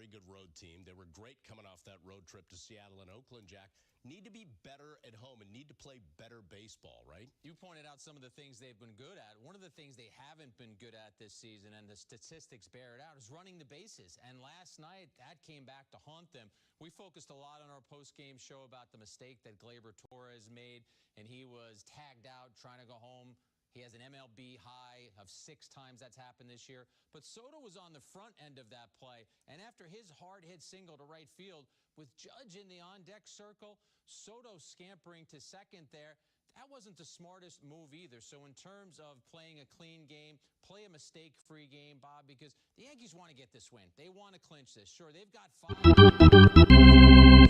very good road team. They were great coming off that road trip to Seattle and Oakland, Jack. Need to be better at home and need to play better baseball, right? You pointed out some of the things they've been good at. One of the things they haven't been good at this season, and the statistics bear it out, is running the bases. And last night, that came back to haunt them. We focused a lot on our post-game show about the mistake that Gleyber Torres made, and he was tagged out trying to go home. He has an MLB high of 6 times that's happened this year. But Soto was on the front end of that play. And after his hard hit single to right field, with Judge in the on-deck circle, Soto scampering to second there, that wasn't the smartest move either. So in terms of playing a clean game, play a mistake-free game, Bob, because the Yankees want to get this win. They want to clinch this. Sure, they've got 5 opportunities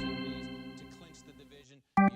to clinch the division. You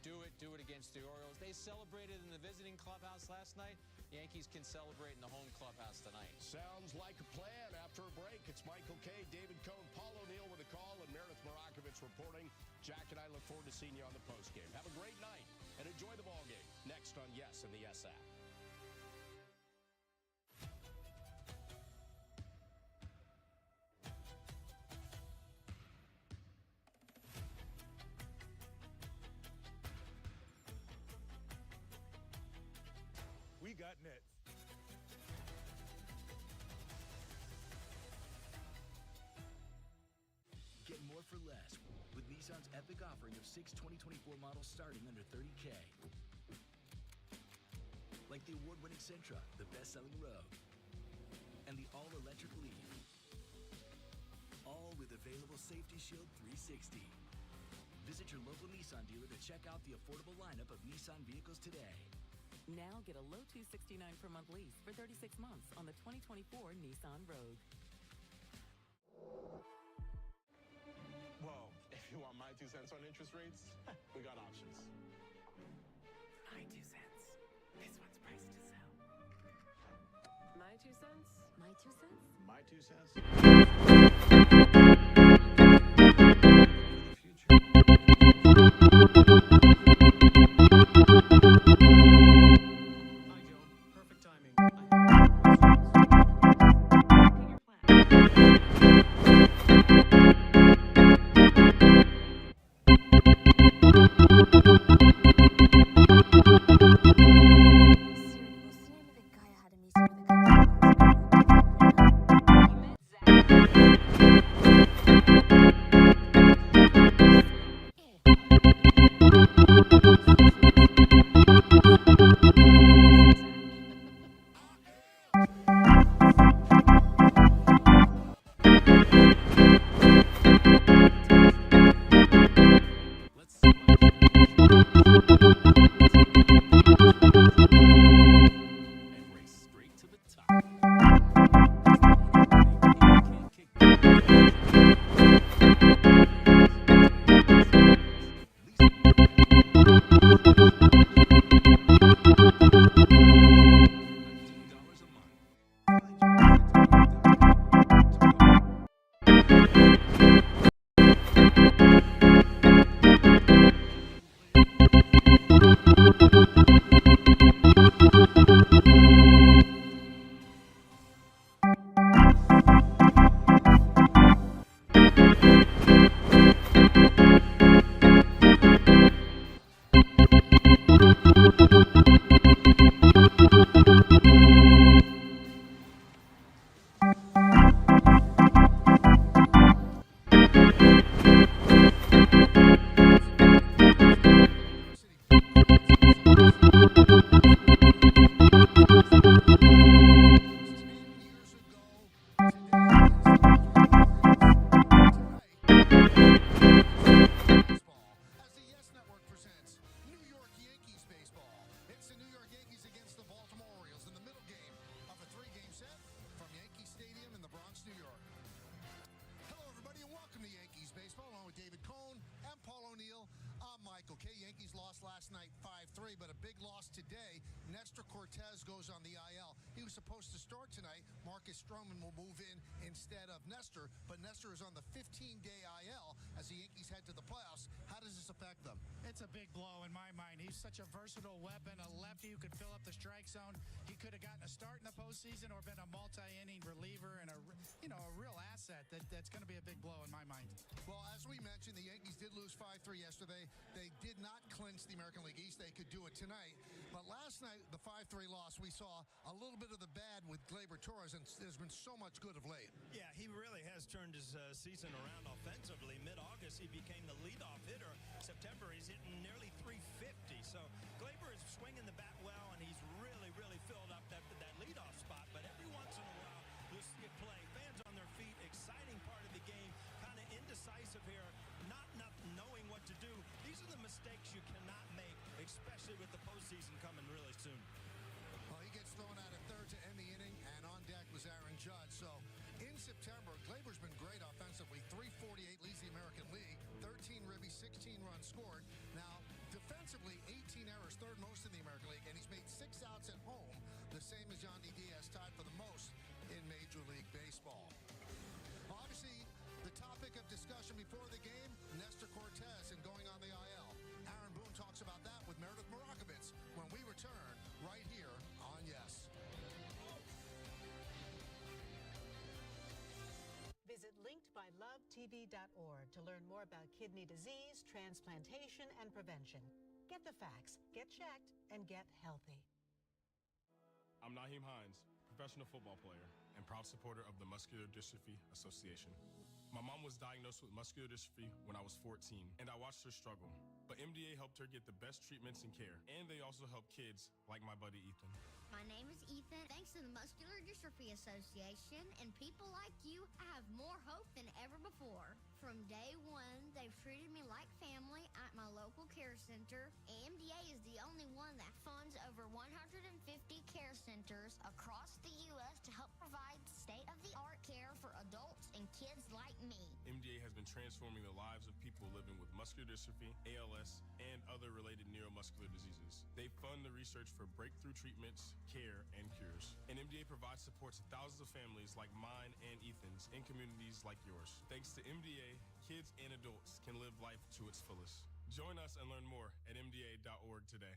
do have do it against the Orioles. They celebrated in the visiting clubhouse last night. Yankees can celebrate in the home clubhouse tonight. Sounds like a plan. After a break, it's Michael Kay, David Cohn, Paul O'Neill with a call, and Meredith Marakovich reporting. Jack and I look forward to seeing you on the postgame. Have a great night and enjoy the ball game. Next on Yes and the Yes app. We got nets. Get more for less with Nissan's epic offering of 6 2024 models starting under $30K. Like the award-winning Sentra, the best-selling Rogue, and the all-electric Leaf. All with available Safety Shield 360. Visit your local Nissan dealer to check out the affordable lineup of Nissan vehicles today. Now get a low $269 per month lease for 36 months on the 2024 Nissan Rogue. Well, if you want my 2 cents on interest rates, we got options. My 2 cents. This one's priced to sell. My 2 cents? My 2 cents? My 2 cents? Michael K. Yankees lost last night 5-3, but a big loss today. Nestor Cortez goes on the IL. He was supposed to start tonight. Marcus Stroman will move in instead of Nestor, but Nestor is on the 15-day IL as the Yankees head to the playoffs. How does this affect them? It's a big blow in my mind. He's such a versatile weapon, a lefty who could fill up the strike zone. He could have gotten a start in the postseason or been a multi-inning reliever and a real asset. That's going to be a big blow in my mind. Well, as we mentioned, the Yankees did lose 5-3 yesterday. They did not clinch the American League East. They could do it tonight. But last night, the 5-3 loss, we saw a little bit of the bad with Gleyber Torres, and there's been so much good of late. Yeah, he really has turned his season around offensively. Mid-August, he became the leadoff hitter. September, he's hitting nearly 350. So Gleyber is swinging the bat well, and he's really, really filled up that leadoff spot. But every once in a while, you'll see it play. Fans on their feet, exciting part of the game, kind of indecisive here, not knowing what to do. These are the mistakes you cannot make, especially with the postseason coming really soon. Well, he gets thrown out at third to end the inning, and on deck was Aaron Judge. So in September, Gleyber's been great offensively. 348 leads the American League, 13 ribbies, 16 runs scored. Now, defensively, 18 errors, third most in the American League, and he's made 6 outs at home, the same as Yandy Diaz, tied for the most in Major League Baseball. Obviously, the topic of discussion before the game, Nestor Cortez and going on the IL. Aaron Boone talks about that with Meredith Marakovitz when we return right here on Yes. Visit linkedbylovetv.org to learn more about kidney disease, transplantation, and prevention. Get the facts, get checked, and get healthy. I'm Naheem Hines, professional football player and proud supporter of the Muscular Dystrophy Association. My mom was diagnosed with muscular dystrophy when I was 14, and I watched her struggle. But MDA helped her get the best treatments and care, and they also help kids like my buddy Ethan. My name is Ethan. Thanks to the Muscular Dystrophy Association and people like you, I have more hope than ever before. From day one, they've treated me like family at my local care center. AMDA is the only one that funds over 150 care centers across the U.S. to help provide state-of-the-art care for adults and kids like me. MDA has been transforming the lives of people living with muscular dystrophy, ALS, and other related neuromuscular diseases. They fund the research for breakthrough treatments, care, and cures. And MDA provides support to thousands of families like mine and Ethan's in communities like yours. Thanks to MDA, kids and adults can live life to its fullest. Join us and learn more at mda.org today.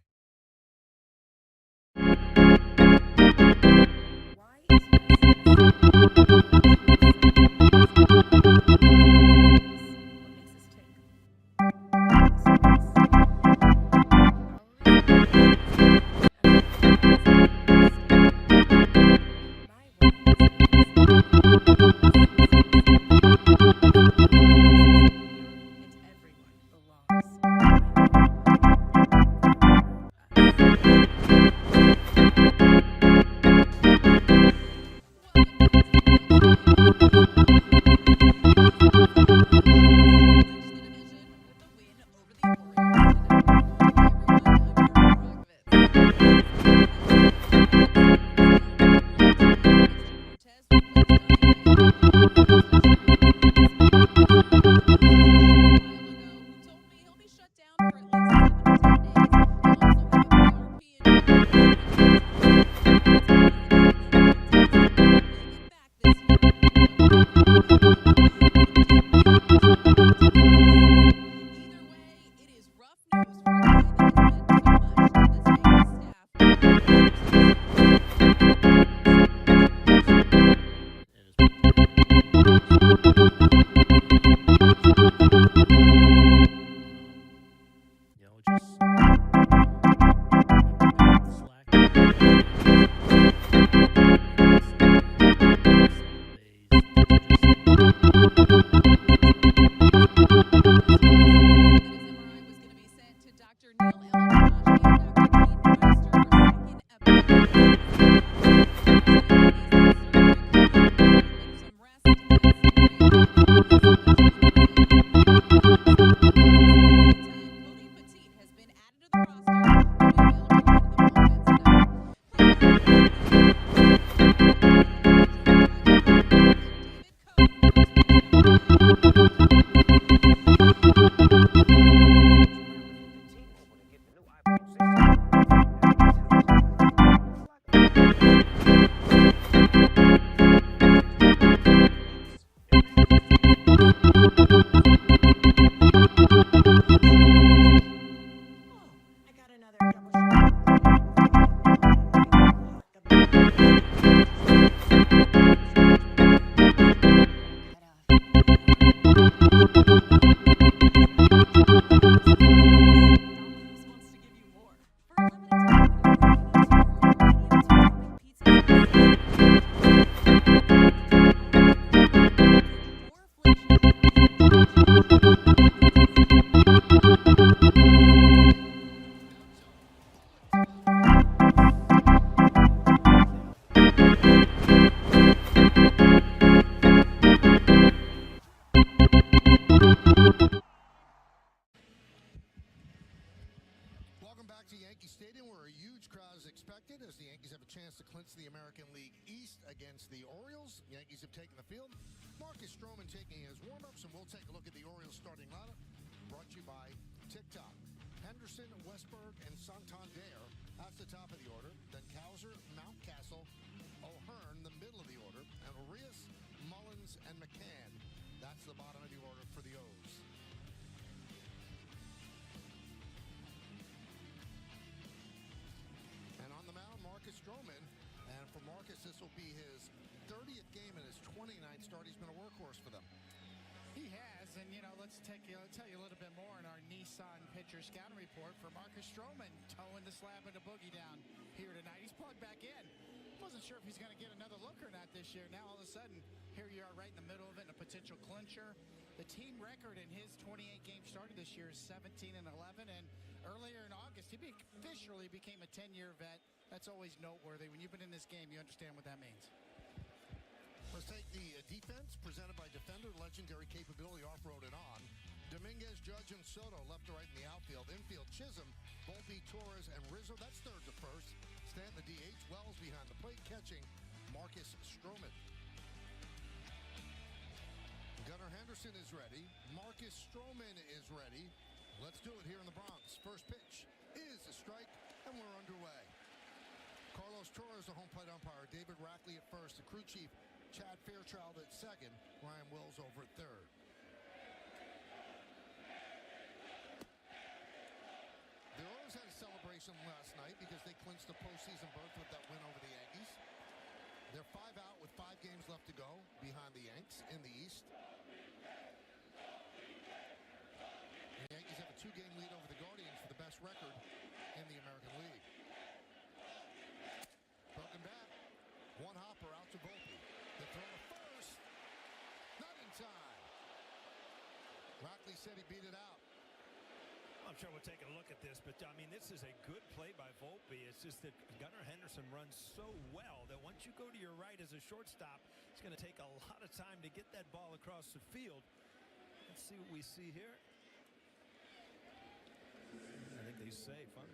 tonight as the Yankees have a chance to clinch the American League East against the Orioles. Yankees have taken the field. Marcus Stroman taking his warm-ups, and we'll take a look at the Orioles starting lineup, brought to you by TikTok. Henderson, Westberg, and Santander, that's the top of the order. Then Cowser, Mountcastle, O'Hearn, the middle of the order, and Urias, Mullins, and McCann. That's the bottom of the order for the O's. And on the mound, Marcus Stroman. And for Marcus, this will be his 30th game in his 29th start. He's been a workhorse for them. He has, and let's tell you a little bit more in our Nissan pitcher scouting report for Marcus Stroman, towing the slab of the boogie down here tonight. He's plugged back in. Wasn't sure if he's going to get another look or not this year. Now all of a sudden, here you are right in the middle of it, in a potential clincher. The team record in his 28 games started this year is 17-11, and earlier in August, he officially became a 10-year vet. That's always noteworthy. When you've been in this game, you understand what that means. Let's take the defense presented by Defender, legendary capability off-road and on. Dominguez, Judge, and Soto left to right in the outfield. Infield, Chisholm, Volpe, Torres, and Rizzo. That's third to first. Stanton, the DH. Wells behind the plate, catching Marcus Stroman. Gunnar Henderson is ready. Marcus Stroman is ready. Let's do it here in the Bronx. First pitch is a strike, and we're underway. Carlos Torres, the home plate umpire. David Rackley at first. The crew chief, Chad Fairchild at second. Ryan Wills over at third. The Orioles had a celebration last night because they clinched the postseason berth with that win over the Yankees. They're 5 out with 5 games left to go behind the Yanks in the East. The Yankees have a 2-game lead over the Guardians for the best record in the American League. Broken bat. One hopper out to Volpe. The throw to first. Not in time. Rackley said he beat it out. I'm sure we'll take a look at this, but this is a good play by Volpe. It's just that Gunnar Henderson runs so well that once you go to your right as a shortstop, it's going to take a lot of time to get that ball across the field. Let's see what we see here. I think he's safe, huh?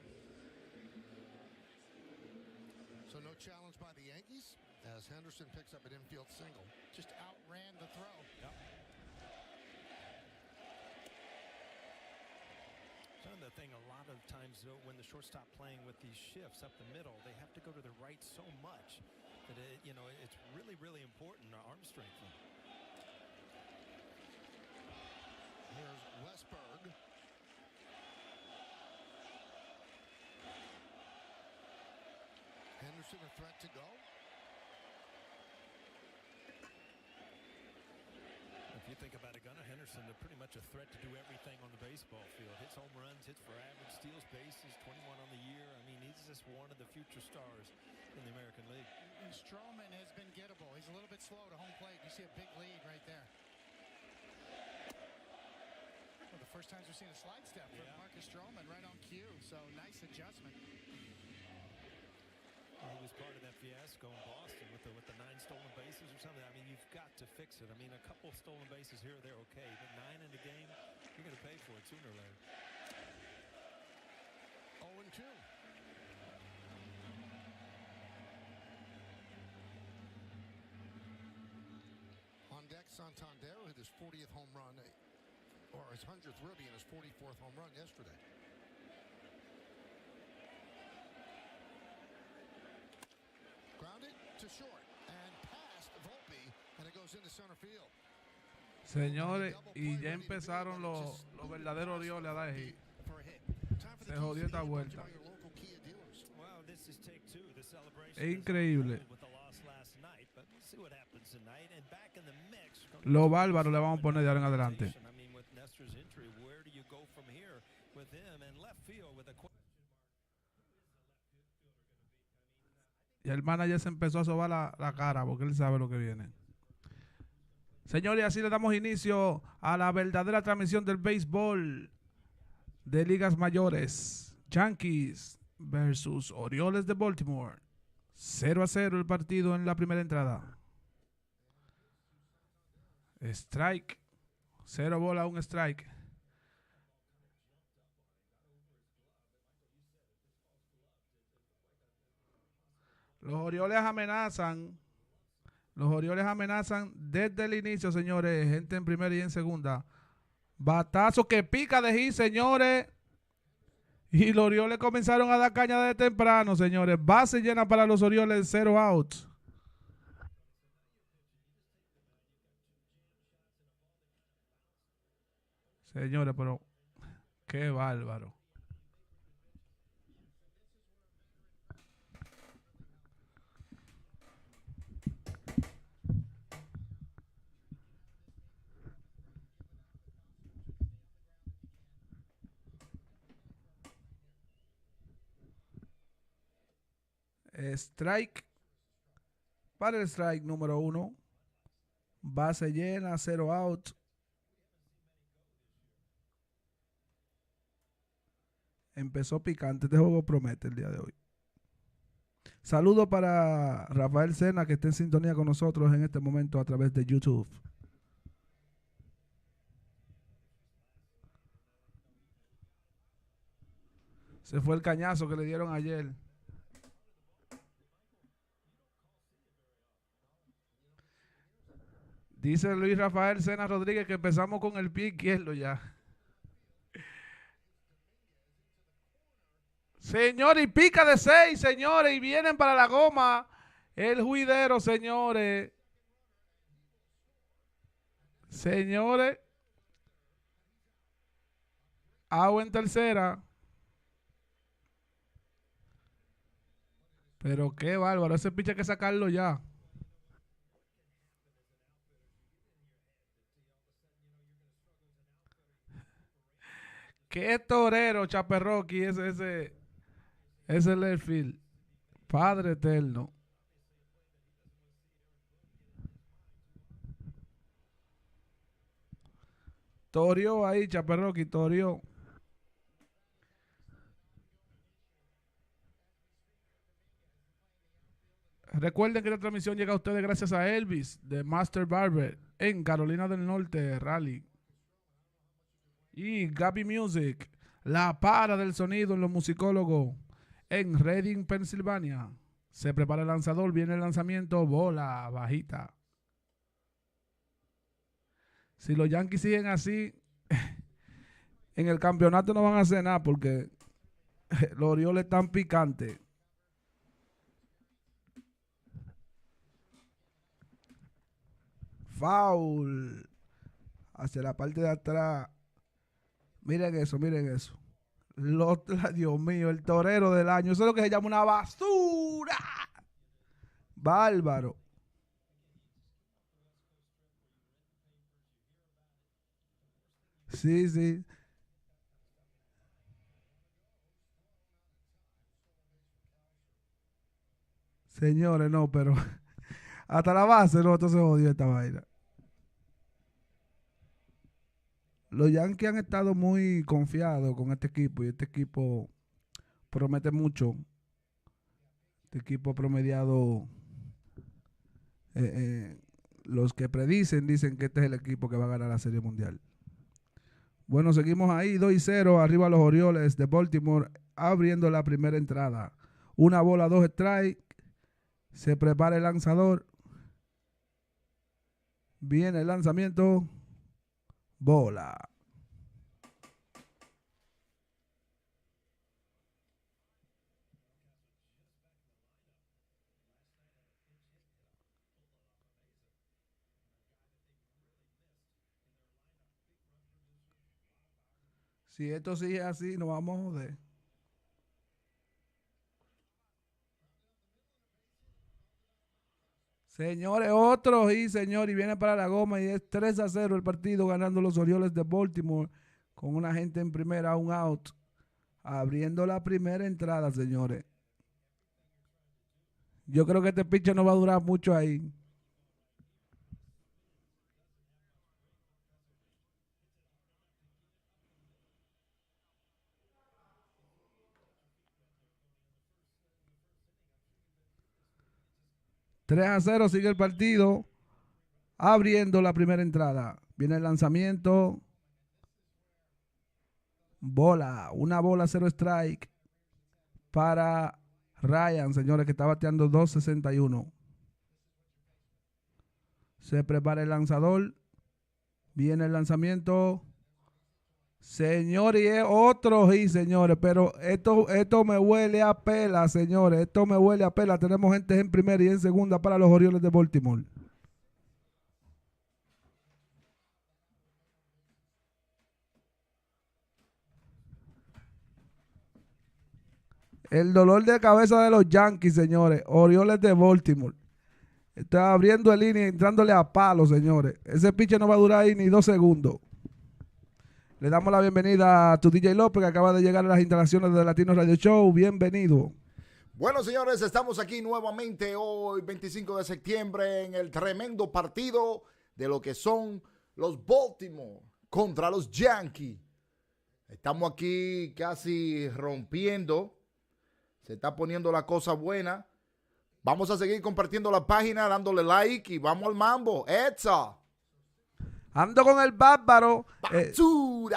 So no challenge by the Yankees as Henderson picks up an infield single. Just outran the throw. Yep. The thing, a lot of times when the shortstop playing with these shifts up the middle, they have to go to the right so much that it's really, really important arm strength. Here's Westberg. Henderson a threat to go. If you think about it, Gunnar Henderson, they're pretty much a threat to do everything on the baseball field. Hits home runs, hits for average, steals bases, 21 on the year. He's just one of the future stars in the American League. And Stroman has been gettable. He's a little bit slow to home plate. You see a big lead right there. Well, the first times we've seen a slide step from Marcus Stroman right on cue. So nice adjustment. He was part of that fiasco in Boston with the 9 stolen bases or something. You've got to fix it. A couple of stolen bases here or there, okay, but 9 in the game, you're going to pay for it sooner or later. 0-2. On deck, Santander hit his 40th home run, or his 100th ribby, and his 44th home run yesterday. Grounded to short and past Volpe, and it goes into center field. Señores, y ya empezaron los verdaderos Orioles a dar hit. Se jodió esta vuelta. Es increíble. Lo bárbaro le vamos a poner de ahora en adelante. Y el manager se empezó a sobar la cara porque él sabe lo que viene. Señores, así le damos inicio a la verdadera transmisión del béisbol de ligas mayores. Yankees versus Orioles de Baltimore. 0-0 el partido en la primera entrada. Strike. 0 bola, 1 strike. Los Orioles amenazan. Los Orioles amenazan desde el inicio, señores. Gente en primera y en segunda. Batazo que pica de hit, señores. Y los Orioles comenzaron a dar caña de temprano, señores. Base llena para los Orioles, 0 outs. Señores, pero qué bárbaro. Strike para el strike número 1. Base llena, 0 out. Empezó picante. Este juego promete el día de hoy. Saludo para Rafael Sena, que está en sintonía con nosotros en este momento a través de YouTube. Se fue el cañazo que le dieron ayer. Dice Luis Rafael Sena Rodríguez que empezamos con el pie izquierdo ya. Señores, y pica de 6, señores, y vienen para la goma. El juidero, señores. Señores. Agua en tercera. Pero qué bárbaro, ese pitch hay que sacarlo ya. Qué torero, Chaperroqui, ese left field. Padre eterno. Torió ahí, Chaperroqui, torió. Recuerden que esta transmisión llega a ustedes gracias a Elvis de Master Barber en Carolina del Norte, Raleigh. Y Gaby Music, la para del sonido en los musicólogos en Reading, Pensilvania. Se prepara el lanzador, viene el lanzamiento, bola bajita. Si los Yankees siguen así, en el campeonato no van a hacer nada porque los Orioles están picantes. Foul hacia la parte de atrás. Miren eso, miren eso. Dios mío, el torero del año. Eso es lo que se llama una basura. Bárbaro. Sí, sí. Señores, no, pero hasta la base, no, entonces jodió esta vaina. Los Yankees han estado muy confiados con este equipo y este equipo promete mucho. Este equipo ha promediado, los que predicen dicen que este es el equipo que va a ganar la Serie Mundial. Bueno, seguimos ahí, 2-0, arriba los Orioles de Baltimore, abriendo la primera entrada. 1 bola, 2 strikes. Se prepara el lanzador. Viene el lanzamiento. Bola. Si esto sigue así, nos vamos a joder. Señores, otro y señor, y viene para la goma y es 3-0 el partido, ganando los Orioles de Baltimore con una gente en primera, 1 out, abriendo la primera entrada, señores. Yo creo que este pitcher no va a durar mucho ahí. ...3-0 sigue el partido... ...abriendo la primera entrada... ...viene el lanzamiento... ...bola... ...1 bola, 0 strike... ...para Ryan, señores, que está bateando 2.61. Se prepara el lanzador. Viene el lanzamiento. Señores, y es otro hit, señores. Pero esto me huele a pela, señores. Esto me huele a pela. Tenemos gente en primera y en segunda para los Orioles de Baltimore. El dolor de cabeza de los Yankees, señores. Orioles de Baltimore. Está abriendo el inning, entrándole a palo, señores. Ese pitcher no va a durar ahí ni 2 segundos. Le damos la bienvenida a tu DJ López, que acaba de llegar a las instalaciones de Latino Radio Show. Bienvenido. Bueno, señores, estamos aquí nuevamente hoy, 25 de septiembre, en el tremendo partido de lo que son los Baltimore contra los Yankees. Estamos aquí casi rompiendo. Se está poniendo la cosa buena. Vamos a seguir compartiendo la página, dándole like y vamos al mambo. ¡Etza! Ando con el bárbaro.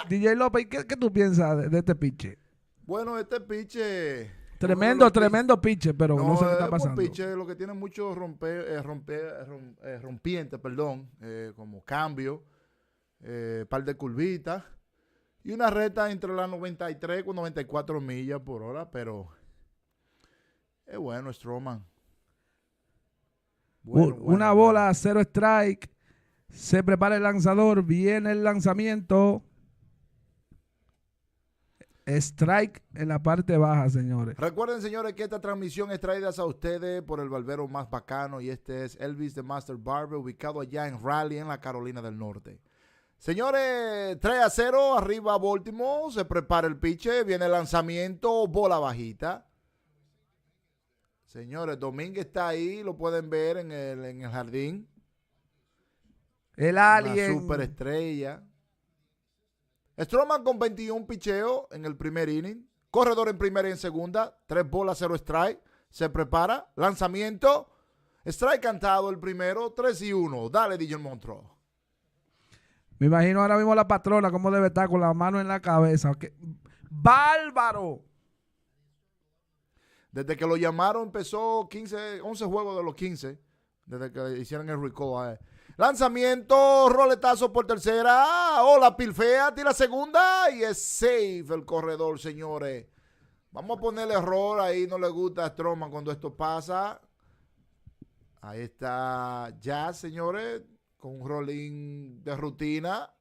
DJ López, ¿qué tú piensas de este pitcher? Bueno, este pitcher... Tremendo pitcher, pero no sé qué está pasando. Pitcher, lo que tiene mucho rompiente, como cambio, par de curvitas y una recta entre las 93 y 94 millas por hora, pero es bueno, Stroman. Una bola, 0 strike. Se prepara el lanzador. Viene el lanzamiento. Strike en la parte baja, señores. Recuerden, señores, que esta transmisión es traída a ustedes por el barbero más bacano, y este es Elvis the Master Barber, ubicado allá en Raleigh, en la Carolina del Norte. Señores, 3-0, arriba Baltimore. Se prepara el pitcher. Viene el lanzamiento. Bola bajita. Señores, Domínguez está ahí, lo pueden ver en el jardín. El alien. Una superestrella. Stroman con 21 picheos en el primer inning. Corredor en primera y en segunda. 3 bolas, 0 strike. Se prepara. Lanzamiento. Strike cantado el primero. 3-1. Dale, DJ Montreux. Me imagino ahora mismo la patrona cómo debe estar con la mano en la cabeza. ¡Bárbaro! Desde que lo llamaron empezó 11 juegos de los 15. Desde que hicieron el recall. Lanzamiento, roletazo por tercera. Hola, pilfea, tira segunda y es safe el corredor, señores. Vamos a ponerle error ahí. No le gusta a Stroman cuando esto pasa. Ahí está Jazz, señores, con un rolling de rutina.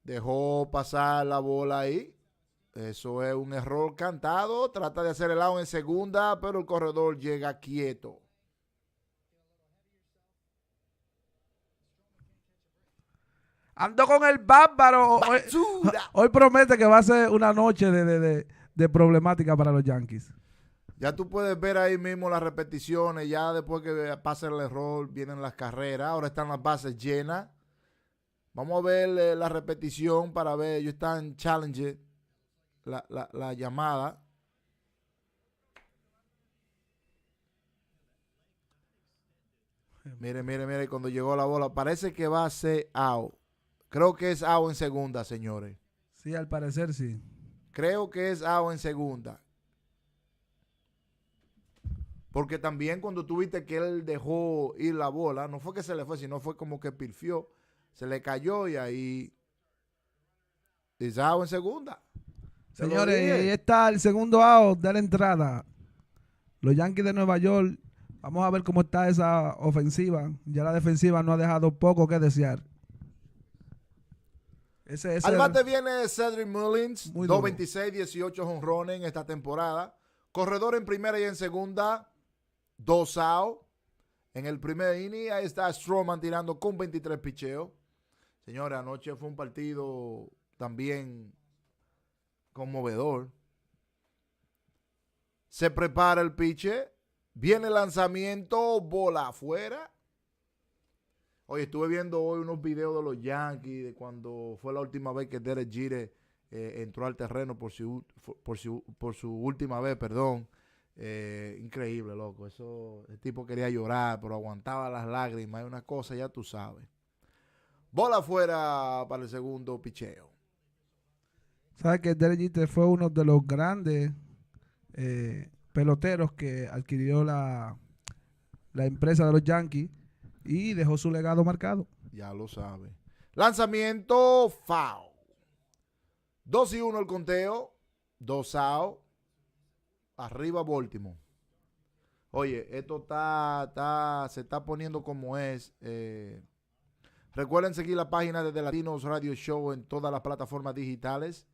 Dejó pasar la bola ahí. Eso es un error cantado. Trata de hacer el out en segunda, pero el corredor llega quieto. Ando con el bárbaro. Hoy promete que va a ser una noche de problemática para los Yankees. Ya tú puedes ver ahí mismo las repeticiones. Ya después que pasa el error, vienen las carreras. Ahora están las bases llenas. Vamos a ver la repetición para ver. Ellos están challenge la llamada. Mire, cuando llegó la bola, parece que va a ser out. Creo que es out en segunda, señores. Sí, al parecer sí. Creo que es out en segunda. Porque también cuando tú viste que él dejó ir la bola, no fue que se le fue, sino fue como que pilfió. Se le cayó y ahí es out en segunda. Señores, ahí está el segundo out de la entrada. Los Yankees de Nueva York. Vamos a ver cómo está esa ofensiva. Ya la defensiva no ha dejado poco que desear. Al bate viene Cedric Mullins, 2.26, 18 jonrones en esta temporada. Corredor en primera y en segunda, 2 out. En el primer inning, ahí está Stroman tirando con 23 picheos. Señores, anoche fue un partido también conmovedor. Se prepara el pitcher. Viene el lanzamiento, bola afuera. Oye, estuve viendo hoy unos videos de los Yankees de cuando fue la última vez que Derek Jeter entró al terreno por su última vez, perdón. Increíble, loco. El tipo quería llorar, pero aguantaba las lágrimas. Es una cosa, ya tú sabes. Bola afuera para el segundo picheo. ¿Sabes que Derek Jeter fue uno de los grandes peloteros que adquirió la empresa de los Yankees y dejó su legado marcado. Ya lo sabe. Lanzamiento foul. 2-1 el conteo. 2 out. Arriba Baltimore. Oye, esto se está poniendo como es. Recuerden seguir la página de The Latinos Radio Show en todas las plataformas digitales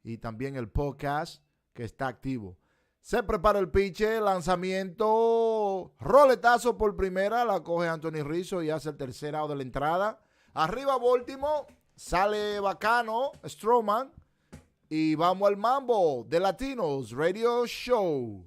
y también el podcast que está activo. Se prepara el pitcher, lanzamiento, roletazo por primera, la coge Anthony Rizzo y hace el tercer out de la entrada. Arriba Baltimore, sale bacano, Stroman, y vamos al mambo de Latinos Radio Show.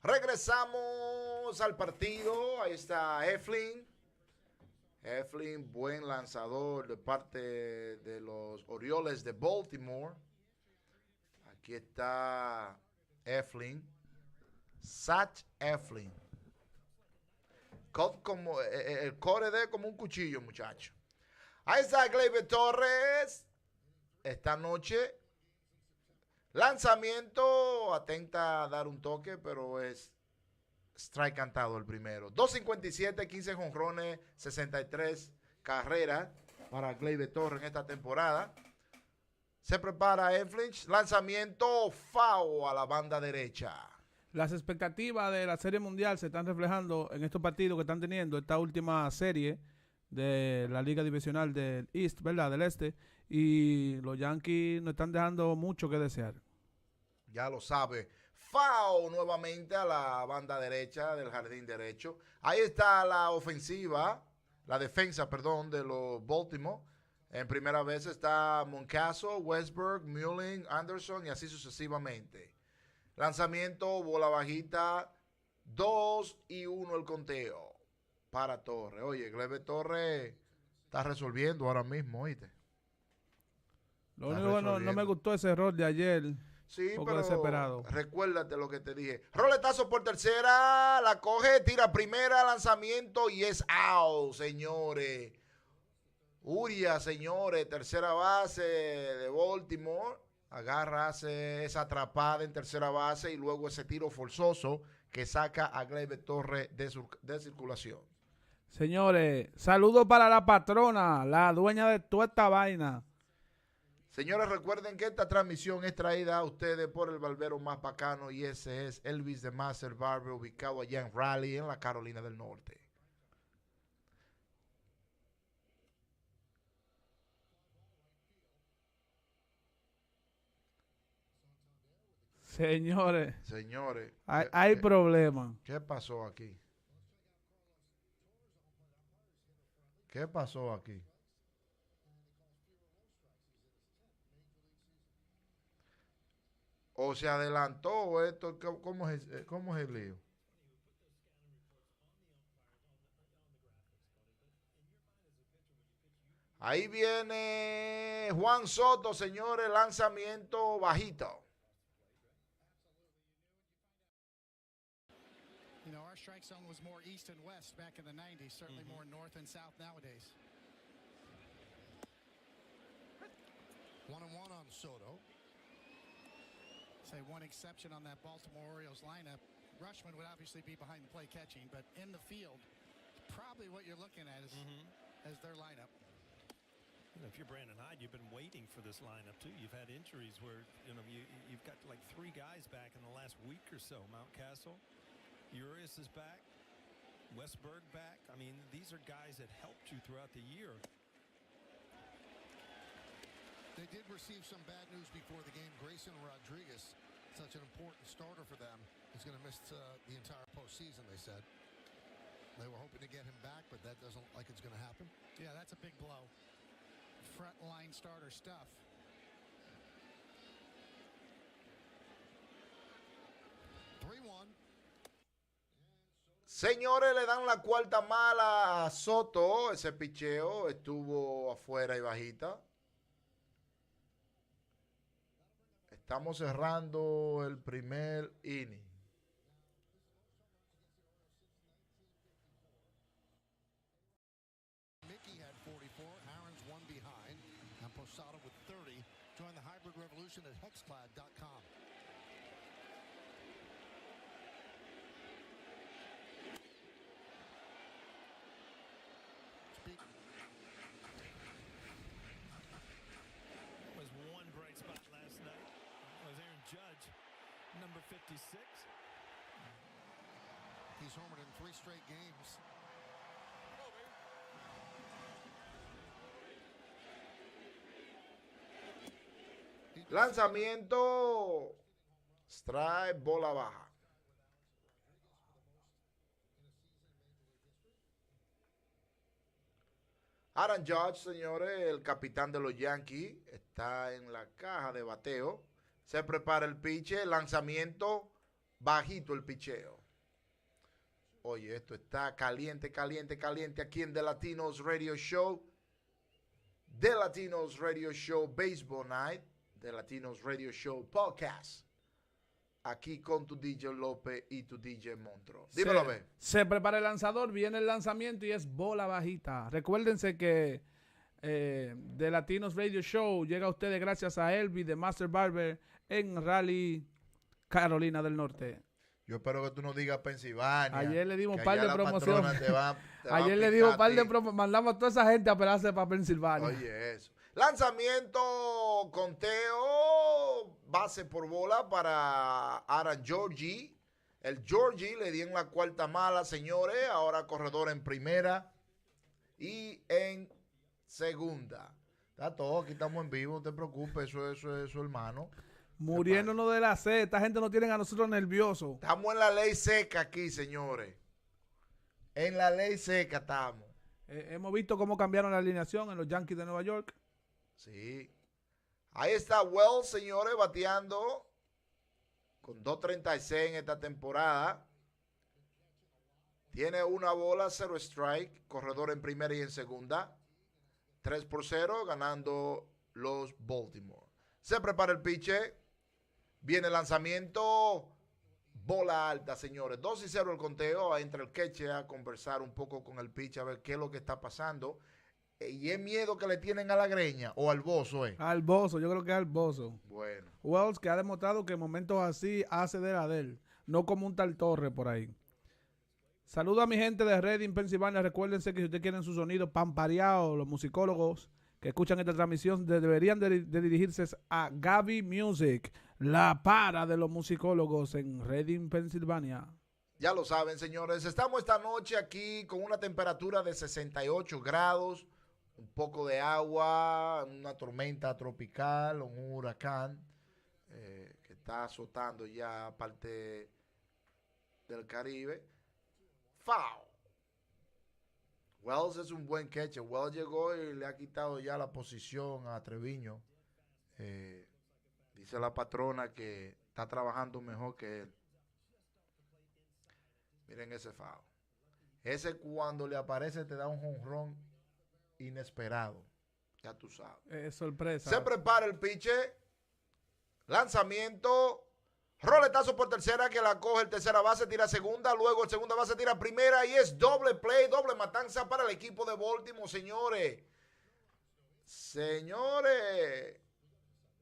Regresamos al partido. Ahí está Eflin. Eflin, buen lanzador de parte de los Orioles de Baltimore. Aquí está Eflin. Zach Eflin. Como, el core de como un cuchillo, muchacho. Ahí está Gleyber Torres. Esta noche. Lanzamiento. Atenta a dar un toque, pero es strike cantado el primero. 2.57, 15 jonrones, 63 carreras para Gleyber Torres en esta temporada. Se prepara Eflin. Lanzamiento foul a la banda derecha. Las expectativas de la Serie Mundial se están reflejando en estos partidos que están teniendo esta última serie de la Liga Divisional del East, ¿verdad? Del Este. Y los Yankees nos están dejando mucho que desear. Ya lo sabe. Foul nuevamente a la banda derecha del jardín derecho. Ahí está la ofensiva, la defensa, perdón, de los Baltimore. En primera vez está Moncaso, Westberg, Mullin, Anderson y así sucesivamente. Lanzamiento, bola bajita, 2-1 el conteo para Torres. Oye, Gleyber Torres está resolviendo ahora mismo, ¿oíste? Lo único que no me gustó ese error de ayer. Sí, un poco pero desesperado. Recuérdate lo que te dije. Roletazo por tercera, la coge, tira primera, lanzamiento y es out, señores. Uria, señores, tercera base de Baltimore. Agarra, hace esa atrapada en tercera base y luego ese tiro forzoso que saca a Gleyber Torres de circulación. Señores, saludos para la patrona, la dueña de toda esta vaina. Señores, recuerden que esta transmisión es traída a ustedes por el barbero más bacano y ese es Elvis de Master Barber, ubicado allá en Raleigh, en la Carolina del Norte. Señores, hay ¿qué, problemas. ¿Qué pasó aquí? ¿Qué pasó aquí? o se adelantó, o esto, ¿cómo es el lío? Ahí viene Juan Soto, señores, lanzamiento bajito. You know, our strike zone was more east and west back in the 90s, certainly more north and south nowadays. 1-1 on Soto. Say one exception on that Baltimore Orioles lineup. Rushman would obviously be behind the play catching, but in the field, probably what you're looking at is as their lineup. You know, if you're Brandon Hyde, you've been waiting for this lineup too. You've had injuries where you've got like 3 guys back in the last week or so. Mountcastle, Urias is back, Westberg back. I mean, these are guys that helped you throughout the year. They did receive some bad news before the game. Grayson Rodriguez, such an important starter for them, is going to miss the entire postseason, they said. They were hoping to get him back, but that doesn't look like it's going to happen. Yeah, that's a big blow. Front line starter stuff. Señores, le dan la cuarta mala a Soto. Ese picheo estuvo afuera y bajita. Estamos cerrando el primer inning. Mickey had 44. Aaron's one behind. And Posada with 30. Join the hybrid revolution at hexclad.com. Was one bright spot last night. Was Aaron Judge, number 56. He's homered in 3 straight games. Lanzamiento. Strike, bola baja. Aaron Judge, señores, el capitán de los Yankees, está en la caja de bateo. Se prepara el piche, lanzamiento bajito el picheo. Oye, esto está caliente, caliente, caliente aquí en The Latinos Radio Show. The Latinos Radio Show Baseball Night. The Latinos Radio Show Podcast. Aquí con tu DJ López y tu DJ Montro. Dímelo, ve. Se prepara el lanzador, viene el lanzamiento y es bola bajita. Recuérdense que The Latinos Radio Show llega a ustedes gracias a Elvis de Master Barber en Raleigh, Carolina del Norte. Yo espero que tú no digas Pensilvania. Ayer le dimos un par de promociones. Ayer le dimos un par de promociones. Mandamos a toda esa gente a pelarse para Pensilvania. Oye, eso. Lanzamiento, conteo, base por bola para Aaron Georgie. El Georgie le di en la cuarta mala, señores. Ahora corredor en primera y en segunda. Está todo, aquí estamos en vivo, no te preocupes, eso es su hermano. Muriéndonos de la sed. Esta gente nos tiene a nosotros nerviosos. Estamos en la ley seca aquí, señores. En la ley seca estamos. Hemos visto cómo cambiaron la alineación en los Yankees de Nueva York. Sí. Ahí está Wells, señores, bateando con 2.36 en esta temporada. Tiene una bola, 0 strike, corredor en primera y en segunda. 3-0, ganando los Baltimore. Se prepara el piche. Viene el lanzamiento. Bola alta, señores. 2-0 el conteo. Entra el catcher a conversar un poco con el pitcher a ver qué es lo que está pasando. Y es miedo que le tienen a la greña o al bozo, Al bozo, yo creo que es al bozo. Bueno. Wells, que ha demostrado que en momentos así hace de la de él, no como un tal Torre por ahí. Saludo a mi gente de Reading, Pensilvania. Recuérdense que si ustedes quieren su sonido pampareado, los musicólogos que escuchan esta transmisión deberían de dirigirse a Gaby Music, la para de los musicólogos en Reading, Pensilvania. Ya lo saben, señores. Estamos esta noche aquí con una temperatura de 68 grados. Un poco de agua, una tormenta tropical, un huracán que está azotando ya parte del Caribe. Foul. Wells es un buen catcher. Wells llegó y le ha quitado ya la posición a Treviño. Dice la patrona que está trabajando mejor que él. Miren ese foul. Ese cuando le aparece te da un jonrón inesperado. Ya tú sabes. Es sorpresa. Se prepara el piche. Lanzamiento. Roletazo por tercera que la coge el tercera base, tira segunda, luego el segunda base tira primera y es doble play, doble matanza para el equipo de Baltimore, señores. Señores.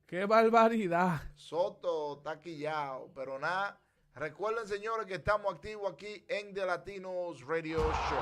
¡Qué barbaridad! Soto está quillado, pero nada. Recuerden, señores, que estamos activos aquí en The Latinos Radio Show.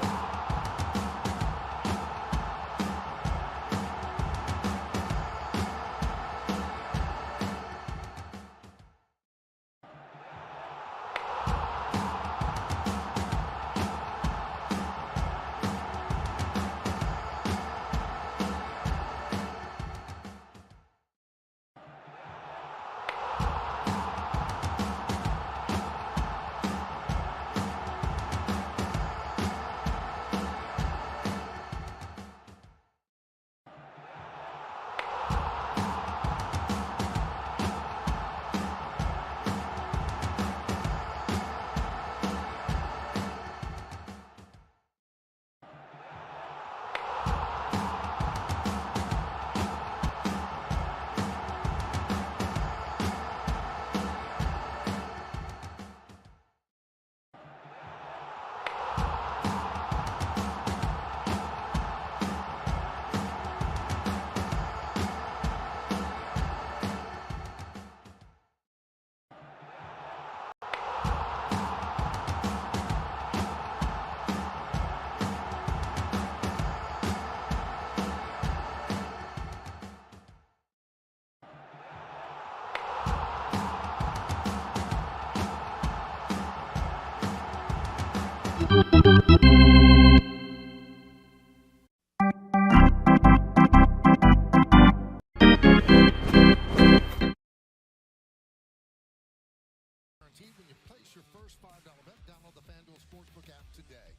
When you place your first $5 bet, download the FanDuel Sportsbook app today.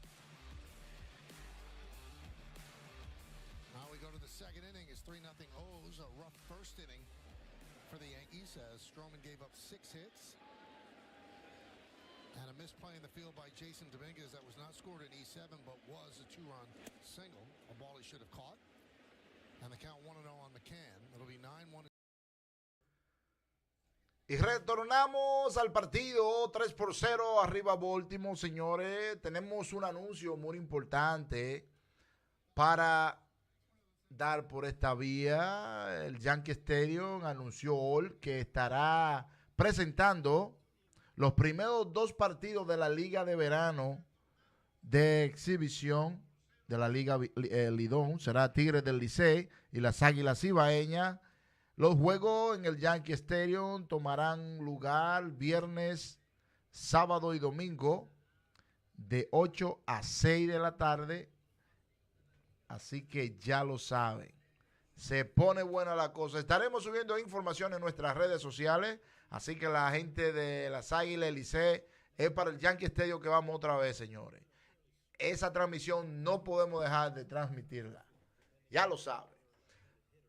Now we go to the second inning. It's 3-0 O's. A rough first inning for the Yankees as Stroman gave up 6 hits. And a misplay in the field by Jason Dominguez that was not scored in E7, but was a 2-run single. A ball he should have caught. And the count 1-0 on McCann. It'll be 9-1. Y retornamos al partido 3-0 arriba Baltimore, señores. Tenemos un anuncio muy importante para dar por esta vía. El Yankee Stadium anunció hoy que estará presentando los primeros 2 partidos de la Liga de Verano de exhibición de la Liga Lidón. Será Tigres del Licey y las Águilas Cibaeñas. Los juegos en el Yankee Stadium tomarán lugar viernes, sábado y domingo de 8 a 6 de la tarde. Así que ya lo saben. Se pone buena la cosa. Estaremos subiendo información en nuestras redes sociales. Así que la gente de las Águilas, el Licey, es para el Yankee Stadium que vamos otra vez, señores. Esa transmisión no podemos dejar de transmitirla. Ya lo saben.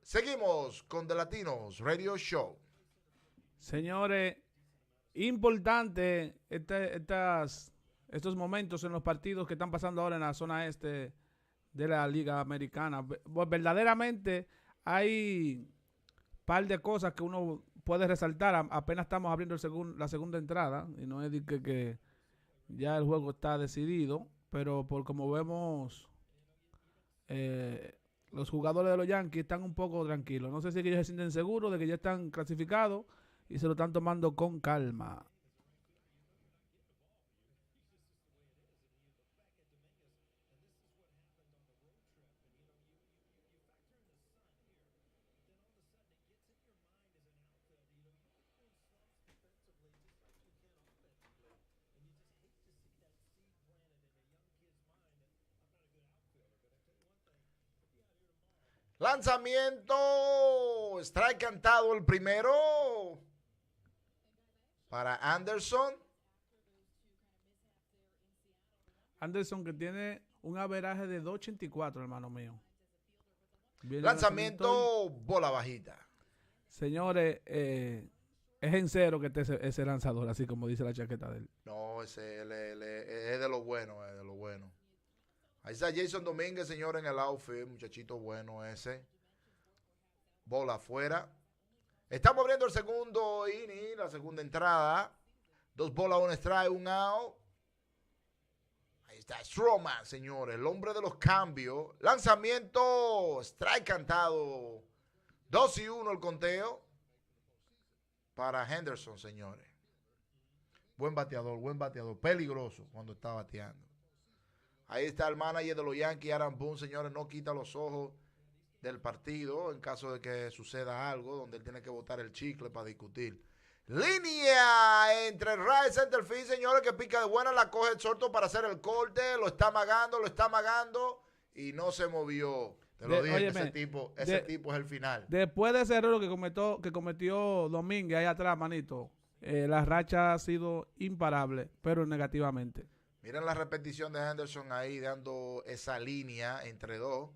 Seguimos con The Latinos Radio Show. Señores, importante estos momentos en los partidos que están pasando ahora en la zona este de la Liga Americana. Verdaderamente hay un par de cosas que uno puede resaltar. Apenas estamos abriendo la segunda entrada y no es de que ya el juego está decidido, pero por como vemos... los jugadores de los Yankees están un poco tranquilos. No sé si es que ellos se sienten seguros de que ya están clasificados y se lo están tomando con calma. Lanzamiento, strike cantado el primero para Anderson. Anderson que tiene un averaje de 2.84, hermano mío. Lanzamiento, bola bajita. Señores, Es en cero que esté ese lanzador, así como dice la chaqueta de él. No, ese es de lo bueno, es de lo bueno. Ahí está Jason Domínguez, señor, en el outfield. Muchachito bueno ese. Bola afuera. Estamos abriendo el segundo inning, la segunda entrada. 2 bolas, 1 strike, 1 out. Ahí está Stroman, señores, el hombre de los cambios. Lanzamiento, strike cantado. 2-1 el conteo para Henderson, señores. Buen bateador, peligroso cuando está bateando. Ahí está el manager de los Yankees, Aaron Boone, señores, no quita los ojos del partido en caso de que suceda algo donde él tiene que botar el chicle para discutir. Línea entre right center field, señores, que pica de buena, la coge el shortcito para hacer el corte, lo está amagando y no se movió. Te lo dije, óyeme, ese tipo es el final. Después de ese error que cometió Domínguez ahí atrás, manito, la racha ha sido imparable, pero negativamente. Miren la repetición de Henderson ahí dando esa línea entre dos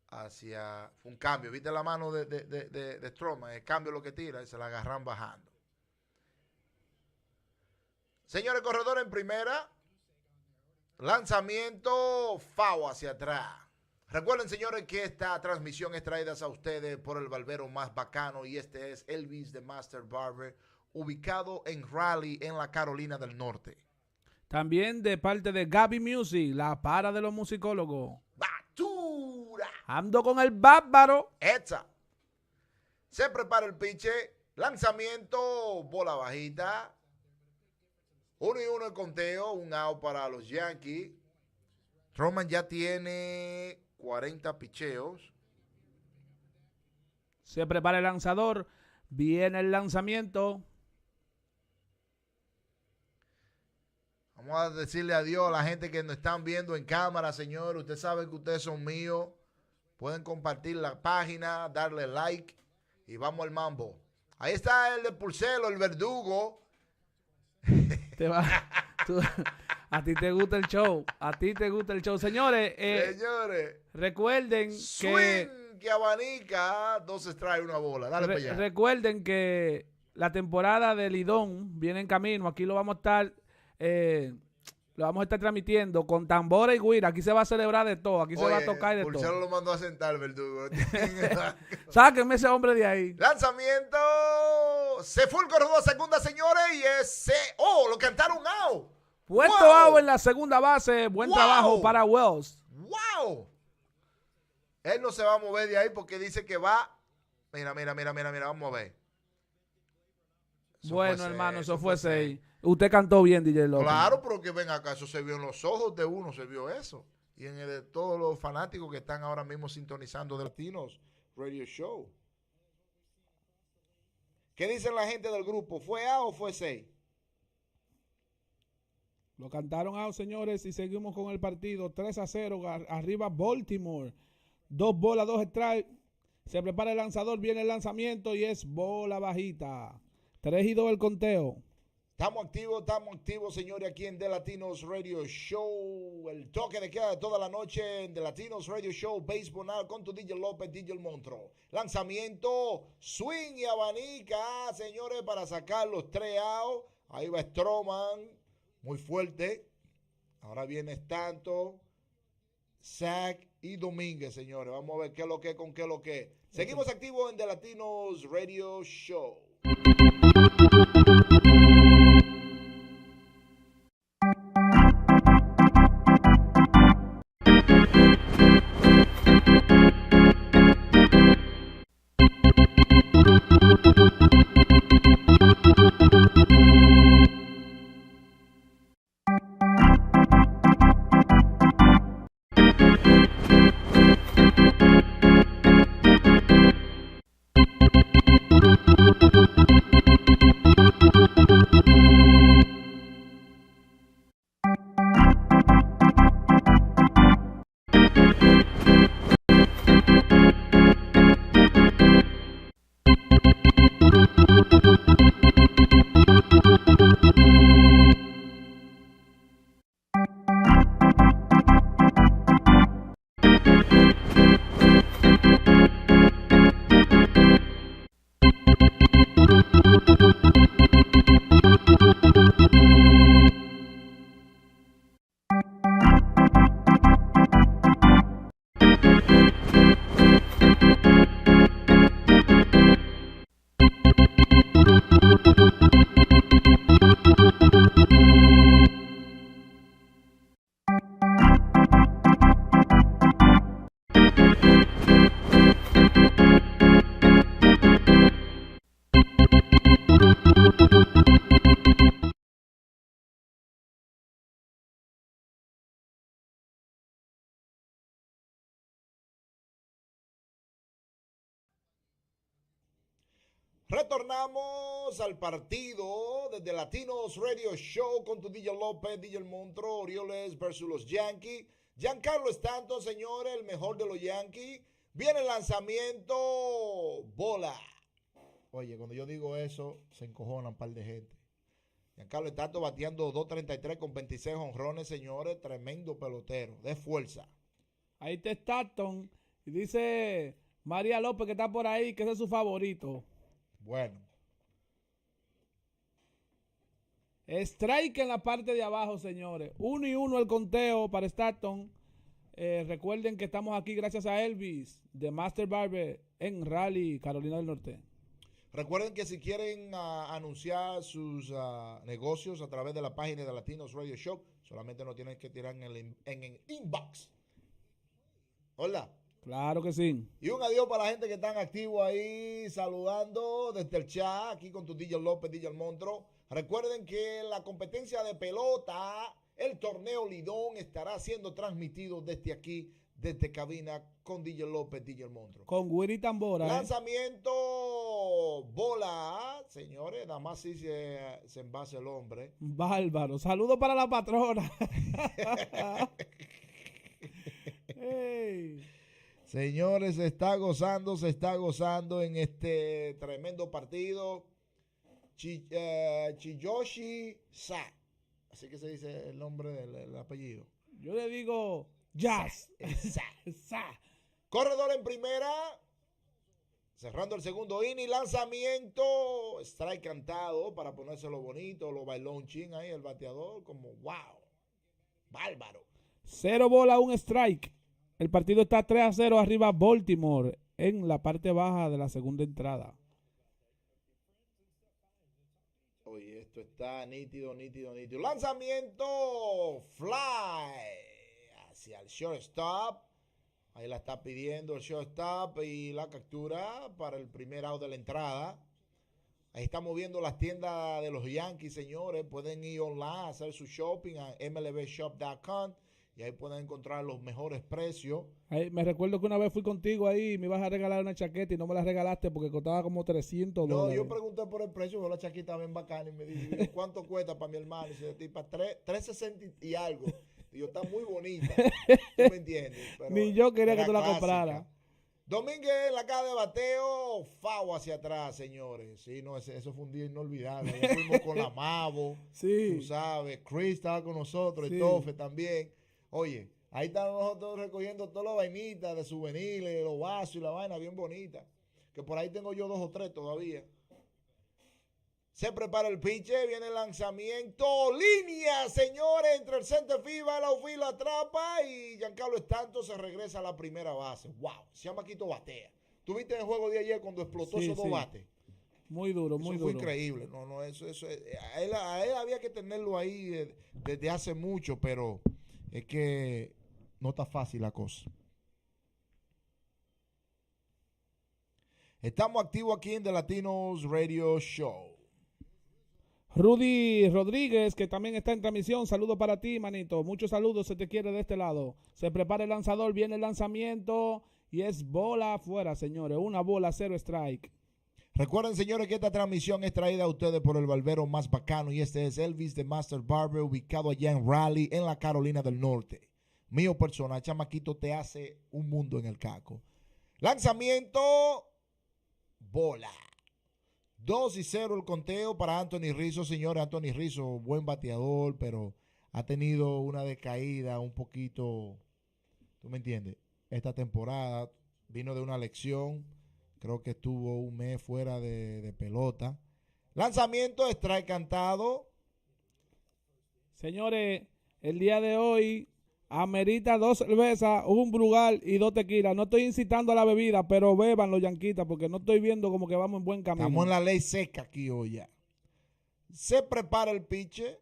hacia un cambio. ¿Viste la mano de Stroman? El cambio lo que tira y se la agarran bajando. Señores, corredor en primera. Lanzamiento foul hacia atrás. Recuerden, señores, que esta transmisión es traída a ustedes por el barbero más bacano y este es Elvis the Master Barber, ubicado en Raleigh, en la Carolina del Norte. También de parte de Gaby Music, la para de los musicólogos. ¡Batura! Ando con el bárbaro. Esta. Se prepara el piche. Lanzamiento, bola bajita. 1-1 el conteo, 1 out para los Yankees. Stroman ya tiene 40 picheos. Se prepara el lanzador. Viene el lanzamiento. Vamos a decirle adiós a la gente que nos están viendo en cámara, señor. Usted sabe que ustedes son míos. Pueden compartir la página, darle like y vamos al mambo. Ahí está el de Pulselo, el verdugo. A ti te gusta el show. Señores, recuerden que abanica, 2 strikes, 1 bola. Dale para allá. Recuerden que la temporada de Lidón viene en camino. Aquí lo vamos a estar transmitiendo con tambora y guira. Aquí se va a celebrar de todo. Aquí se va a tocar de todo. Pulsero lo mandó a sentar, verdugo. Sáquenme ese hombre de ahí. Lanzamiento. Se fue el corredor a segunda, señores. Y lo cantaron out. Puesto out en la segunda base. Buen trabajo para Wells. ¡Wow! Él no se va a mover de ahí porque dice que va. Mira. Vamos a ver. Bueno, hermano, eso fue 6. Usted cantó bien, DJ López. Claro, pero que ven acá, eso se vio en los ojos de uno, se vio eso. Y en el de todos los fanáticos que están ahora mismo sintonizando de Latinos Radio Show. ¿Qué dicen la gente del grupo? ¿Fue A o fue 6? Lo cantaron out, señores, y seguimos con el partido. 3-0, arriba Baltimore. 2 bolas, 2 strikes. Se prepara el lanzador, viene el lanzamiento y es bola bajita. 3-2 el conteo. Estamos activos, señores, aquí en The Latinos Radio Show. El toque de queda de toda la noche en The Latinos Radio Show. Baseball Now con tu DJ López, DJ El Monstruo. Lanzamiento, swing y abanica, señores, para sacar los 3 out. Ahí va Stroman, muy fuerte. Ahora viene Stanton, Zach y Domínguez, señores. Vamos a ver qué es lo que, con qué es lo que. Seguimos activos en The Latinos Radio Show. Retornamos al partido desde Latinos Radio Show con tu DJ López, DJ El Monstruo, Orioles versus los Yankees. Giancarlo Stanton, señores, el mejor de los Yankees. Viene el lanzamiento, bola. Oye, cuando yo digo eso, se encojonan un par de gente. Giancarlo Stanton bateando 2.33 con 26 jonrones, señores. Tremendo pelotero, de fuerza. Ahí está Stanton. Y dice María López que está por ahí, que ese es su favorito. Bueno. Strike en la parte de abajo, señores. 1-1 el conteo para Stanton. Recuerden que estamos aquí gracias a Elvis de Master Barber en Raleigh, Carolina del Norte. Recuerden que si quieren anunciar sus negocios a través de la página de Latinos Radio Show, solamente nos tienen que tirar en el inbox. Hola. Claro que sí. Y un adiós para la gente que están activos ahí, saludando desde el chat, aquí con tu DJ López, DJ El Monstruo. Recuerden que la competencia de pelota, el torneo Lidón, estará siendo transmitido desde aquí, desde cabina, con DJ López, DJ El Monstruo. Con Willy Tambora. Lanzamiento, bola, señores, nada más si se envase el hombre. Bárbaro. Saludos para la patrona. Hey. Señores, se está gozando en este tremendo partido. Chiyoshi Sa. Así que se dice el nombre del apellido. Yo le digo Jazz. Sa. Corredor en primera. Cerrando el segundo inning. Lanzamiento. Strike cantado para ponérselo bonito. Lo bailón chin ahí el bateador. Como wow. Bárbaro. 0 bola, 1 strike. El partido está 3-0 arriba Baltimore en la parte baja de la segunda entrada. Oye, esto está nítido. Lanzamiento, fly hacia el shortstop. Ahí la está pidiendo el shortstop y la captura para el primer out de la entrada. Ahí estamos viendo las tiendas de los Yankees, señores. Pueden ir online a hacer su shopping a mlbshop.com. Y ahí pueden encontrar los mejores precios. Me recuerdo que una vez fui contigo ahí y me ibas a regalar una chaqueta y no me la regalaste porque costaba como $300. No, yo pregunté por el precio, pero la chaqueta bien bacana y me dijo, ¿cuánto cuesta para mi hermano? Y dice, tipo, $3.60 y algo. Y yo, está muy bonita. ¿Tú me entiendes? Pero ni yo quería que tú la clásica. compraras. Domínguez en la caja de bateo, FAO hacia atrás, señores. Sí, no, eso fue un día inolvidable. Ya fuimos con la Mavo, sí. Tú sabes, Chris estaba con nosotros, sí. El Tofe también. Oye, ahí están nosotros recogiendo todas las vainitas de souvenirs, los vasos y la vaina bien bonita. Que por ahí tengo yo 2 o 3 todavía. Se prepara el pitcher, viene el lanzamiento. Línea, señores, entre el center field, el outfield la atrapa y Giancarlo Stanton se regresa a la primera base. Wow, se llama Quito batea. ¿Tuviste en el juego de ayer cuando explotó esos 2 bates? Muy duro, muy duro. Fue increíble. No, eso a él había que tenerlo ahí desde hace mucho, pero es que no está fácil la cosa. Estamos activos aquí en The Latinos Radio Show. Rudy Rodríguez, que también está en transmisión. Saludos para ti, manito. Muchos saludos, se te quiere de este lado. Se prepara el lanzador, viene el lanzamiento y es bola afuera, señores. 1 bola, 0 strike. Recuerden, señores, que esta transmisión es traída a ustedes por el barbero más bacano y este es Elvis de Master Barber, ubicado allá en Raleigh, en la Carolina del Norte. Mío personal, chamaquito, te hace un mundo en el caco. Lanzamiento, bola. 2-0 el conteo para Anthony Rizzo, señores. Anthony Rizzo, buen bateador, pero ha tenido una decaída un poquito, ¿tú me entiendes? Esta temporada vino de una lesión. Creo que estuvo un mes fuera de pelota. Lanzamiento, strike cantado. Señores, el día de hoy amerita 2 cervezas, un Brugal y 2 tequilas. No estoy incitando a la bebida, pero beban los yanquitas porque no estoy viendo como que vamos en buen camino. Estamos en la ley seca aquí hoy ya. Se prepara el piche.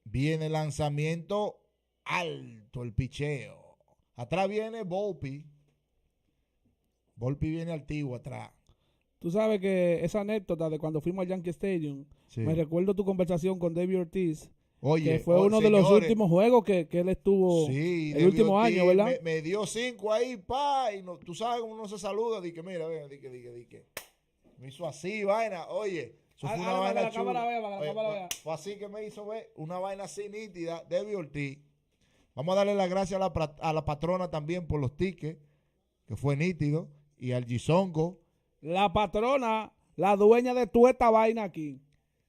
Viene el lanzamiento alto, el picheo. Atrás viene Volpi. Volpi viene altivo atrás. Tú sabes que esa anécdota de cuando fuimos al Yankee Stadium, sí. Me recuerdo tu conversación con David Ortiz. Oye, que fue uno de los últimos juegos que él estuvo, sí, el último año, ¿verdad? Me dio 5 ahí, pa, y no, tú sabes cómo uno se saluda, di que mira, ven, di que. Me hizo así, vaina. Oye, eso fue una vaina chula. Fue así que me hizo ver una vaina así nítida. Debbie Ortiz. Vamos a darle las gracias a la patrona también por los tickets, que fue nítido. Y al Gisongo. La patrona, la dueña de toda esta vaina aquí.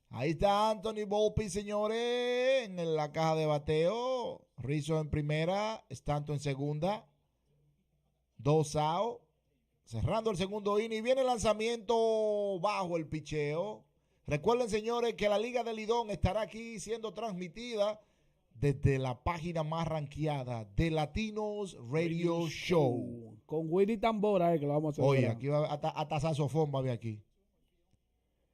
Ahí está Anthony Volpi, señores, en la caja de bateo. Rizzo en primera, Stanton en segunda. 2 outs. Cerrando el segundo inning. Viene el lanzamiento bajo el picheo. Recuerden, señores, que la Liga del Lidón estará aquí siendo transmitida desde la página más rankeada de Latinos Radio Show. Con Willy Tambora, que lo vamos a hacer. Oye, aquí va hasta saxofón va a ver aquí.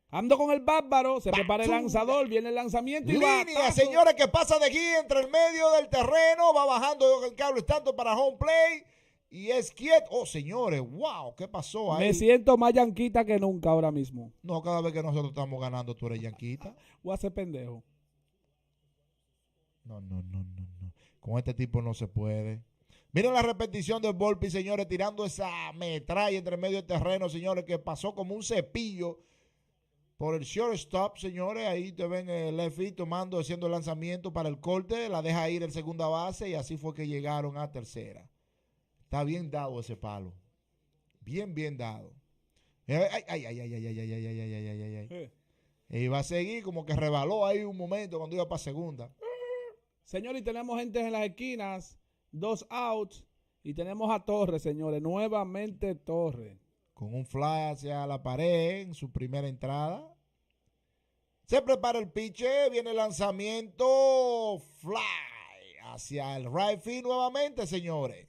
Ando con el bárbaro, se prepara el lanzador, viene el lanzamiento y línea, señores, que pasa de aquí entre el medio del terreno, va bajando el cable tanto para home play y es quieto. Oh, señores, wow, ¿qué pasó ahí? Me siento más yanquita que nunca ahora mismo. No, cada vez que nosotros estamos ganando, tú eres yanquita. Voy a ser pendejo. No. Con este tipo no se puede. Miren la repetición de Volpi, señores, tirando esa metralla entre el medio del terreno, señores, que pasó como un cepillo por el shortstop, señores. Ahí te ven el left field haciendo el lanzamiento para el corte, la deja ir el segunda base y así fue que llegaron a tercera. Está bien dado ese palo. Bien dado. Ay. Y va a seguir como que rebaló ahí un momento cuando iba para segunda. Señores, y tenemos gente en las esquinas, 2 outs, y tenemos a Torres, señores, nuevamente Torres. Con un fly hacia la pared en su primera entrada. Se prepara el pitcher, viene el lanzamiento, fly hacia el right field nuevamente, señores.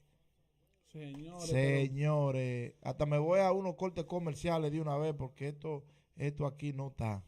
Señores, hasta me voy a unos cortes comerciales de una vez porque esto aquí no está.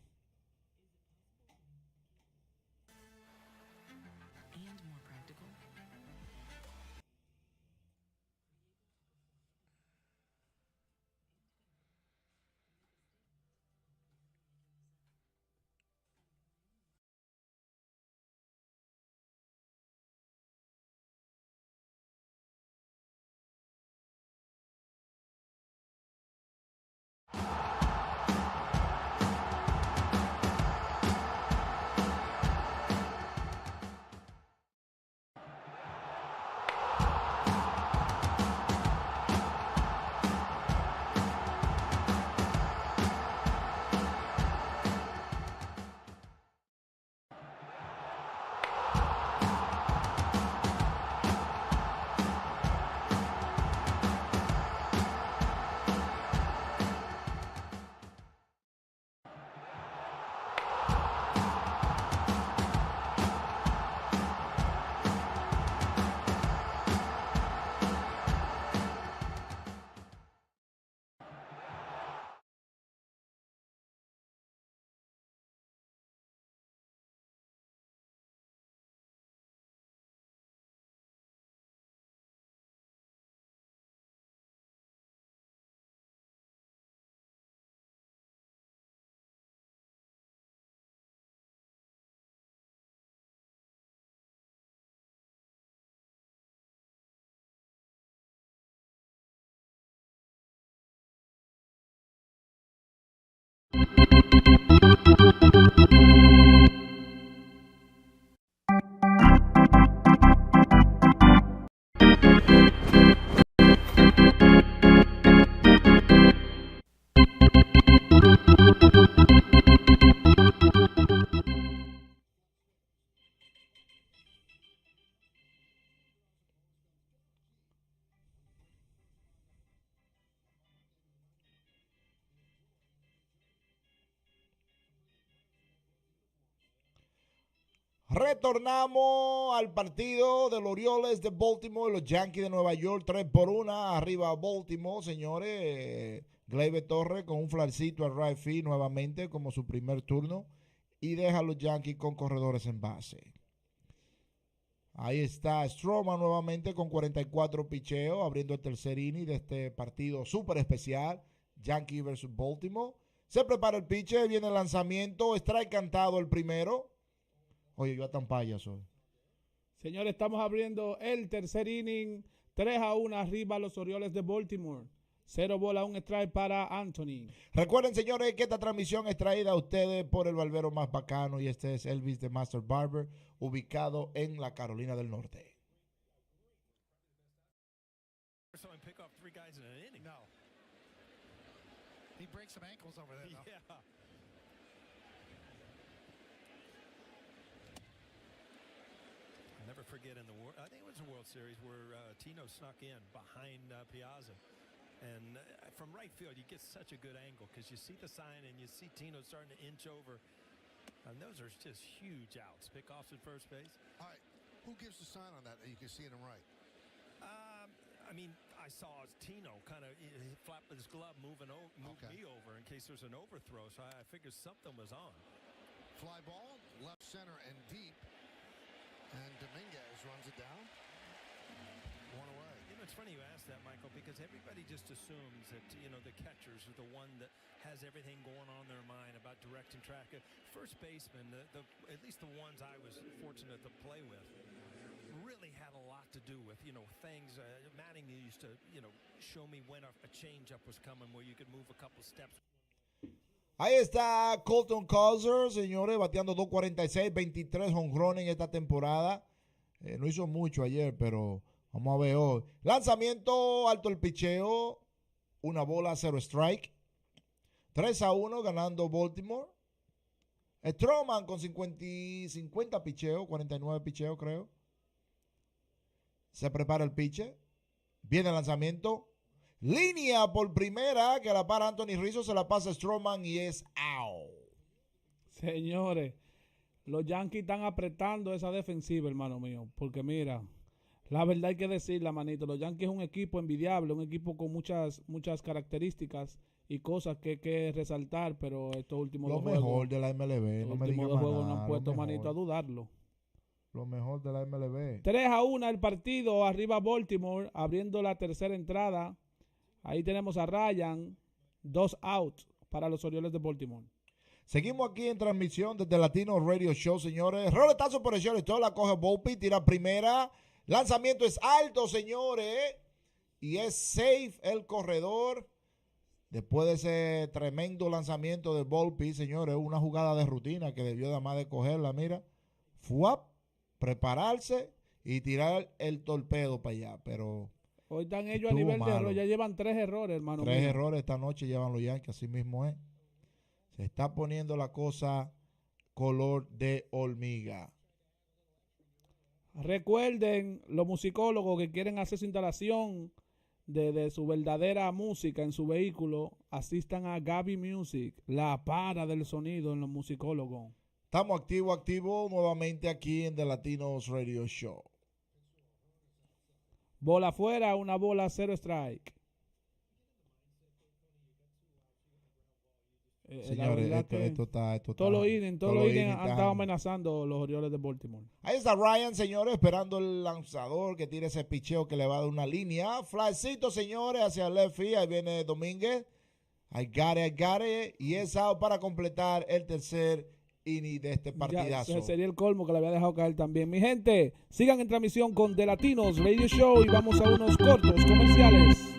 Retornamos al partido de los Orioles de Baltimore, los Yankees de Nueva York, 3-1, arriba Baltimore, señores. Gleyber Torres con un flarcito al right field nuevamente como su primer turno y deja a los Yankees con corredores en base. Ahí está Stroman nuevamente con 44 picheos, abriendo el tercer inning de este partido súper especial, Yankees versus Baltimore. Se prepara el pitcher, viene el lanzamiento, strike cantado el primero. Oye, yo a tan payaso. Señores, estamos abriendo el tercer inning, 3-1 arriba los Orioles de Baltimore. 0 bola, 1 strike para Anthony. Recuerden, señores, que esta transmisión es traída a ustedes por el barbero más bacano, y este es Elvis de Master Barber, ubicado en la Carolina del Norte. Pick off 3 guys in an inning. No. He breaks some ankles over there, though. Yeah. I'll never forget in the World, I think it was the World Series where Tino snuck in behind Piazza. And from right field, you get such a good angle because you see the sign and you see Tino starting to inch over. And those are just huge outs. Pickoffs at first base. All right. Who gives the sign on that you can see it in right? I mean, I saw Tino kind of flap his glove, move me over in case there's an overthrow. So I figured something was on. Fly ball, left center and deep. And Dominguez runs it down. 1 away. You know, it's funny you asked that, Michael, because everybody just assumes that, you know, the catchers are the one that has everything going on in their mind about directing track. First baseman, at least the ones I was fortunate to play with, really had a lot to do with, you know, things. Manning used to, you know, show me when a change-up was coming where you could move a couple steps. Ahí está Colton Cowser, señores, bateando 2.46, 23 jonrones en esta temporada. No hizo mucho ayer, pero vamos a ver hoy. Lanzamiento, alto el picheo, 1 bola, 0 strike. 3-1 ganando Baltimore. Stroman con 50 picheo, 49 picheo creo. Se prepara el pitcher. Viene el lanzamiento. Línea por primera que la para Anthony Rizzo. Se la pasa Stroman y es out. Señores, los Yankees están apretando esa defensiva, hermano mío. Porque mira, la verdad hay que decirla, manito. Los Yankees es un equipo envidiable, un equipo con muchas características y cosas que resaltar. Pero estos últimos dos juegos. Lo mejor de la MLB. Los últimos 2 juegos no han puesto, manito, a dudarlo. Lo mejor de la MLB. 3-1 el partido, arriba Baltimore, abriendo la tercera entrada. Ahí tenemos a Ryan, 2 outs para los Orioles de Baltimore. Seguimos aquí en transmisión desde Latino Radio Show, señores. Roletazo por el shortstop, la coge Volpi, tira primera. Lanzamiento es alto, señores. Y es safe el corredor. Después de ese tremendo lanzamiento de Volpi, señores, una jugada de rutina que debió de más de cogerla, mira. Fuap. Prepararse y tirar el torpedo para allá, pero hoy están ellos a nivel de error, ya llevan 3 errores, hermano. 3 errores esta noche llevan los Yankees, así mismo es. Se está poniendo la cosa color de hormiga. Recuerden, los musicólogos que quieren hacer su instalación de su verdadera música en su vehículo, asistan a Gaby Music, la para del sonido en los musicólogos. Estamos activo nuevamente aquí en The Latinos Radio Show. Bola afuera, 1 bola, 0 strike. Señores, esto está. Todos los innings han estado amenazando los Orioles de Baltimore. Ahí está Ryan, señores, esperando el lanzador que tire ese picheo que le va a dar una línea. Flycito, señores, hacia el left field. Ahí viene Domínguez. I got it. Y es out para completar el tercer inning de este partidazo. Ya, sería el colmo que le había dejado caer también. Mi gente, sigan en transmisión con The Latinos Radio Show y vamos a unos cortos comerciales.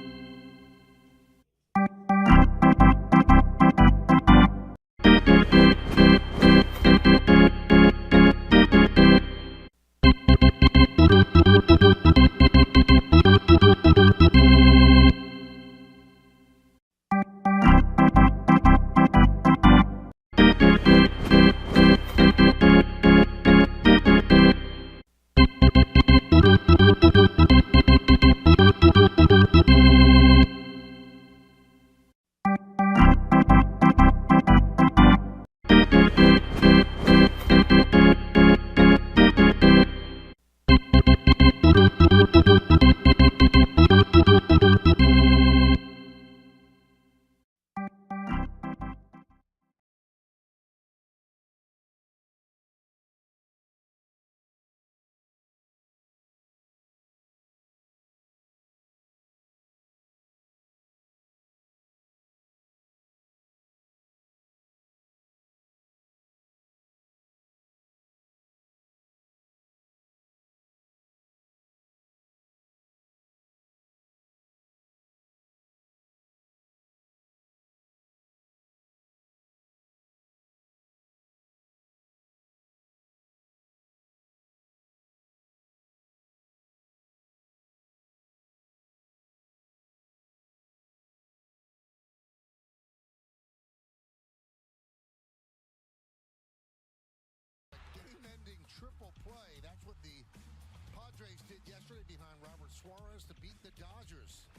Yankees did yesterday behind Robert Suarez to beat the Dodgers.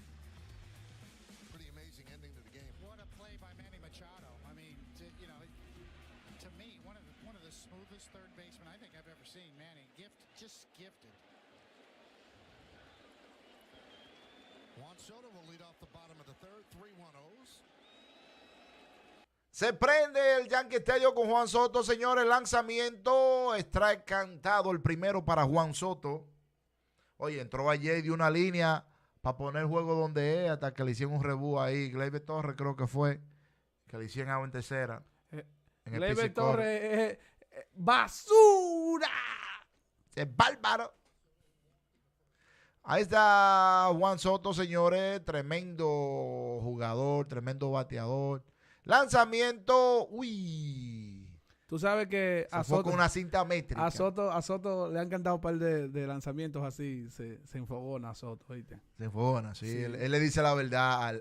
Pretty amazing ending to the game. What a play by Manny Machado. I mean, to me, one of the smoothest third basemen I think I've ever seen. Manny, just gifted. Juan Soto will lead off the bottom of the third, 3-1-0s. Se prende el Yankee Stadium con Juan Soto, señores. Lanzamiento, strike cantado, el primero para Juan Soto. Oye, entró ayer y dio una línea para poner el juego donde es, hasta que le hicieron un rebú ahí. Gleyber Torres creo que fue, que le hicieron agua en tercera. Gleyber Torres, basura. Es bárbaro. Ahí está Juan Soto, señores. Tremendo jugador, tremendo bateador. Lanzamiento, uy. Tú sabes que a Soto, con una cinta métrica. A Soto le han cantado un par de lanzamientos así. Se enfogona a Soto, ¿viste? Se enfogona, sí. Él le dice la verdad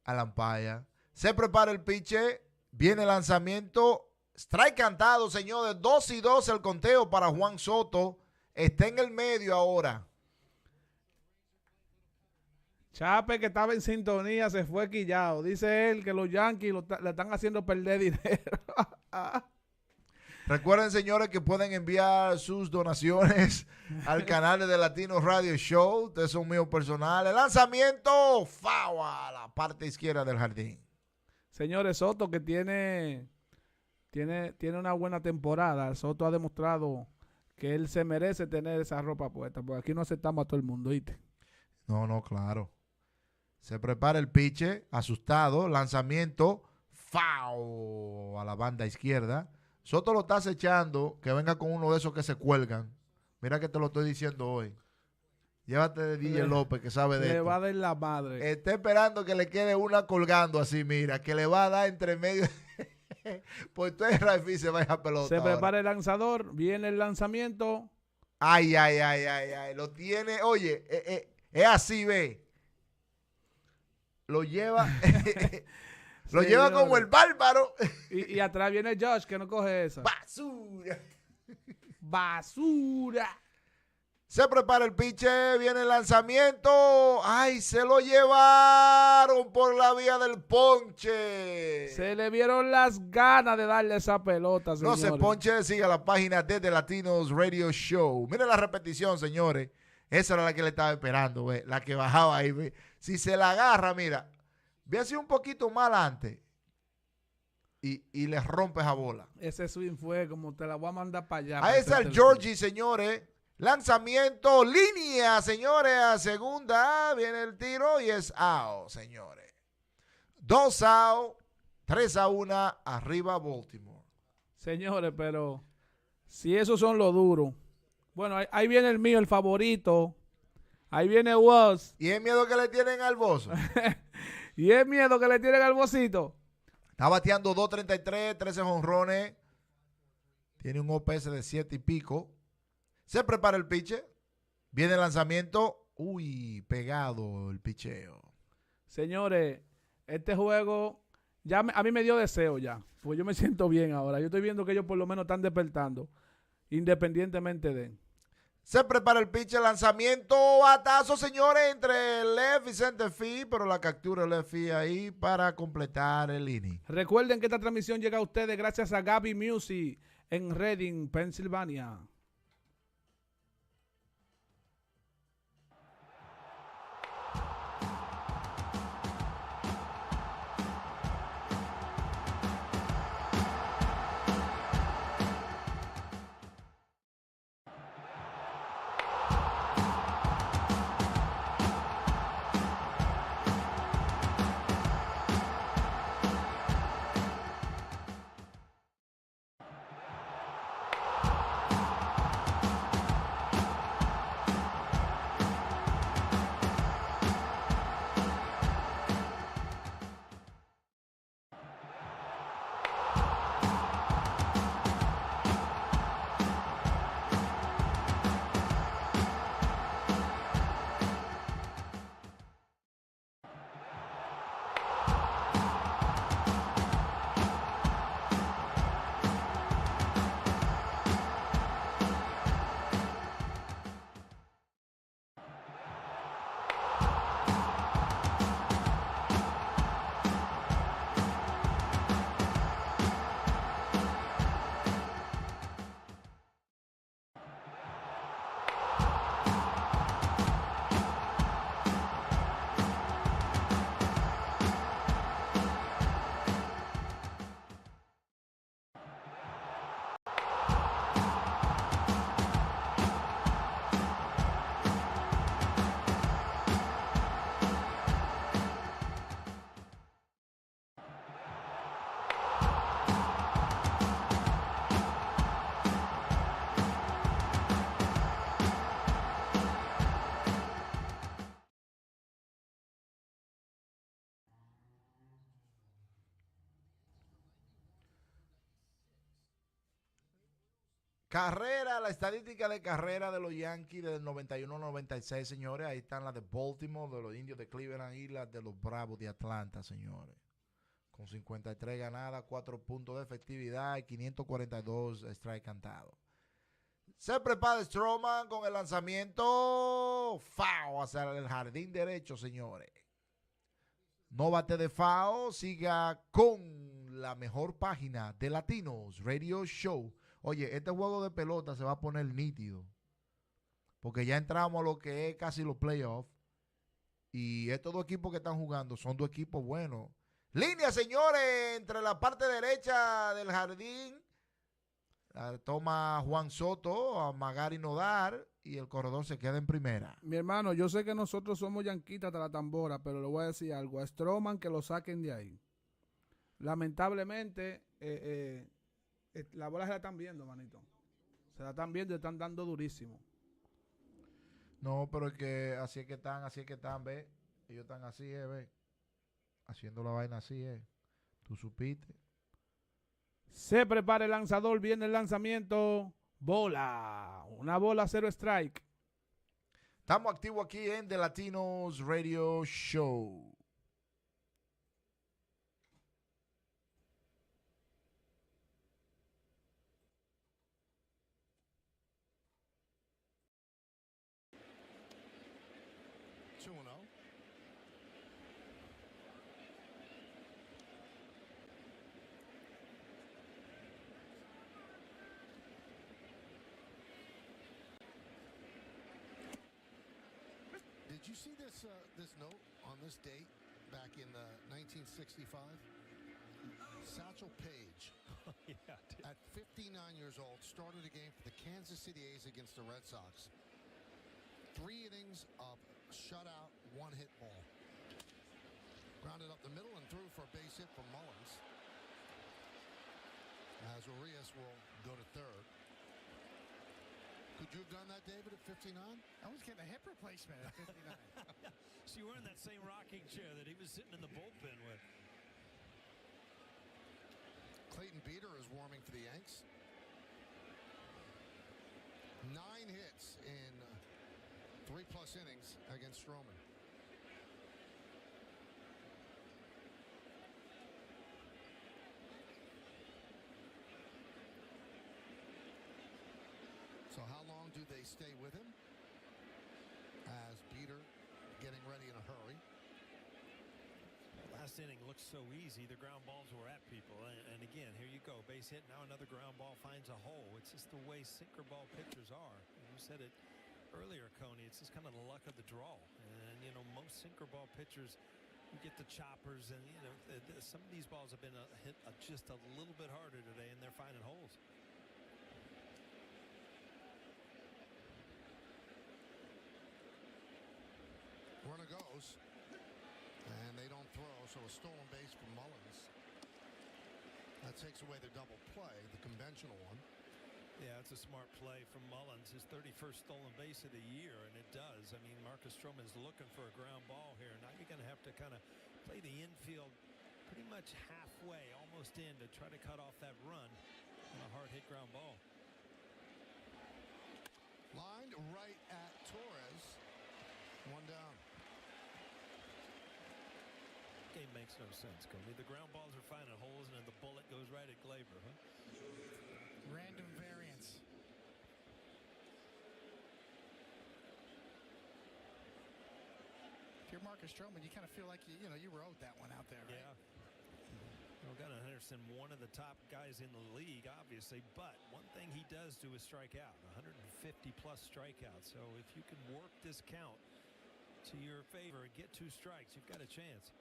al umpire. Se prepara el pitcher. Viene el lanzamiento. Strike cantado, señores. 2-2 el conteo para Juan Soto. Está en el medio ahora. Chape, que estaba en sintonía, se fue quillado. Dice él que los Yankees le están haciendo perder dinero. Recuerden, señores, que pueden enviar sus donaciones al canal de Latino Radio Show. Ustedes son míos personales. Lanzamiento, foul a la parte izquierda del jardín. Señores, Soto que tiene una buena temporada. Soto ha demostrado que él se merece tener esa ropa puesta, porque aquí no aceptamos a todo el mundo, ¿viste? No, claro. Se prepara el pitcher, asustado, lanzamiento, foul a la banda izquierda. Soto lo está acechando, que venga con uno de esos que se cuelgan. Mira que te lo estoy diciendo hoy. Llévate de DJ López, que sabe de esto. Le va a dar la madre. Está esperando que le quede una colgando así, mira, que le va a dar entre medio. Pues tú eres Rafi, se vaya a pelota. Se prepara el lanzador, viene el lanzamiento. Ay. Lo tiene, oye, es así, ve. Lo lleva, lo lleva como el bárbaro. Y atrás viene Josh, que no coge esa. Basura. Se prepara el pitcher, viene el lanzamiento. Ay, se lo llevaron por la vía del ponche. Se le vieron las ganas de darle esa pelota, señores. No se ponche, siga la página de The Latinos Radio Show. Miren la repetición, señores. Esa era la que le estaba esperando, ve. La que bajaba ahí, ve. Si se la agarra, mira, ve así un poquito más adelante y le rompe esa bola. Ese swing fue como te la voy a mandar para allá. Ahí está el Georgie, señores. Lanzamiento, línea, señores, a segunda. Viene el tiro y es out, señores. 2 out, 3-1, arriba Baltimore. Señores, pero si esos son los duros. Bueno, ahí viene el mío, el favorito. Ahí viene Woz. ¿Y es miedo que le tienen al bozo? ¿Y es miedo que le tienen al bocito? Está bateando 2.33, 13 jonrones. Tiene un OPS de 7 y pico. Se prepara el pitcher. Viene el lanzamiento. Uy, pegado el picheo. Señores, este juego ya a mí me dio deseo ya. Pues yo me siento bien ahora. Yo estoy viendo que ellos por lo menos están despertando. Independientemente de... Se prepara el pitcher, lanzamiento, batazo, señores, entre left y center field, pero la captura left field ahí para completar el inning. Recuerden que esta transmisión llega a ustedes gracias a Gaby Music en Reading, Pensilvania. Carrera, la estadística de carrera de los Yankees del 91 al 96, señores. Ahí están las de Baltimore, de los Indios de Cleveland y las de los Bravos de Atlanta, señores. Con 53 ganadas, 4 puntos de efectividad y 542 strikes cantados. Se prepara Stroman con el lanzamiento foul hacia el jardín derecho, señores. No bate de foul, siga con la mejor página de Latinos Radio Show. Oye, este juego de pelota se va a poner nítido, porque ya entramos a lo que es casi los playoffs, y estos dos equipos que están jugando son dos equipos buenos. Línea, señores, entre la parte derecha del jardín. Toma Juan Soto, a Magari Nodar, y el corredor se queda en primera. Mi hermano, yo sé que nosotros somos yanquitas de la tambora, pero le voy a decir algo. A Stroman que lo saquen de ahí. Lamentablemente, la bola se la están viendo, manito. Se la están viendo y están dando durísimo. No, pero es que así es que están, ve. Ellos están así, ve. Haciendo la vaina así, Tú supiste. Se prepara el lanzador, viene el lanzamiento. Bola. Una bola, 0 strike. Estamos activos aquí en The Latinos Radio Show. Did you see this note on this date back in 1965? Satchel Paige, at 59 years old, started a game for the Kansas City A's against the Red Sox. 3 innings of shutout, 1-hit ball. Grounded up the middle and threw for a base hit from Mullins, as Urias will go to third. Could you have done that, David, at 59? I was getting a hip replacement at 59. So you were in that same rocking chair that he was sitting in the bullpen with. Clayton Beeter is warming for the Yanks. 9 hits in 3+ innings against Stroman. So how long do they stay with him? As Beeter getting ready in a hurry. Last inning looks so easy. The ground balls were at people. And again, here you go. Base hit. Now another ground ball finds a hole. It's just the way sinker ball pitchers are. You said it earlier, Coney. It's just kind of the luck of the draw. And, you know, most sinker ball pitchers, you get the choppers. And, you know, some of these balls have been hit just a little bit harder today, and they're finding holes. Runner goes, and they don't throw, so a stolen base for Mullins. That takes away the double play, the conventional one. Yeah, it's a smart play from Mullins, his 31st stolen base of the year, and it does. I mean, Marcus Stroman's looking for a ground ball here. Now you're going to have to kind of play the infield pretty much halfway, almost in, to try to cut off that run on a hard hit ground ball. Lined right at Torres. 1 down. Game makes no sense, Cody. The ground balls are finding holes, and then the bullet goes right at Gleyber, huh? Random variance. If you're Marcus Stroman, you kind of feel like you were owed that one out there, right? Yeah. Well, Gunnar Henderson, one of the top guys in the league, obviously, but one thing he does do is strike out. 150+ strikeouts. So if you can work this count to your favor and get 2 strikes, you've got a chance.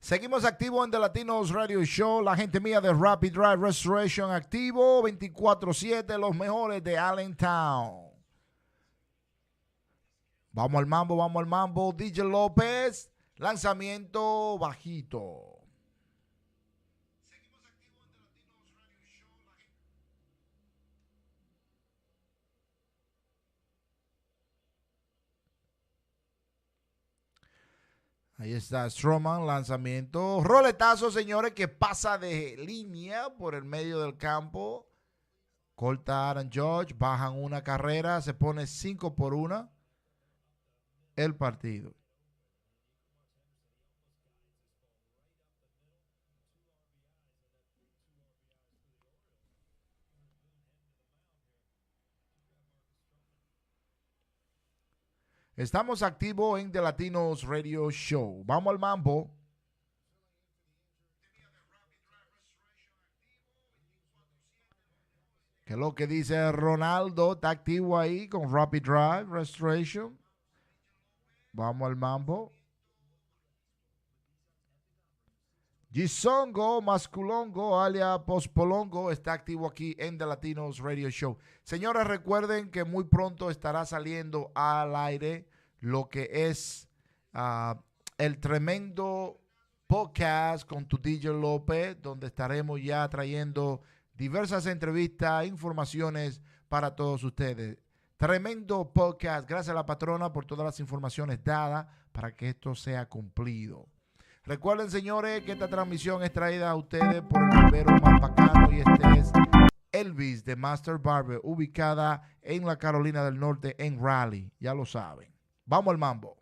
Seguimos activo en The Latinos Radio Show. La gente mía de Rapid Drive Restoration activo 24/7. Los mejores de Allentown. Vamos al mambo. DJ López. Lanzamiento bajito. Seguimos activo en The Latinos Radio Show. Ahí está Stroman, lanzamiento. Roletazo, señores, que pasa de línea por el medio del campo. Corta Aaron Judge, bajan una carrera, se pone 5-1 el partido. Estamos activos en The Latinos Radio Show. Vamos al mambo. ¿Qué es lo que dice Ronaldo? Está activo ahí con Rapid Drive Restoration. Vamos al mambo. Gisongo, Masculongo, alia Pospolongo, está activo aquí en The Latinos Radio Show. Señores, recuerden que muy pronto estará saliendo al aire lo que es el tremendo podcast con tu DJ López, donde estaremos ya trayendo diversas entrevistas, informaciones para todos ustedes. Tremendo podcast. Gracias a la patrona por todas las informaciones dadas para que esto sea cumplido. Recuerden, señores, que esta transmisión es traída a ustedes por el barbero más bacano y este es Elvis de Master Barber, ubicada en la Carolina del Norte en Raleigh. Ya lo saben. Vamos al mambo.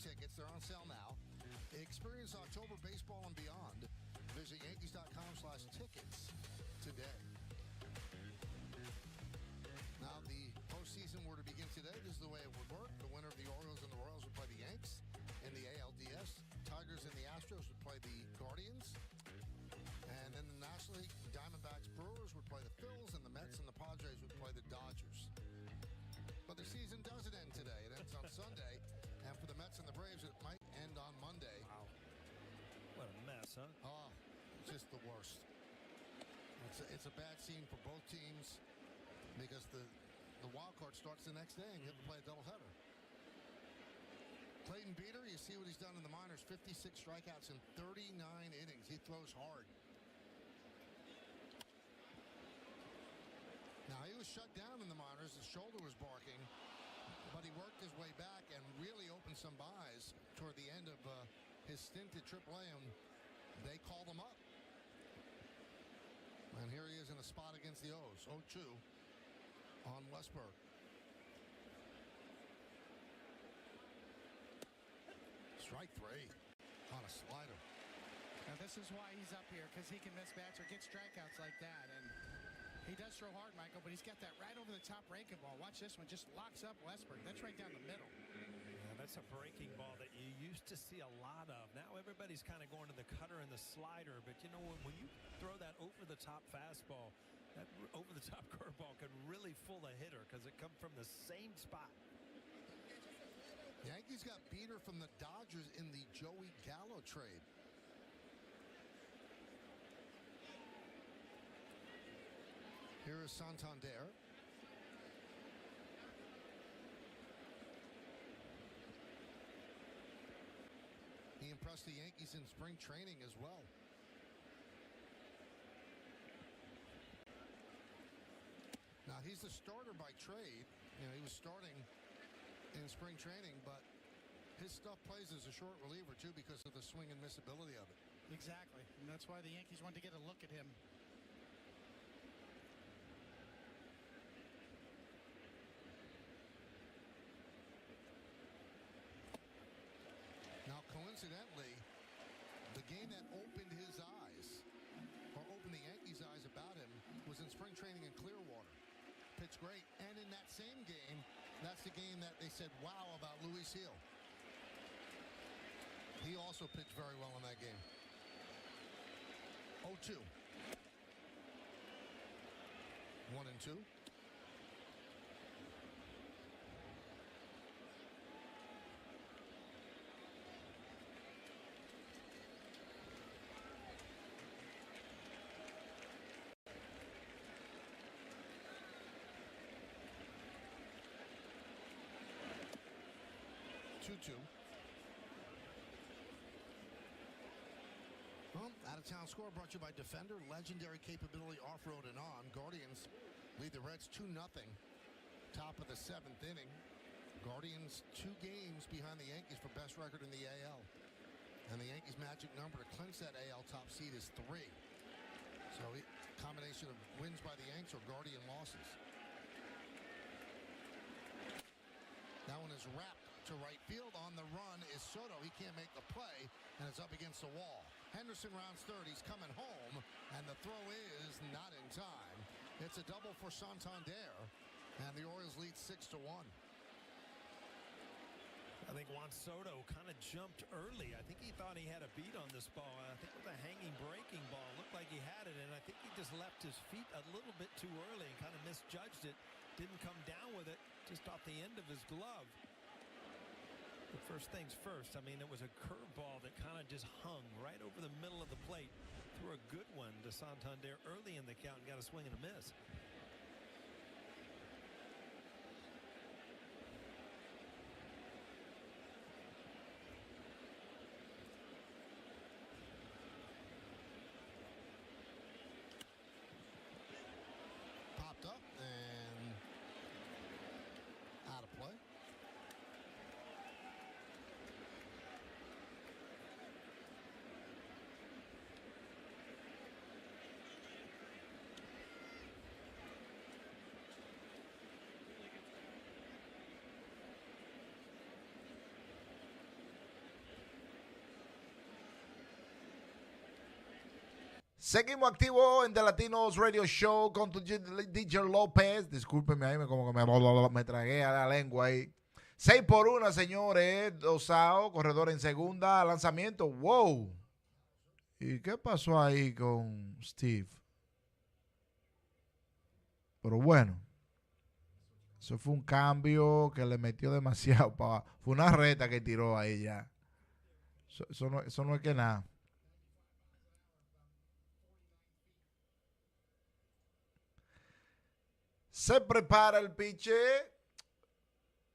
Tickets, they're on sale now. Experience October baseball and beyond. Visit Yankees.com/tickets today. Now, the postseason were to begin today. This is the way it would work. The winner of the Orioles and the Royals would play the Yanks. In the ALDS, Tigers and the Astros would play the Guardians. And in the National League, Diamondbacks, Brewers would play the Phils, and the Mets and the Padres would play the Dodgers. But the season doesn't end today. It ends on Sunday. And for the Mets and the Braves, it might end on Monday. Wow. What a mess, huh? Oh, it's just the worst. It's a bad scene for both teams because the wild card starts the next day and you have to play a doubleheader. Clayton Beeter, you see what he's done in the minors, 56 strikeouts in 39 innings. He throws hard. Now, he was shut down in the minors. His shoulder was barking. But he worked his way back and really opened some buys toward the end of his stint at AAA, and they called him up. And here he is in a spot against the O's, 0-2 on Westberg. Strike three on a slider. Now this is why he's up here, because he can miss bats or get strikeouts like that. And he does throw hard, Michael, but he's got that right over the top breaking ball. Watch this one, just locks up Westberg. That's right down the middle. Yeah, that's a breaking ball that you used to see a lot of. Now everybody's kind of going to the cutter and the slider, but you know, when you throw that over-the-top fastball, that over-the-top curveball could really fool a hitter because it comes from the same spot. Yankees got Beeter from the Dodgers in the Joey Gallo trade. Here is Santander. He impressed the Yankees in spring training as well. Now, he's the starter by trade. You know, he was starting in spring training, but his stuff plays as a short reliever, too, because of the swing and miss ability of it. Exactly. And that's why the Yankees wanted to get a look at him. Now, coincidentally, the game that opened his eyes, or opened the Yankees' eyes was in spring training in Clearwater. Pitched great. And in that same game, that's the game that they said wow about Luis Hill. He also pitched very well in that game. 0-2. 1-2. Well, out-of-town score brought to you by Defender, legendary capability off-road and on. Guardians lead the Reds 2-0. Top of the 7th inning. Guardians 2 games behind the Yankees for best record in the AL. And the Yankees' magic number to clinch that AL top seed is 3. So, combination of wins by the Yanks or Guardian losses. That one is wrapped to right field. On the run is Soto. He can't make the play, and it's up against the wall. Henderson rounds third. He's coming home, and the throw is not in time. It's a double for Santander, and the Orioles lead 6-1. I think Juan Soto kind of jumped early. I think he thought he had a beat on this ball. I think it was a hanging breaking ball. Looked like he had it, and I think he just left his feet a little bit too early and kind of misjudged it. Didn't come down with it, just off the end of his glove. But first things first, I mean, it was a curveball that kind of just hung right over the middle of the plate. Threw a good one to Santander early in the count and got a swing and a miss. Popped up and out of play. Seguimos activos en The Latinos Radio Show con tu DJ López. Discúlpenme ahí, como que me tragué a la lengua ahí. 6-1, señores. Dosao, corredor en segunda. Lanzamiento. Wow. ¿Y qué pasó ahí con Steve? Pero bueno. Eso fue un cambio que le metió demasiado. Fue una reta que tiró ahí ya. Eso no es que nada. Se prepara el piche.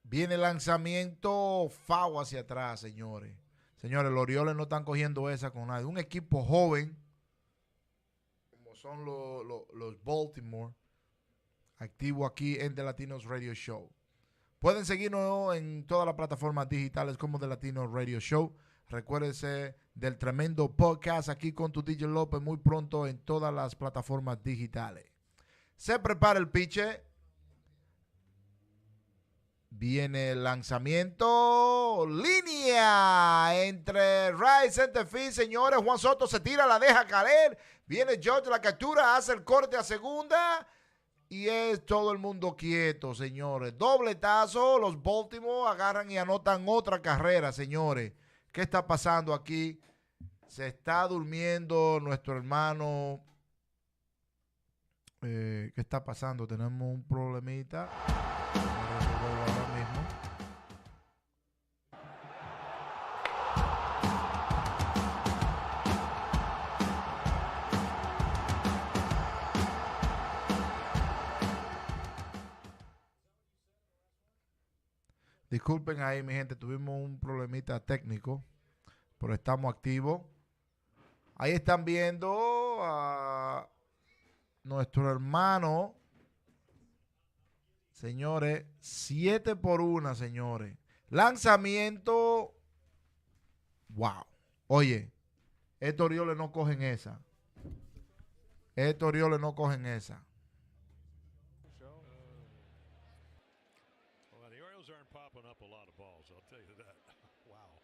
Viene el lanzamiento. Foul hacia atrás, señores. Señores, los Orioles no están cogiendo esa con nadie. Un equipo joven, como son los Baltimore, activo aquí en The Latinos Radio Show. Pueden seguirnos en todas las plataformas digitales como The Latinos Radio Show. Recuérdense del tremendo podcast aquí con tu DJ López muy pronto en todas las plataformas digitales. Se prepara el piche. Viene el lanzamiento. Línea entre right center field, señores. Juan Soto se tira, la deja caer. Viene George, la captura, hace el corte a segunda. Y es todo el mundo quieto, señores. Dobletazo. Los Baltimore agarran y anotan otra carrera, señores. ¿Qué está pasando aquí? Se está durmiendo nuestro hermano. ¿Qué está pasando? Tenemos un problemita. Ahora mismo. Disculpen ahí, mi gente, tuvimos un problemita técnico, pero estamos activos. Ahí están viendo a nuestro hermano, señores, 7-1, señores. Lanzamiento. Wow. Oye, estos Orioles no cogen esa. Estos Orioles no cogen esa. Well, the Orioles aren't popping up a lot of balls, I'll tell you that. Wow.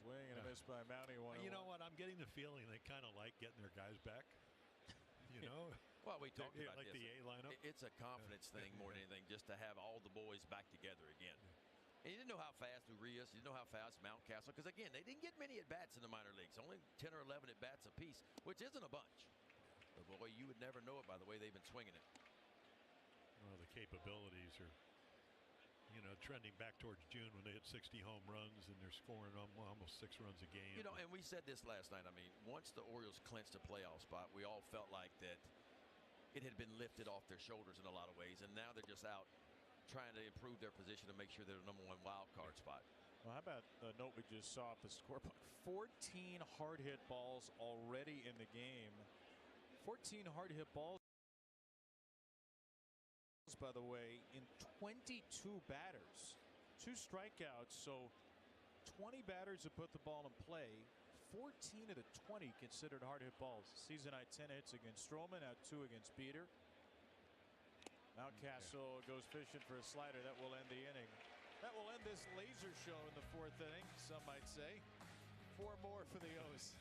Swing and a miss by Mountie. You know what? I'm getting the feeling they kind of like getting their guys back. you know. Well, we talked about like this. The A lineup. It's a confidence thing more than anything, just to have all the boys back together again. And you didn't know how fast Urias, you didn't know how fast Mountcastle, because again, they didn't get many at-bats in the minor leagues, only 10 or 11 at-bats apiece, which isn't a bunch. But boy, you would never know it by the way they've been swinging it. Well, the capabilities are, you know, trending back towards June when they hit 60 home runs and they're scoring almost 6 runs a game. You know, and we said this last night. I mean, once the Orioles clinched a playoff spot, we all felt like that it had been lifted off their shoulders in a lot of ways, and now they're just out trying to improve their position to make sure they're the #1 wild card spot. Well, how about the note we just saw off the scorebook? 14 hard hit balls already in the game. 14 hard hit balls, by the way, in 22 batters. 2 strikeouts, so 20 batters have put the ball in play. 14 of the 20 considered hard hit balls. Season high 10 hits against Stroman, out 2 against Beater. Mountcastle goes fishing for a slider. That will end the inning. That will end this laser show in the 4th inning, some might say. 4 more for the O's.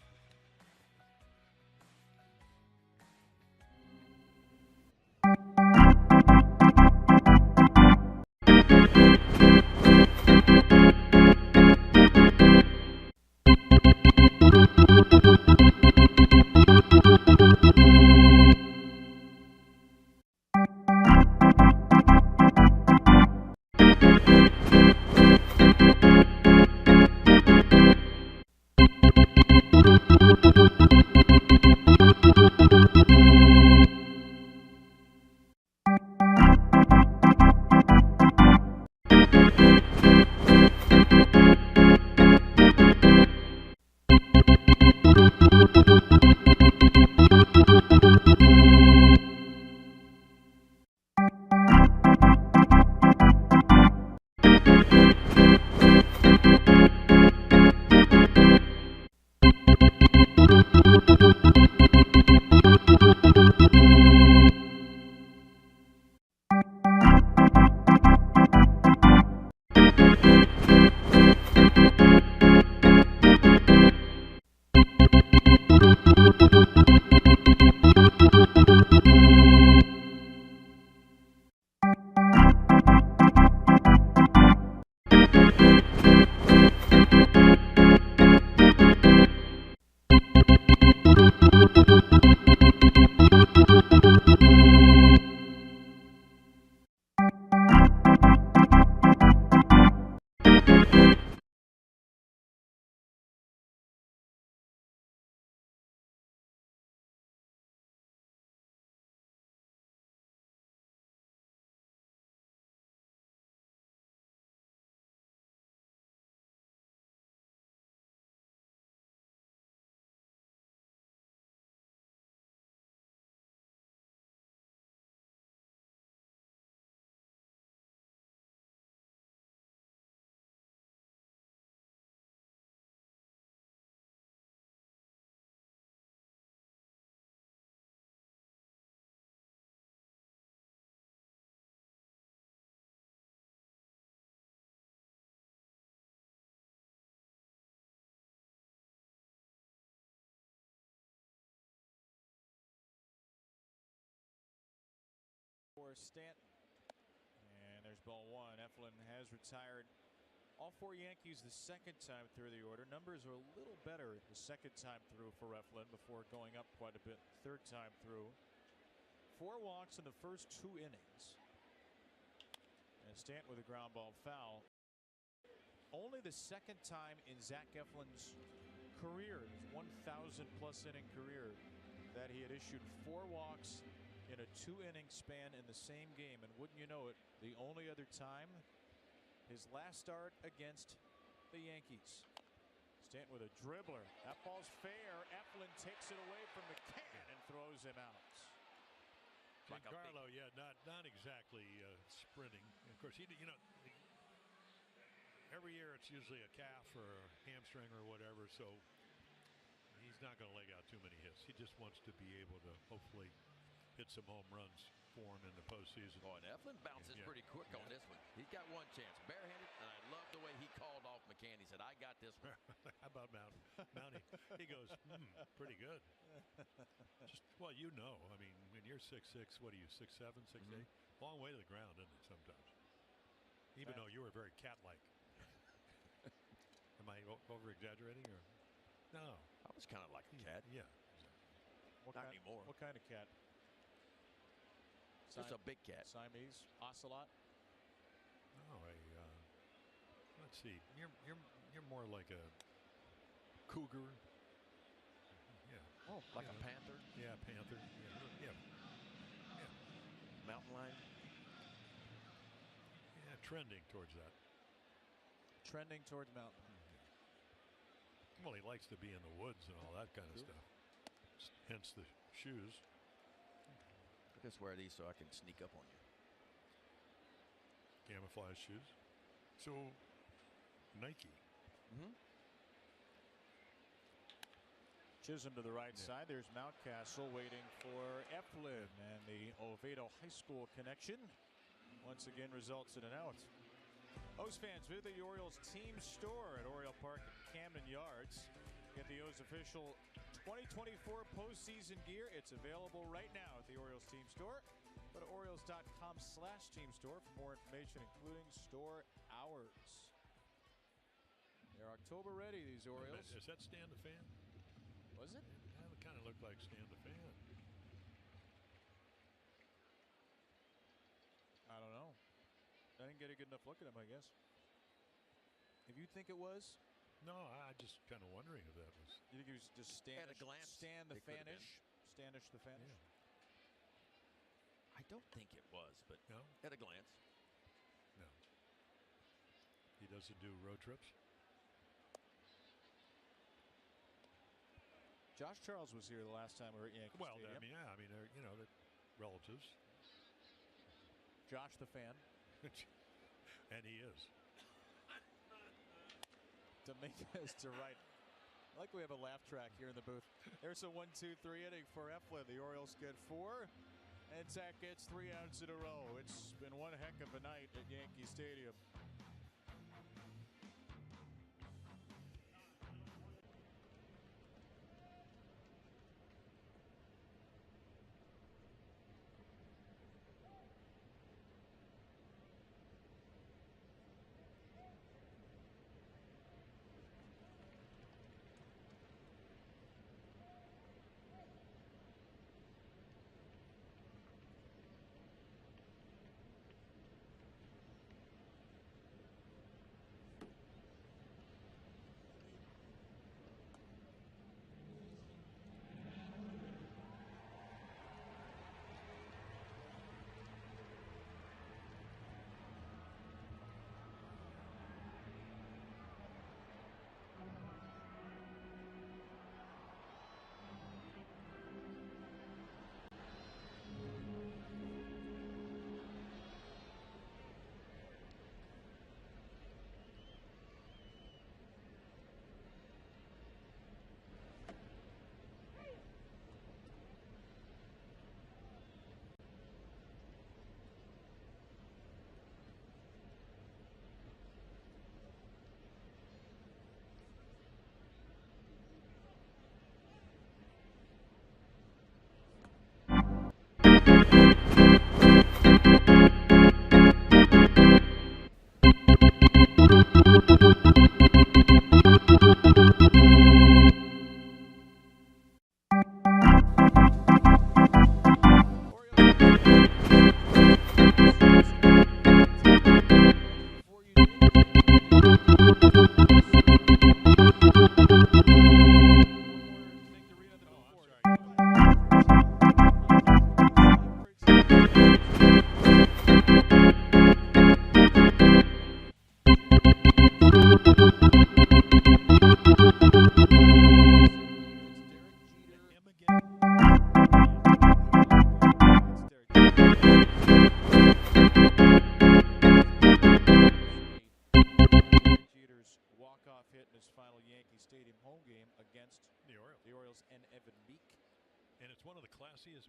For Stanton. And there's ball 1. Eflin has retired all 4 Yankees the 2nd time through the order. Numbers are a little better the 2nd time through for Eflin before going up quite a bit the 3rd time through. 4 walks in the first 2 innings. And Stanton with a ground ball foul. Only the 2nd time in Zach Eflin's career, his 1,000+ inning career, that he had issued 4 walks in a 2-inning span in the same game. And wouldn't you know it, the only other time, his last start against the Yankees. Stanton with a dribbler. That ball's fair. Eflin takes it away from McCann and throws him out. Giancarlo, yeah, not exactly sprinting. Of course, you know, every year it's usually a calf or a hamstring or whatever, so he's not going to leg out too many hits. He just wants to be able to hopefully hit some home runs for him in the postseason. Oh, and Eflin bounces pretty quick on this one. He's got 1 chance, barehanded, and I love the way he called off McCann. He said, "I got this one." How about Mountie? He goes, pretty good. Just, well, you know, I mean, when you're 6'6", what are you, 6'7", 6'8"? Long way to the ground, isn't it, sometimes? Even though you were very cat-like. Am I over-exaggerating, or? No. I was kind of like a cat. Yeah. Not anymore. What kind of cat? Just a big cat. Siamese? Ocelot? No, let's see. You're more like a cougar. Yeah. Oh, like a panther? Yeah, panther. Yeah. Mountain lion? Yeah, trending towards that. Trending towards mountain. Well, he likes to be in the woods and all that kind of stuff. Hence the shoes. I just wear these so I can sneak up on you. Camouflage shoes. So, Nike. Chisholm to the right side. There's Mountcastle waiting for Eflin, and the Oviedo High School connection once again results in an out. O's fans, visit the Orioles team store at Oriole Park and Camden Yards. Get the O's official 2024 postseason gear. It's available right now at the Orioles team store. Go to Orioles.com/team store for more information, including store hours. They're October ready, these Orioles. Is that Stan the Fan? Was it? That kind of looked like Stan the Fan. I don't know. I didn't get a good enough look at him, I guess. If you think it was? No, I just kind of wondering if that was. You think he was just Stanish? At a glance, Stan the it could have Fanish? Stanish the Fanish? I don't think it was, but at a glance. No. He doesn't do road trips? Josh Charles was here the last time we were at Yankee Stadium. I mean, they're, they're relatives. Josh the Fan. And he is. Dominguez to right. I like we have a laugh track here in the booth. There's a 1-2-3 inning for Eflin. The Orioles get 4, and Zach gets 3 outs in a row. It's been one heck of a night at Yankee Stadium.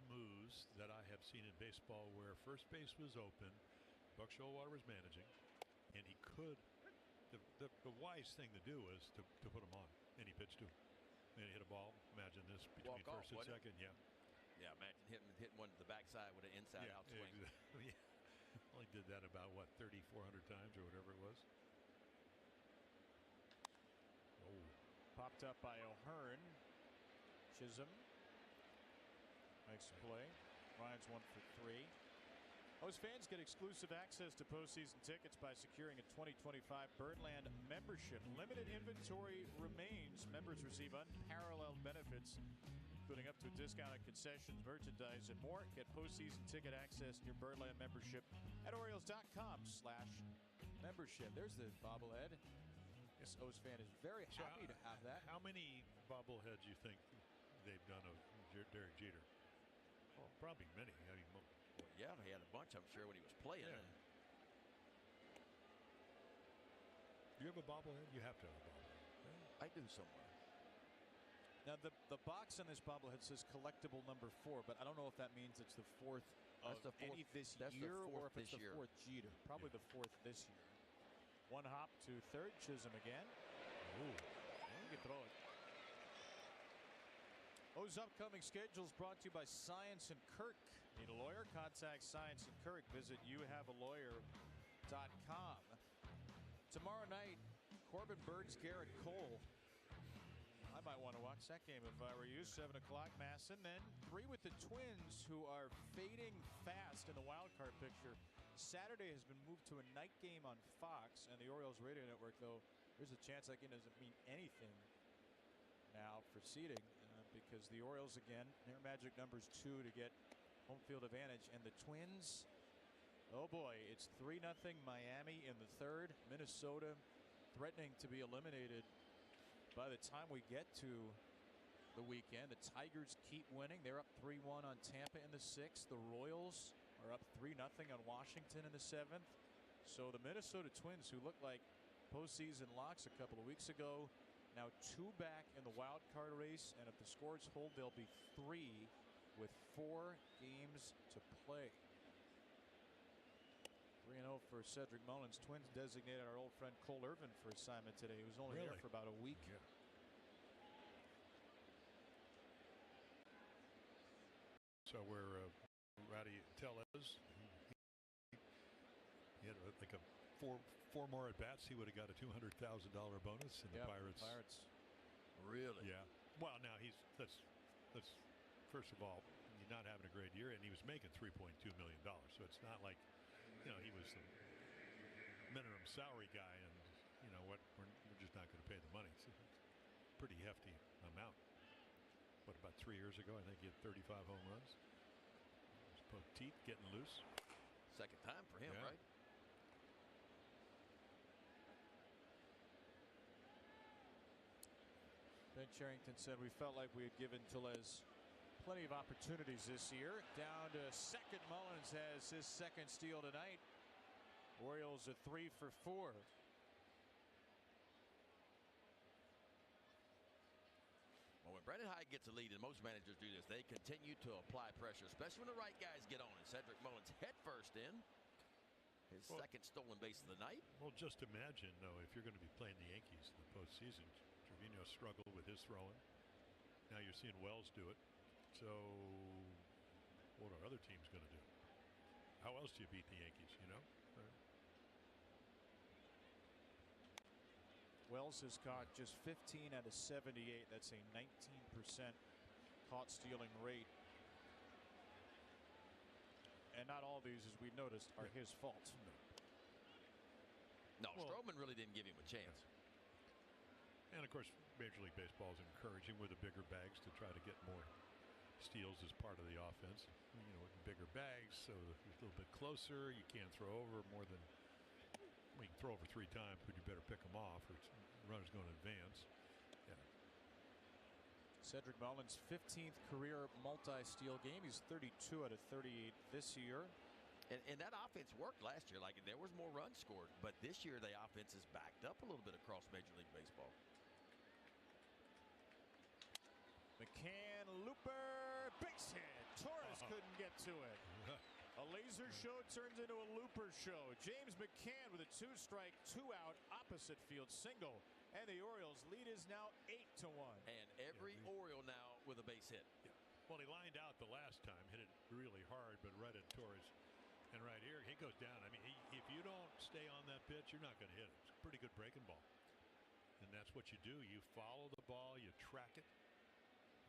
Moves that I have seen in baseball where first base was open, Buck Showalter was managing, and he could. The wise thing to do is to put him on, and he pitched to him, and he hit a ball. Imagine this between first and second, Yeah, imagine hitting one to the backside with an inside-out swing. Exactly. Only did that about, what, 3,400 times or whatever it was. Oh. Popped up by O'Hearn. Chisholm makes a play. Ryan's 1 for 3. O's fans get exclusive access to postseason tickets by securing a 2025 Birdland membership. Limited inventory remains. Members receive unparalleled benefits, including up to discounted concessions, merchandise, and more. Get postseason ticket access to your Birdland membership at Orioles.com/membership. There's the bobblehead. This O's fan is very happy to have that. How many bobbleheads you think they've done of Derek Jeter? Oh, probably many. I mean, well, yeah, he had a bunch, I'm sure, when he was playing. Yeah. Do you have a bobblehead? You have to have a bobblehead. I do somewhere. Now, the box on this bobblehead says collectible number 4, but I don't know if that means it's the fourth of any this year or if it's the fourth Jeter. Probably the fourth this year. One hop to third. Chisholm again. Ooh. You can throw it. O's upcoming schedule is brought to you by Science and Kirk. Need a lawyer? Contact Science and Kirk. Visit youhavealawyer.com. Tomorrow night, Corbin Burns, Garrett Cole. I might want to watch that game if I were you. 7 o'clock, Masson. Then 3 with the Twins, who are fading fast in the wild card picture. Saturday has been moved to a night game on Fox and the Orioles radio network, though there's a chance that game doesn't mean anything now for seeding because the Orioles, again, their magic number's 2 to get home field advantage. And the Twins, oh boy, it's 3-0 Miami in the third. Minnesota threatening to be eliminated by the time we get to the weekend. The Tigers keep winning. They're up 3-1 on Tampa in the 6th. The Royals are up 3-0 on Washington in the 7th. So the Minnesota Twins, who looked like postseason locks a couple of weeks ago, now 2 back in the wild card race, and if the scores hold, they'll be 3 with 4 games to play. 3-0 for Cedric Mullins. Twins designated our old friend Cole Irvin for assignment today. He was only there for about a week. Yeah. So where Rowdy Tellez, he had like a four more at bats, he would have got a $200,000 bonus, and the Pirates. Really? Yeah. Well, now that's first of all, he's not having a great year, and he was making $3.2 million. So it's not like, he was the minimum salary guy, and you know what, we're just not going to pay the money. It's a pretty hefty amount. What, about 3 years ago, I think he had 35 home runs. His teeth getting loose. Second time for him, right? Ben Cherington said we felt like we had given Tellez plenty of opportunities this year. Down to second. Mullins has his second steal tonight. Orioles are 3 for 4. Well, when Brendan Hyde gets a lead, and most managers do this, they continue to apply pressure, especially when the right guys get on. And Cedric Mullins head first in. His second stolen base of the night. Well, just imagine, though, if you're going to be playing the Yankees in the postseason, Trevino struggled with his throwing. Now you're seeing Wells do it. So what are other teams going to do? How else do you beat the Yankees, Wells has caught just 15 out of 78. That's a 19% caught stealing rate. And not all these, as we noticed, are his fault. No, Stroman really didn't give him a chance. And of course, Major League Baseball is encouraging with the bigger bags to try to get more steals as part of the offense. With bigger bags, so if you're a little bit closer, you can't throw over more than. You can throw over 3 times, but you better pick them off, or the runner's going to advance. Yeah. Cedric Mullins' 15th career multi-steal game. He's 32 out of 38 this year. And that offense worked last year. Like, there was more runs scored, but this year the offense is backed up a little bit across Major League Baseball. McCann, looper, base hit. Torres couldn't get to it. A laser show turns into a looper show. James McCann with a 2-strike, 2-out opposite field single. And the Orioles lead is now 8-1. And every Oriole now with a base hit. Well, he lined out the last time, hit it really hard, but right at Torres. And right here, he goes down. I mean, if you don't stay on that pitch, you're not going to hit it. It's a pretty good breaking ball. And that's what you do. You follow the ball, you track it,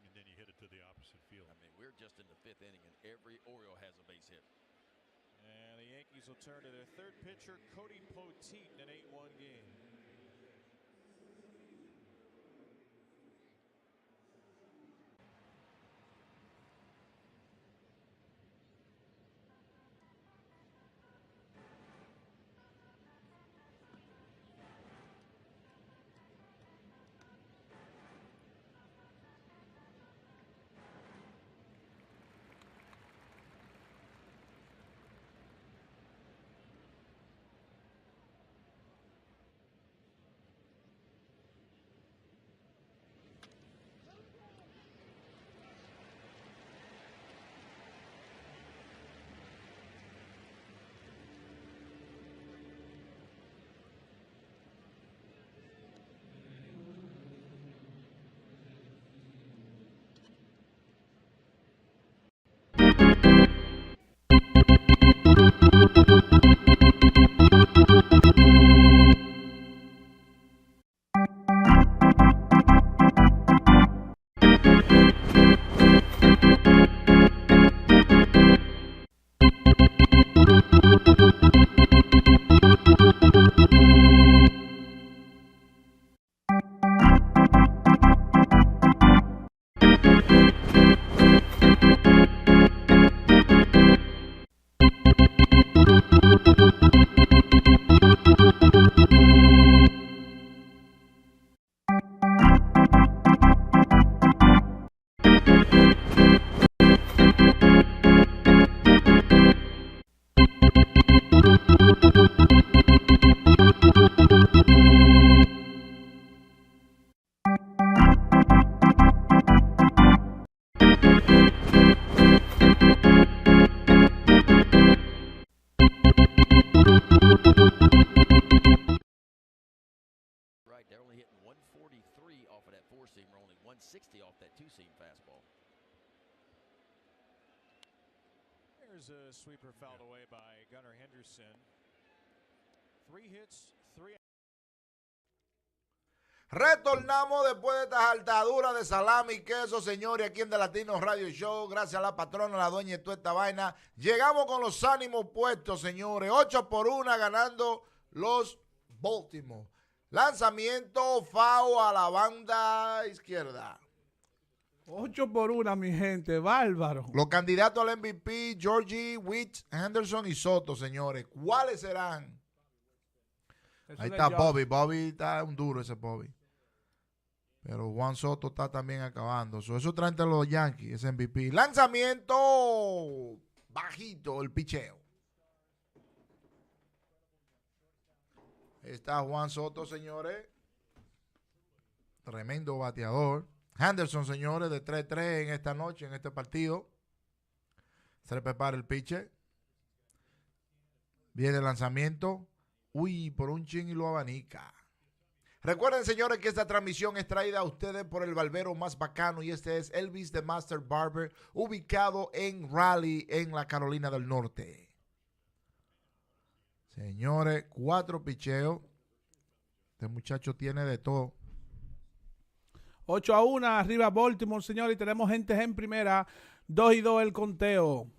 and then you hit it to the opposite field. I mean, we're just in the 5th inning, and every Oriole has a base hit. And the Yankees will turn to their third pitcher, Cody Poteet, in an 8-1 game. They're only hitting 143 off of that 4-seamer, only 160 off that 2-seam fastball. There's a sweeper fouled away by Gunnar Henderson. 3 hits, 3. Retornamos después de estas altaduras de salami y queso, señores, aquí en The Latino Radio Show. Gracias a la patrona, la dueña de toda esta vaina. Llegamos con los ánimos puestos, señores. 8-1 ganando los Baltimore. Lanzamiento foul a la banda izquierda. 8-1, mi gente, bárbaro. Los candidatos al MVP, Georgie, Witt, Henderson y Soto, señores. ¿Cuáles serán? Ahí está Bobby. Bobby está un duro ese Bobby. Pero Juan Soto está también acabando. Eso trae entre los Yankees, ese MVP. Lanzamiento bajito, el picheo. Ahí está Juan Soto, señores. Tremendo bateador. Henderson, señores, de 3-3 en esta noche, en este partido. Se le prepara el pitcher. Viene el lanzamiento. Uy, por un chin y lo abanica. Recuerden, señores, que esta transmisión es traída a ustedes por el barbero más bacano, y este es Elvis the Master Barber, ubicado en Raleigh, en la Carolina del Norte. Señores, 4 picheos. Este muchacho tiene de todo. 8-1, arriba Baltimore, señores, y tenemos gente en primera. 2-2 el conteo.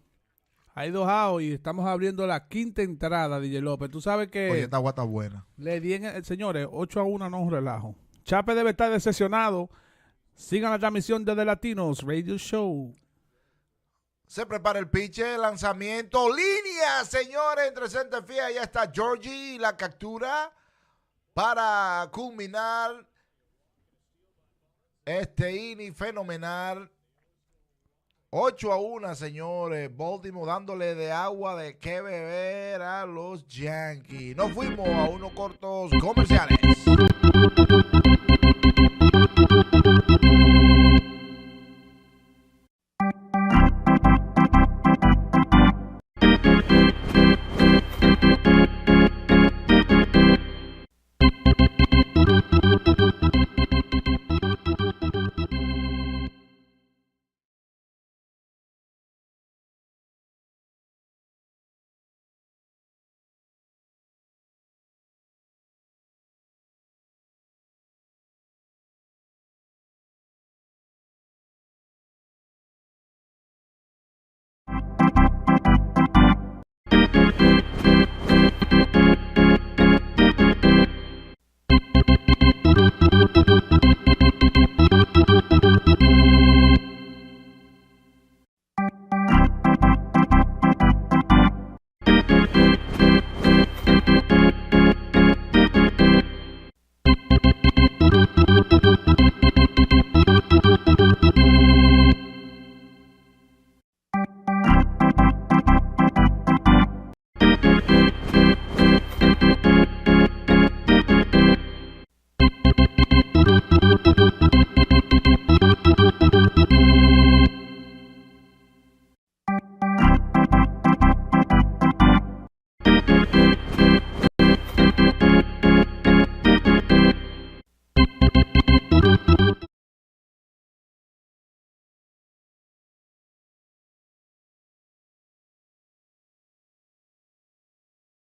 Hay 2 outs y estamos abriendo la quinta entrada, DJ López. Tú sabes que... Oye, esta agua está buena. Le di señores, 8-1 no es un relajo. Chape debe estar decepcionado. Sigan la transmisión de The Latinos Radio Show. Se prepara el pitcher, lanzamiento, línea, señores, entre center field. Ya está Georgie y la captura para culminar este inning fenomenal. 8-1, señores. Baltimore dándole de agua de qué beber a los Yankees. Nos fuimos a unos cortos comerciales.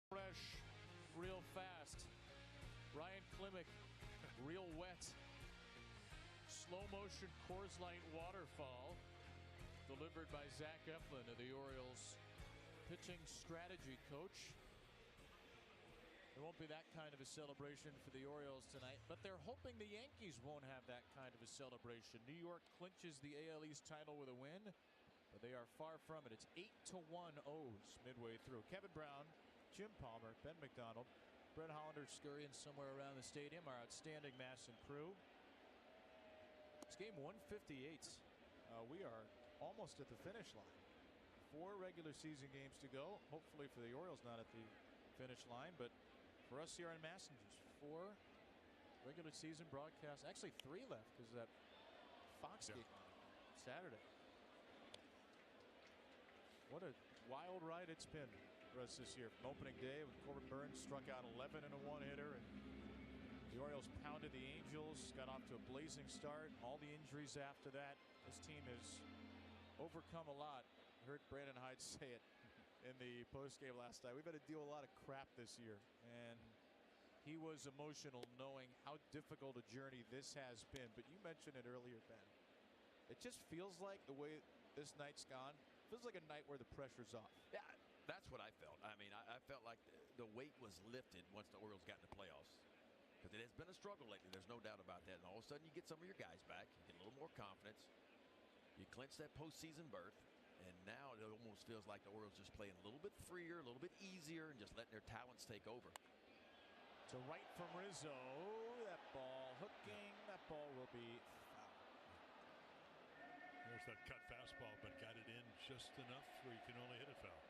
Fresh, real fast. Ryan Klimek, real wet. Slow motion Coors Light waterfall delivered by Zach Eflin of the Orioles pitching strategy coach. There won't be that kind of a celebration for the Orioles tonight, but they're hoping the Yankees won't have that kind of a celebration. New York clinches the AL East title with a win, but they are far from it. It's 8-1 O's midway through. Kevin Brown, Jim Palmer, Ben McDonald, Brett Hollander scurrying somewhere around the stadium, our outstanding Masson crew. It's game 158. We are almost at the finish line. 4 regular season games to go. Hopefully for the Orioles, not at the finish line, but for us here on Messengers, 4 regular season broadcasts. Actually 3 left because that Fox game Saturday. What a wild ride it's been for us this year. From opening day when Corbin Burns struck out 11 in a one-hitter, and the Orioles pounded the Angels, got off to a blazing start. All the injuries after that. This team has overcome a lot. I heard Brandon Hyde say it in the postgame last night. We've had to deal with a lot of crap this year, and he was emotional knowing how difficult a journey this has been. But you mentioned it earlier, Ben. It just feels like the way this night's gone, feels like a night where the pressure's off. Yeah, that's what I felt. I mean, I felt like the weight was lifted once the Orioles got in the playoffs. Because it has been a struggle lately. There's no doubt about that. And all of a sudden you get some of your guys back, you get a little more confidence. You clinch that postseason berth. And now it almost feels like the Orioles just playing a little bit freer, a little bit easier, and just letting their talents take over. To right from Rizzo. That ball hooking. That ball will be foul. There's that cut fastball, but got it in just enough where you can only hit it foul.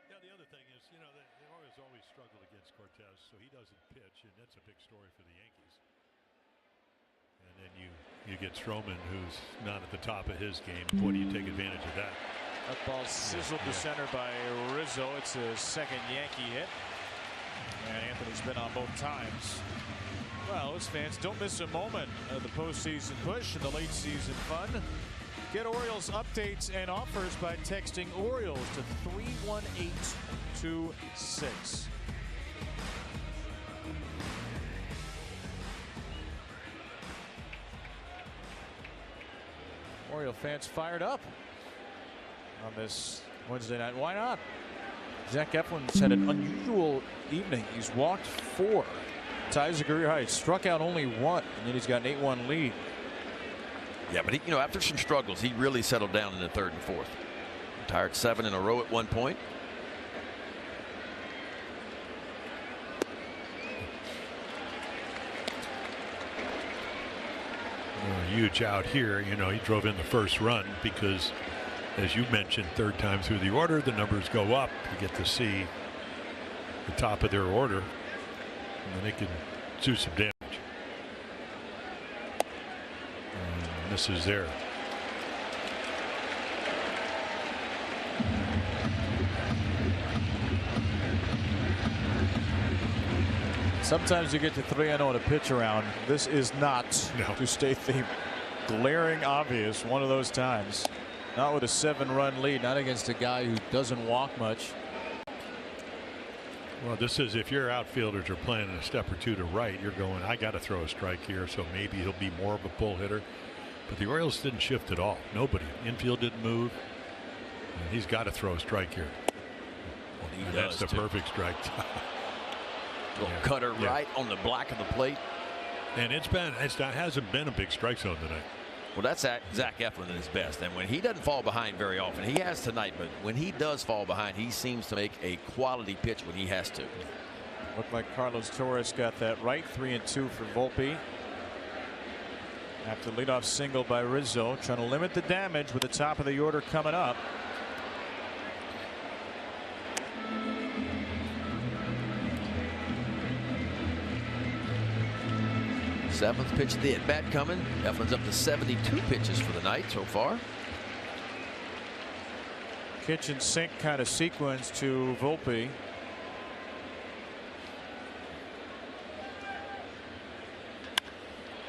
Yeah, the other thing is, you know, the Orioles always struggled against Cortez, so he doesn't pitch, and that's a big story for the Yankees. And then you get Stroman, who's not at the top of his game. Boy, do you take advantage of that. That ball sizzled to center by Rizzo. It's his second Yankee hit. And Anthony's been on both times. Well, those fans, don't miss a moment of the postseason push and the late season fun. Get Orioles updates and offers by texting Orioles to 31826. Oriole fans fired up on this Wednesday night. Why not? Zach Eflin's had an unusual evening. He's walked 4, ties a career high, struck out only 1, and then he's got an 8-1 lead. Yeah, but he, you know, after some struggles, he really settled down in the 3rd and 4th. Retired 7 in a row at one point. Huge out here. You know, he drove in the first run because, as you mentioned, 3rd time through the order, the numbers go up. You get to see the top of their order, and then they can do some damage. And this is there. Sometimes you get to 3-0 in a pitch around. This is not, to state the glaring obvious, one of those times. Not with a 7-run lead, not against a guy who doesn't walk much. Well, this is, if your outfielders are playing a step or 2 to right, you're going, I got to throw a strike here, so maybe he'll be more of a pull hitter. But the Orioles didn't shift at all. Nobody. Infield didn't move. And he's got to throw a strike here. Well, he and that's the perfect strike. Little cutter right on the black of the plate. And it hasn't been a big strike zone tonight. Well, that's Zach Eflin at his best. And when he doesn't fall behind very often, he has tonight, but when he does fall behind, he seems to make a quality pitch when he has to. Looked like Carlos Torres got that right. 3-2 for Volpe. After leadoff single by Rizzo, trying to limit the damage with the top of the order coming up. Seventh pitch of the at-bat coming. Eflin's up to 72 pitches for the night so far. Kitchen sink kind of sequence to Volpe.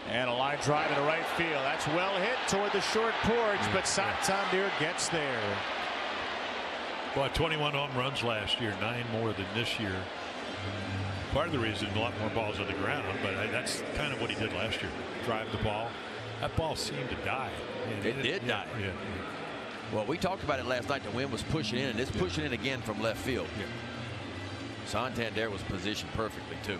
And a line drive into right field. That's well hit toward the short porch, but Santander gets there. Well, 21 home runs last year, 9 more than this year. Part of the reason a lot more balls on the ground, but that's kind of what he did last year. Drive the ball. That ball seemed to die. It did die. Yeah. Well, we talked about it last night. The wind was pushing in, and it's pushing in again from left field. Yeah. Santander was positioned perfectly, too.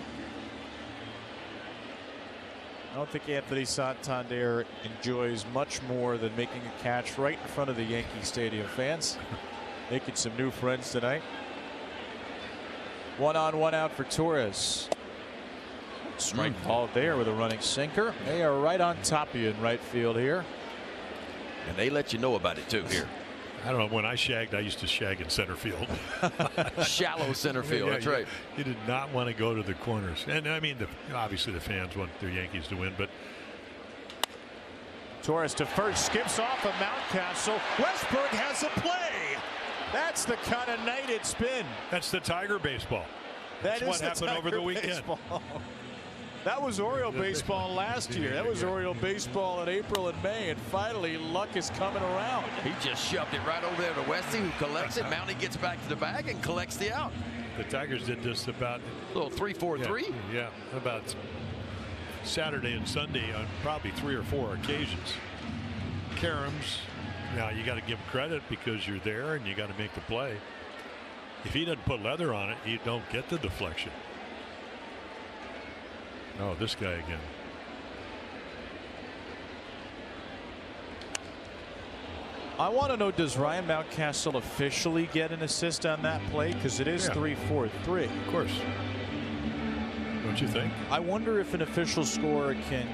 I don't think Anthony Santander enjoys much more than making a catch right in front of the Yankee Stadium fans. Making some new friends tonight. 1 on, 1 out for Torres. Strike called there with a running sinker. They are right on top of you in right field here. And they let you know about it too here. I don't know. When I shagged, I used to shag in center field. Shallow center field. That's right. You did not want to go to the corners. And I mean, obviously the fans want their Yankees to win, but. Torres to first, skips off of Mountcastle. Westburg has a play. That's the kind of night it's been. That's the Tiger baseball. That's what happened over the weekend. Baseball. That was Oriole baseball last year. That was Oriole baseball in April and May, and finally luck is coming around. He just shoved it right over there to Westy, who collects it. Mountie gets back to the bag and collects the out. The Tigers did this about a little 3-4-3. Yeah, about Saturday and Sunday on probably 3 or 4 occasions. Karams. Now you got to give him credit because you're there and you got to make the play. If he doesn't put leather on it, you don't get the deflection. Oh, this guy again. I want to know, does Ryan Mountcastle officially get an assist on that play? Because it is 3-4-3. Of course. Don't you think? I wonder if an official scorer can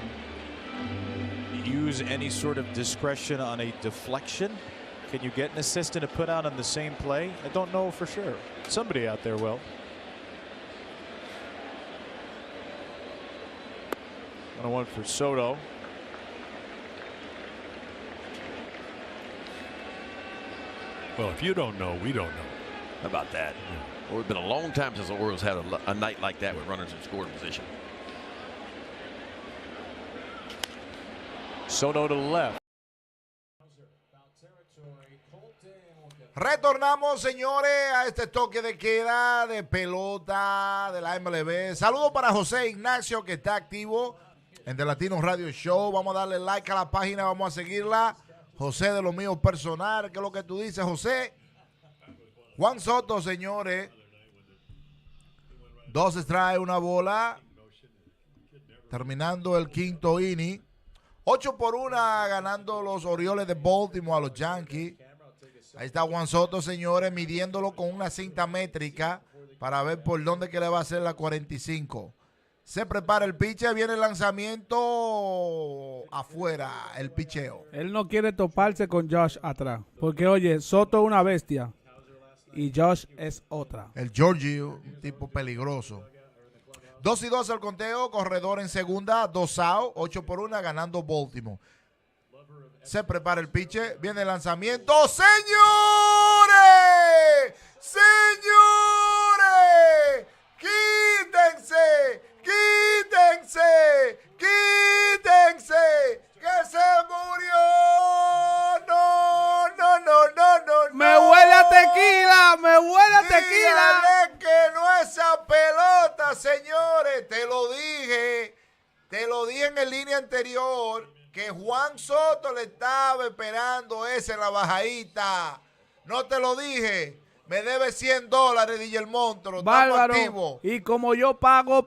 use any sort of discretion on a deflection. Can you get an assist and a put out on the same play? I don't know for sure. Somebody out there will. 1-1 for Soto. Well, if you don't know, we don't know. How about that? Yeah. Well, it's been a long time since the Orioles had a night like that with runners in scoring position. Soto to the left. Retornamos, señores, a este toque de queda de pelota de la MLB. Saludos para José Ignacio, que está activo en The Latino Radio Show. Vamos a darle like a la página, vamos a seguirla. José, de lo mío personal, ¿qué es lo que tú dices, José? Juan Soto, señores. 2 strikes, 1 bola. Terminando el quinto inning. 8-1 ganando los Orioles de Baltimore a los Yankees. Ahí está Juan Soto, señores, midiéndolo con una cinta métrica para ver por dónde que le va a hacer la 45. Se prepara el pitcher, viene el lanzamiento afuera, el picheo. Él no quiere toparse con Josh atrás, porque oye, Soto es una bestia y Josh es otra. El Georgie, un tipo peligroso. 2-2 al conteo, corredor en segunda, 2 out, 8-1 ganando Baltimore. Se prepara el pitcher, viene el lanzamiento. ¡Señores! ¡Señores! ¡Quítense! ¡Quítense! ¡Quítense! ¡Que se murió! ¡No, no, no, no, no! ¡Me huele a tequila! ¡Me huele a tequila! Dígale que no esa pelota, señores. Te lo dije en el línea anterior, que Juan Soto le estaba esperando ese en la bajadita. No te lo dije. Me debe $100, DJ el Monstruo. Bárbaro. Estamos activos. Y como yo pago.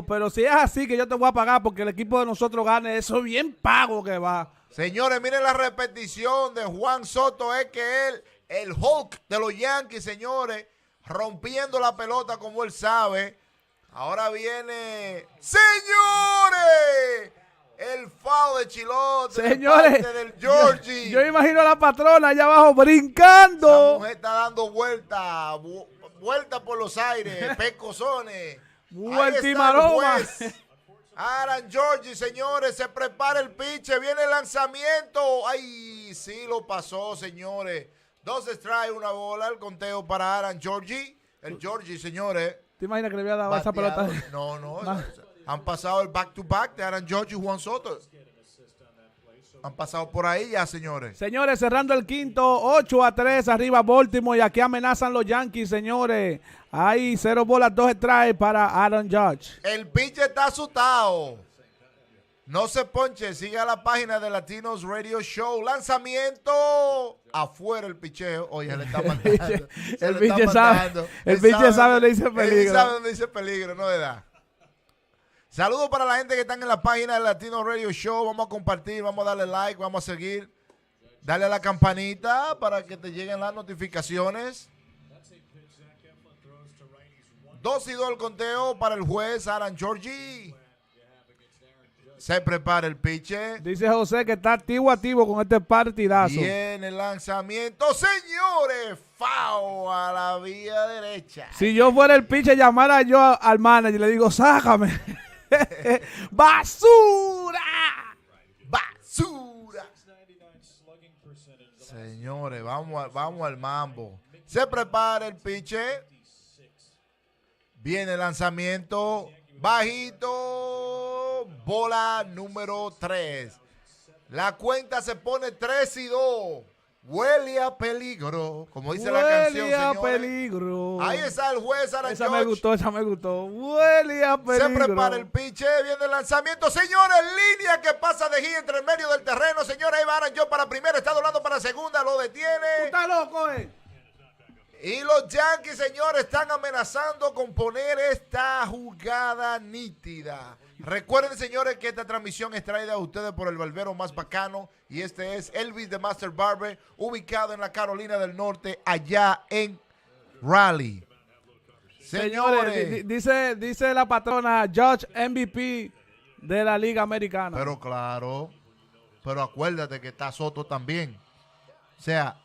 Pero si es así que yo te voy a pagar porque el equipo de nosotros gane, eso bien pago que va. Señores, miren la repetición de Juan Soto. Es que él, el Hulk de los Yankees, señores, rompiendo la pelota como él sabe. Ahora viene, señores, el foul de Chilote. Señores, de parte del Georgie. Yo imagino a la patrona allá abajo brincando. Esa mujer está dando vuelta por los aires, pecosones. Vuelta y maroma. Aaron Georgie, señores, se prepara el pitch, viene el lanzamiento. Ay, sí lo pasó, señores. 2 strikes, 1 bola, el conteo para Aaron Georgie. El Georgie, señores. ¿Te imaginas que le había dado esa pelota? No. Han pasado el back-to-back de Aaron Georgie y Juan Soto. Han pasado por ahí ya, señores. Señores, cerrando el quinto, 8-3, arriba Baltimore. Y aquí amenazan los Yankees, señores. Hay 0 bolas, 2 strikes para Aaron Judge. El pitch está asustado. No se ponche, siga la página de Latinos Radio Show. Lanzamiento. Afuera el picheo. Oye, le está matando. El pitcher sabe dónde dice peligro. Él sabe dónde dice peligro, no le da. Saludos para la gente que están en la página de Latinos Radio Show. Vamos a compartir, vamos a darle like, vamos a seguir. Dale a la campanita para que te lleguen las notificaciones. 2-2 el conteo para el juez Aaron Georgie. Se prepara el pitcher. Dice José que está activo con este partidazo. Viene el lanzamiento. Señores, foul a la vía derecha. Si yo fuera el pitcher, llamara yo al manager y le digo, sácame. ¡Basura! ¡Basura! Señores, vamos al mambo. Se prepara el pitcher. Viene el lanzamiento. Bajito. Bola número 3. La cuenta se pone 3-2. Huele a peligro. Como dice la canción, Huele a señores. peligro. Ahí está el juez Aaron Esa George. me gustó. Huele a peligro. Se prepara el pitch, viene el lanzamiento. Señores, línea que pasa de gira entre el medio del terreno. Señores, ahí va Aaron George para primera. Está doblando para segunda. Lo detiene. Está loco, Y los Yankees, señores, están amenazando con poner esta jugada nítida. Recuerden, señores, que esta transmisión es traída a ustedes por el barbero más bacano. Y este es Elvis de Master Barber, ubicado en la Carolina del Norte, allá en Raleigh. Señores, dice la patrona, Judge MVP de la Liga Americana. Pero claro, pero acuérdate que está Soto también. O sea,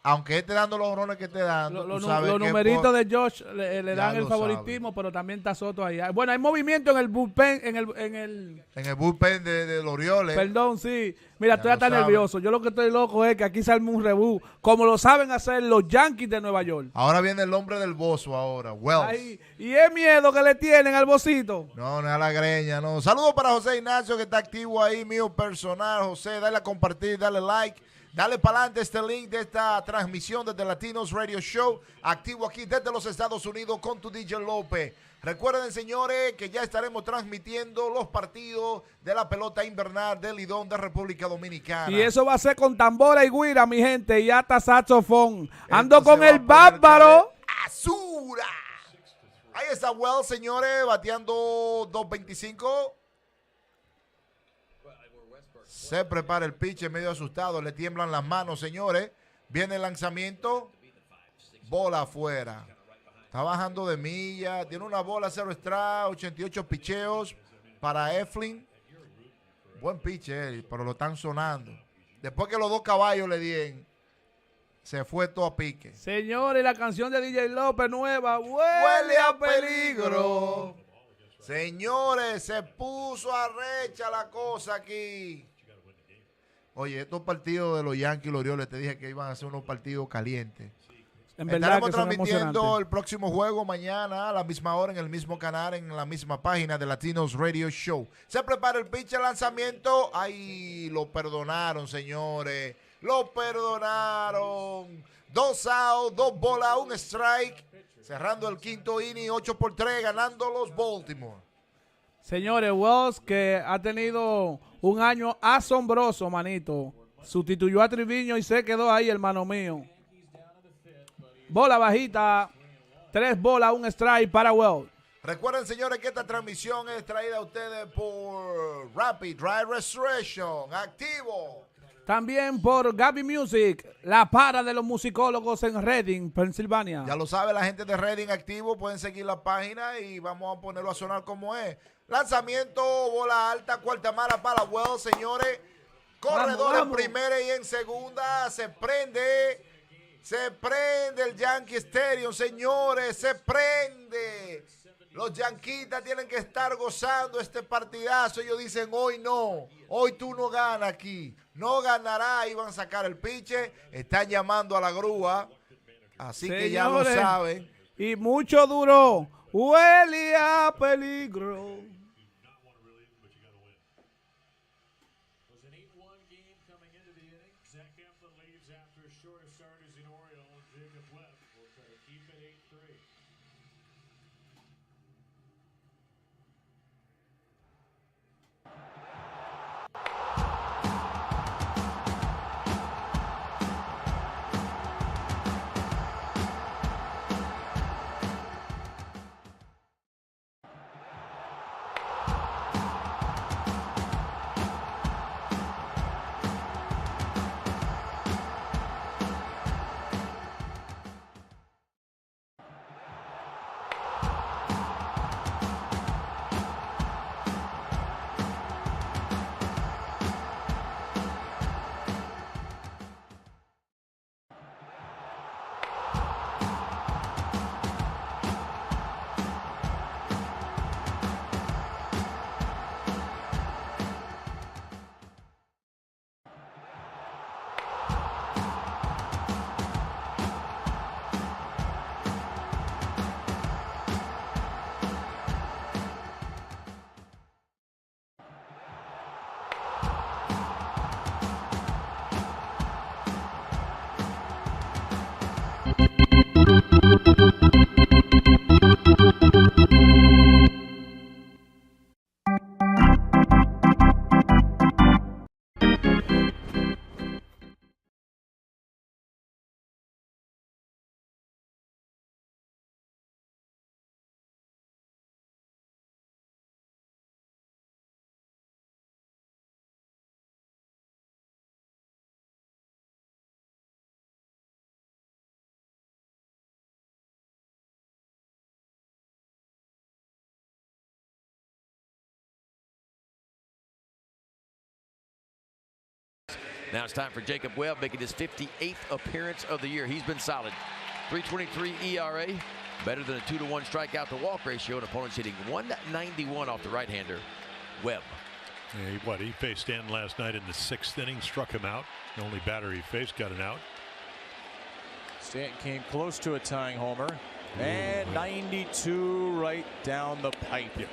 aunque esté dando los honores que esté dando, los numeritos de Josh le dan el favoritismo, pero también está Soto ahí. Bueno, hay movimiento en el bullpen, en el bullpen de los Orioles. Perdón, sí. Mira, estoy hasta nervioso. Yo lo que estoy loco es que aquí se arme un rebú, como lo saben hacer los Yankees de Nueva York. Ahora viene el hombre del bozo ahora, Wells. Ay, y es miedo que le tienen al bocito. No es a la greña, no. Saludos para José Ignacio, que está activo ahí, mío personal. José, dale a compartir, dale like. Dale para adelante este link de esta transmisión desde Latinos Radio Show, activo aquí desde los Estados Unidos con tu DJ López. Recuerden, señores, que ya estaremos transmitiendo los partidos de la pelota invernal del Lidón de República Dominicana. Y eso va a ser con tambora y guira, mi gente, y hasta saxofón. Ando con el bárbaro. ¡Azura! Ahí está Wells, señores, bateando 2.25. Se prepara el pitch medio asustado. Le tiemblan las manos, señores. Viene el lanzamiento. Bola afuera. Está bajando de milla. Tiene una bola 0 strike. 88 picheos para Eflin. Buen pitch, pero lo están sonando. Después que los 2 caballos le dieron, se fue todo a pique. Señores, la canción de DJ López nueva. Huele a peligro. Señores, se puso arrecha la cosa aquí. Oye, estos partidos de los Yankees y los Orioles, te dije que iban a ser unos partidos calientes. En verdad estaremos que son transmitiendo emocionantes. el próximo juego mañana a la misma hora en el mismo canal, en la misma página de Latinos Radio Show. Se prepara el pitch, el lanzamiento. Ay, lo perdonaron, señores. Lo perdonaron. 2 outs, 2 bolas, 1 strike. Cerrando el quinto inning, 8-3, ganando los Baltimore. Señores, Wells, que ha tenido un año asombroso, manito. Sustituyó a Triviño y se quedó ahí, hermano mío. bola bajita, 3 bolas, 1 strike para Well. Recuerden, señores, que esta transmisión es traída a ustedes por Rapid Dry Restoration, activo. También por Gaby Music, la para de los musicólogos en Reading, Pensilvania. Ya lo sabe la gente de Reading activo, pueden seguir la página y vamos a ponerlo a sonar como es. Lanzamiento, bola alta, cuarta mala para Well, señores. Corredor en primera y en segunda, se prende el Yankee Stadium, señores, se prende. Los yanquitas tienen que estar gozando este partidazo. Ellos dicen, hoy no, hoy tú no ganas aquí. No ganará, iban a sacar el piche. Están llamando a la grúa. Así señores, que ya lo saben. Y mucho duró. Huele a peligro. Now it's time for Jacob Webb making his 58th appearance of the year. He's been solid. 3.23 ERA, better than a 2-to-1 strikeout to walk ratio, and opponents hitting 191 off the right-hander. Webb. Yeah, he faced Stanton last night in the 6th inning, struck him out. The only batter he faced got an out. Stanton came close to a tying homer. And 92 right down the pipe. Yeah.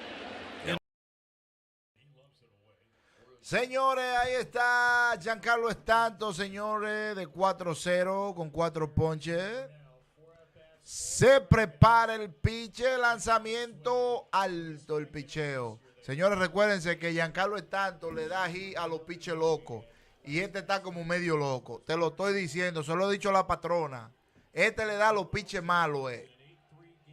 Señores, ahí está Giancarlo Stanton, señores, de 4-0 con 4 ponches. Se prepara el piche, lanzamiento alto el picheo. Señores, recuérdense que Giancarlo Stanton le da hit a los piches locos. Y este está como medio loco. Te lo estoy diciendo, se lo he dicho a la patrona. Este le da a los piches malos,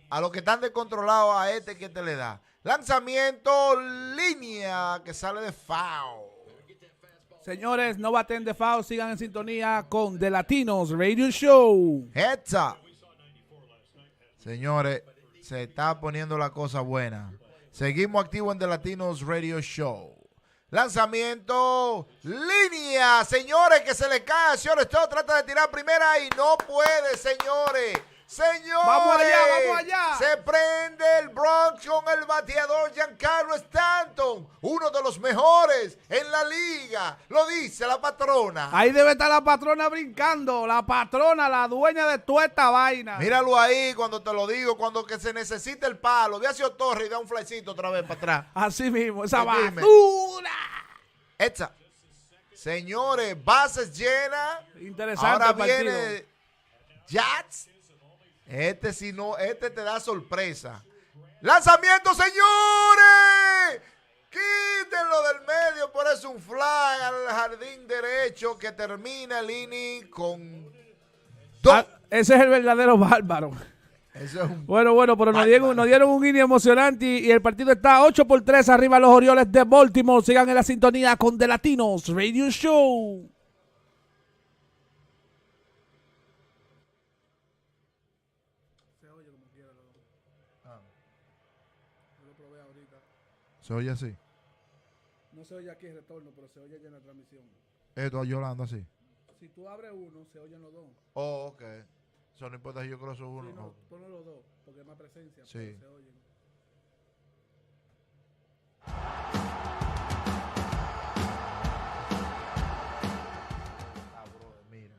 A los que están descontrolados, a este que te le da. Lanzamiento, línea que sale de foul. Señores, no baten de foul, sigan en sintonía con The Latinos Radio Show. Heads up. Señores, se está poniendo la cosa buena. Seguimos activos en The Latinos Radio Show. Lanzamiento, línea, señores, que se le cae. Señores, todo trata de tirar primera y no puede, señores. Señores, vamos allá. Se prende el Bronx con el bateador Giancarlo Stanton, uno de los mejores en la liga, lo dice la patrona. Ahí debe estar la patrona brincando, la patrona, la dueña de toda esta vaina. Míralo ahí cuando te lo digo, cuando que se necesita el palo. Ve hacia Torre y da un flycito otra vez para atrás. Así mismo, esa basura. Esta. Señores, bases llenas. Interesante. Ahora el partido. viene Jats. Este si no, este te da sorpresa. ¡Lanzamiento, señores! Quítenlo del medio, por eso un fly al jardín derecho que termina el inning con Ese es el verdadero bárbaro. Eso es un bueno, pero nos dieron un inning emocionante y el partido está 8-3 arriba los Orioles de Baltimore. Sigan en la sintonía con The Latinos Radio Show. Se oye como quiera. Yo lo probé ahorita. ¿Se oye así? No se oye aquí el retorno, pero se oye ya en la transmisión. Esto llorando así. Si tú abres uno, se oyen los dos. Oh, ok. Eso no importa si yo creo que eso es uno. Sí, no, ponlo los dos, porque es más presencia. Sí. Se oyen. Mira.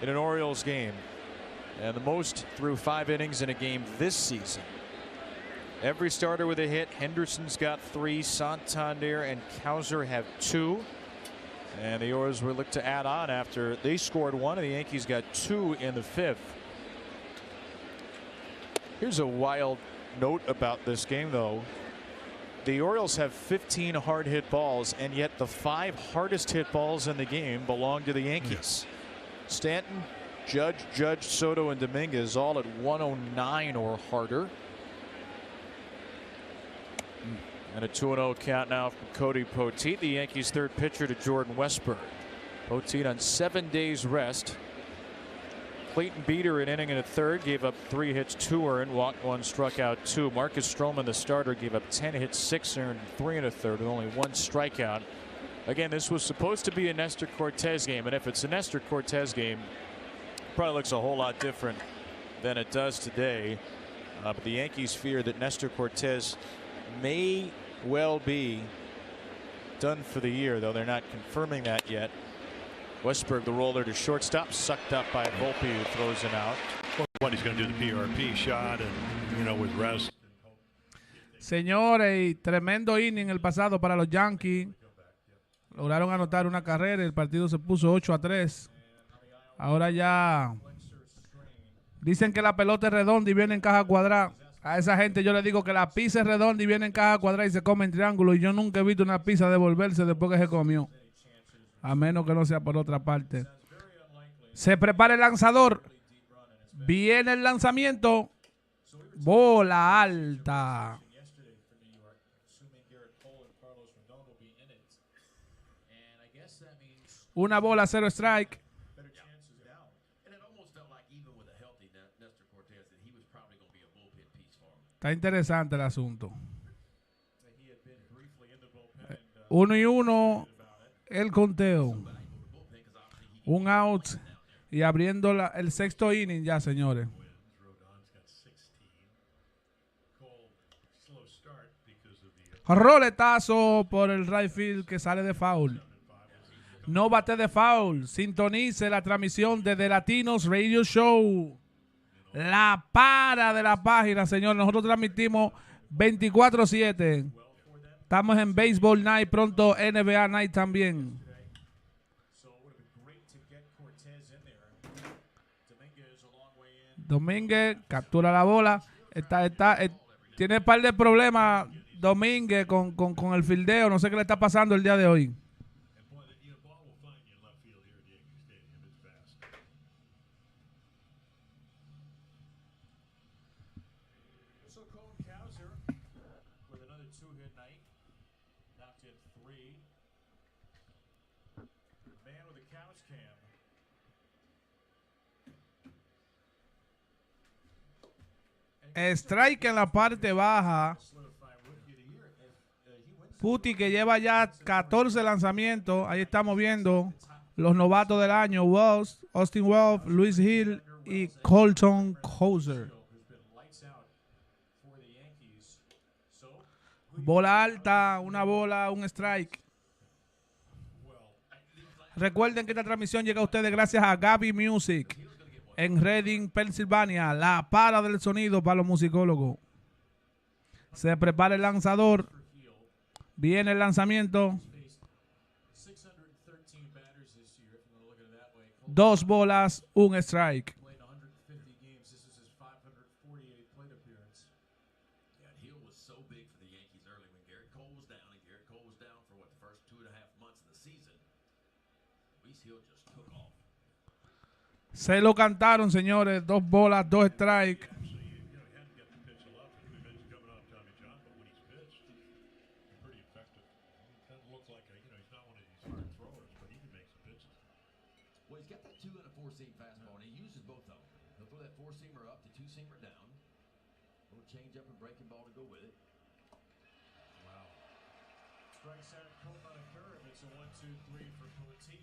In an Orioles game, and the most through 5 innings in a game this season. Every starter with a hit. Henderson's got 3, Santander and Kauser have 2, and the Orioles will look to add on after they scored 1 and the Yankees got 2 in the 5th. Here's a wild note about this game, though. The Orioles have 15 hard hit balls, and yet the 5 hardest hit balls in the game belong to the Yankees. Stanton, Judge, Soto, and Dominguez all at 109 or harder. And a 2-0 count now from Cody Poteet, the Yankees' third pitcher, to Jordan Westburg. Poteet on 7 days rest. Clayton Beeter, an inning and a third, gave up 3 hits, 2 earned, walked 1, struck out 2. Marcus Stroman, the starter, gave up 10 hits, 6 earned, 3 and a third, with only 1 strikeout. Again, this was supposed to be a Nestor Cortes game, and if it's a Nestor Cortes game, it probably looks a whole lot different than it does today. But the Yankees fear that Nestor Cortes may well be done for the year, though they're not confirming that yet. Westburg, the roller to shortstop, sucked up by Volpe, who throws him out. What he's going to do the PRP shot, and you know, with rest. Señores, tremendo inning el pasado para los Yankees. Lograron anotar una carrera. El partido se puso 8-3. Ahora ya dicen que la pelota es redonda y viene en caja cuadrada. A esa gente yo le digo que la pizza es redonda y viene en caja cuadrada y se come en triángulo. Y yo nunca he visto una pizza devolverse después que se comió. A menos que no sea por otra parte. Se prepara el lanzador. Viene el lanzamiento. Bola alta. Una bola, 0 strike. Está interesante el asunto. 1-1 el conteo. Un out y abriendo el sexto inning ya, señores. Roletazo por el right field que sale de foul. No bate de foul. Sintonice la transmisión de The Latinos Radio Show. La para de la página, señor. Nosotros transmitimos 24/7. Estamos en Baseball Night, pronto NBA Night también. Domínguez captura la bola. Tiene un par de problemas Domínguez con el fildeo. No sé qué le está pasando el día de hoy. Strike en la parte baja. Putti, que lleva ya 14 lanzamientos. Ahí estamos viendo los novatos del año. Wells, Austin Wells, Luis Hill y Colton Cowser. Bola alta, una bola, un strike. Recuerden que esta transmisión llega a ustedes gracias a Gaby Music en Reading, Pensilvania, la para del sonido para los musicólogos. Se prepara el lanzador. Viene el lanzamiento. 2 bolas, un strike. Se lo cantaron, señores. 2 bolas, 2 strikes. Well, he's got that 2 and a 4-seam fastball, and he uses both of them. He'll throw that 4-seamer up, the 2-seamer down. A little change up and breaking ball to go with it. Wow. Strikes out Colton on a curve. It's a 1-2-3 for Putti.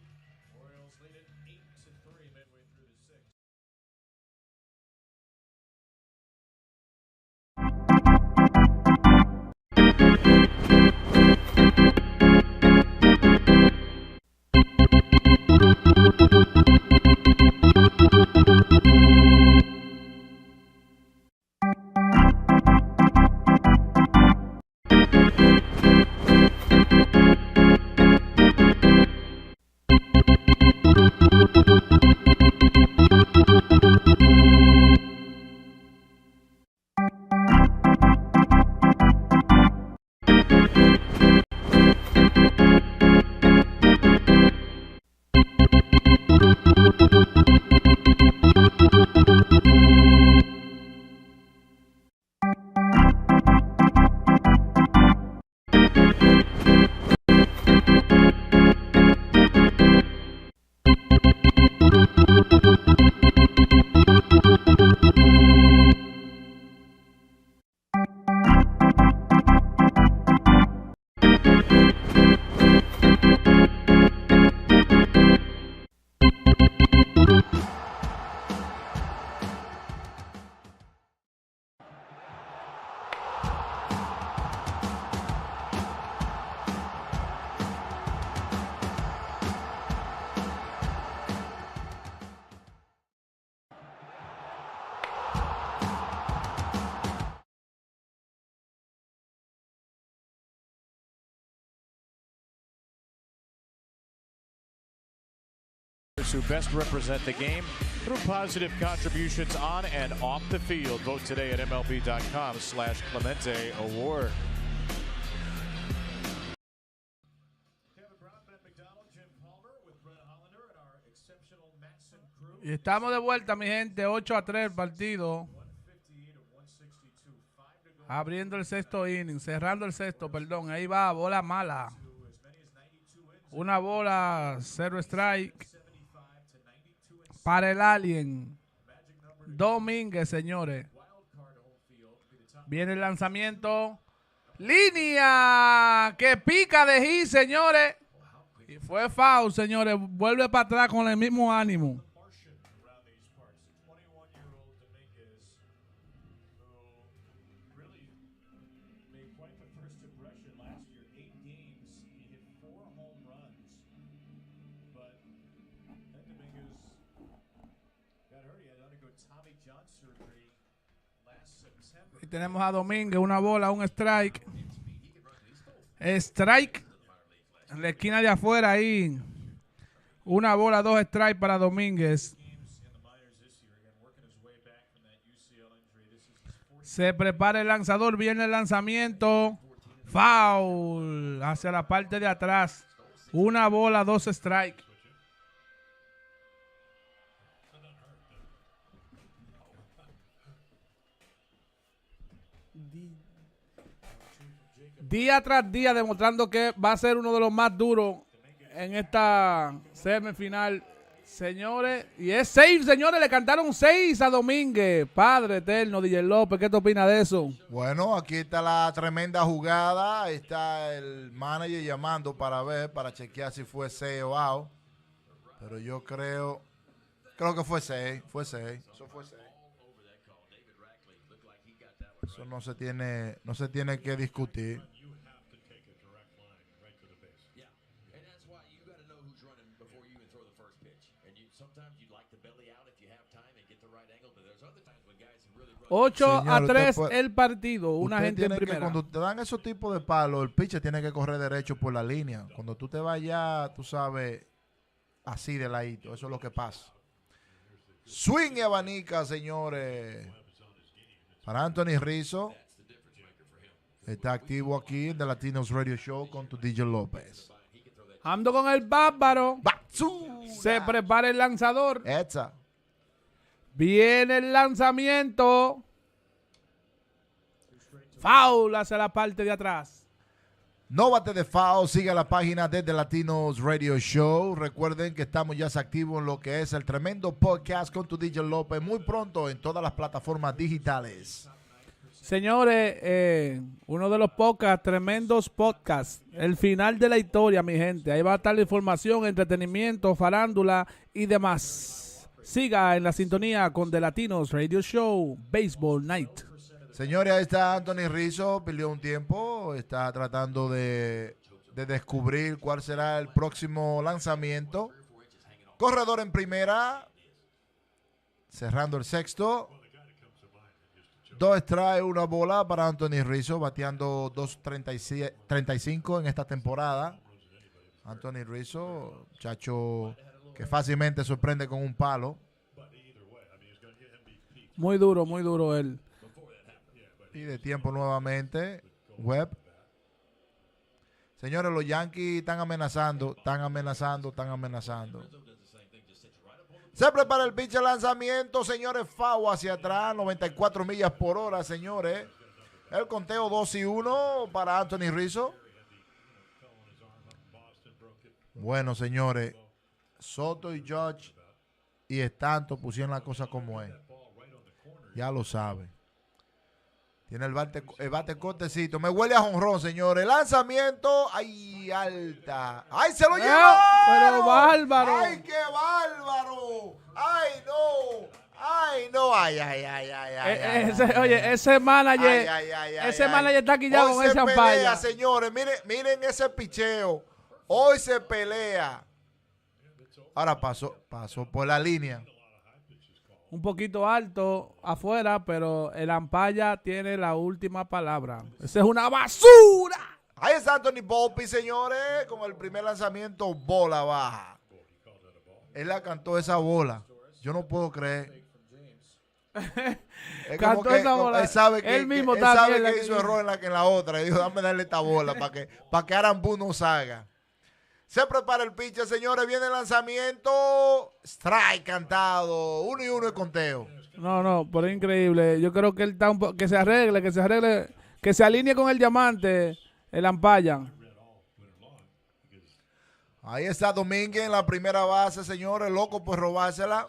Orioles lead it 8-3 midway through the 6th. Who best represent the game through positive contributions on and off the field. Vote today at MLB.com/Clemente Award. Y estamos de vuelta, mi gente. 8-3 el partido. Abriendo el sexto inning, cerrando el sexto, perdón. Ahí va, bola mala. Una bola, 0 strike. Para el Alien. Domínguez, señores. Viene el lanzamiento. Línea que pica de hit, señores. Y fue foul, señores. Vuelve para atrás con el mismo ánimo. Y tenemos a Domínguez, una bola, un strike. Strike en la esquina de afuera ahí. Una bola, 2 strikes para Domínguez. Se prepara el lanzador, viene el lanzamiento. Foul hacia la parte de atrás. Una bola, 2 strikes. día tras día demostrando que va a ser uno de los más duros en esta semifinal, señores. Y es 6, señores, le cantaron 6 a Domínguez. Padre eterno, DJ López, ¿qué te opinas de eso? Bueno, aquí está la tremenda jugada. Está el manager llamando para chequear si fue 6 o out. Pero yo creo que fue 6. Eso fue 6. Eso no se tiene que discutir. Señor, 8-3 puede, el partido. Una gente en primera. Cuando te dan esos tipos de palos, el pitcher tiene que correr derecho por la línea. Cuando tú te vayas, tú sabes, así de ladito. Eso es lo que pasa. Swing y abanica, señores. Para Anthony Rizzo. Está activo aquí en The Latinos Radio Show con tu DJ López. Ando con el bárbaro. Se prepara el lanzador. Esa. Viene el lanzamiento. Foul hacia la parte de atrás. No bate de foul. Sigue la página de The Latinos Radio Show. Recuerden que estamos ya activos en lo que es el tremendo podcast con tu DJ López. Muy pronto en todas las plataformas digitales. Señores, uno de los podcasts, tremendos podcasts. El final de la historia, mi gente. Ahí va a estar la información, entretenimiento, farándula y demás. Siga en la sintonía con The Latinos Radio Show, Baseball Night. Señores, ahí está Anthony Rizzo, perdió un tiempo, está tratando de descubrir cuál será el próximo lanzamiento. Corredor en primera, cerrando el sexto. 2 strikes, 1 bola para Anthony Rizzo, bateando 2.35 en esta temporada. Anthony Rizzo, muchacho que fácilmente sorprende con un palo. Muy duro él. Y de tiempo nuevamente, Webb. Señores, los Yankees están amenazando. Se prepara el pitch de lanzamiento, señores, foul hacia atrás, 94 millas por hora, señores. El conteo 2-1 para Anthony Rizzo. Bueno, señores, Soto y Judge y Stanton pusieron la cosa como es. Ya lo saben. Tiene el bate cortecito. Me huele a jonrón, señores. Lanzamiento. ¡Ay, alta! ¡Ay, se lo llevó! ¡Pero bárbaro! ¡Ay, qué bárbaro! ¡Ay, no! ¡Ay, no! ¡Ay, ay, ay, ay, ay! Oye, ese manager, manager está quillado con esa pelea, señores. Miren ese picheo. Hoy se pelea. Ahora pasó por la línea. Un poquito alto afuera, pero el ampalla tiene la última palabra. ¡Esa es una basura! Ahí está Anthony Volpe, señores, con el primer lanzamiento, bola baja. Él la cantó esa bola. Yo no puedo creer. Cantó esa bola. Él sabe que, mismo él sabe que hizo error en la otra. Y dijo, dame darle esta bola para que Arambú no salga. Se prepara el pitcher, señores. Viene el lanzamiento. Strike cantado. 1-1 el conteo. No, pero es increíble. Yo creo que él está que se arregle, que se alinee con el diamante, el ampalla. Ahí está Domínguez en la primera base, señores. Loco por robársela.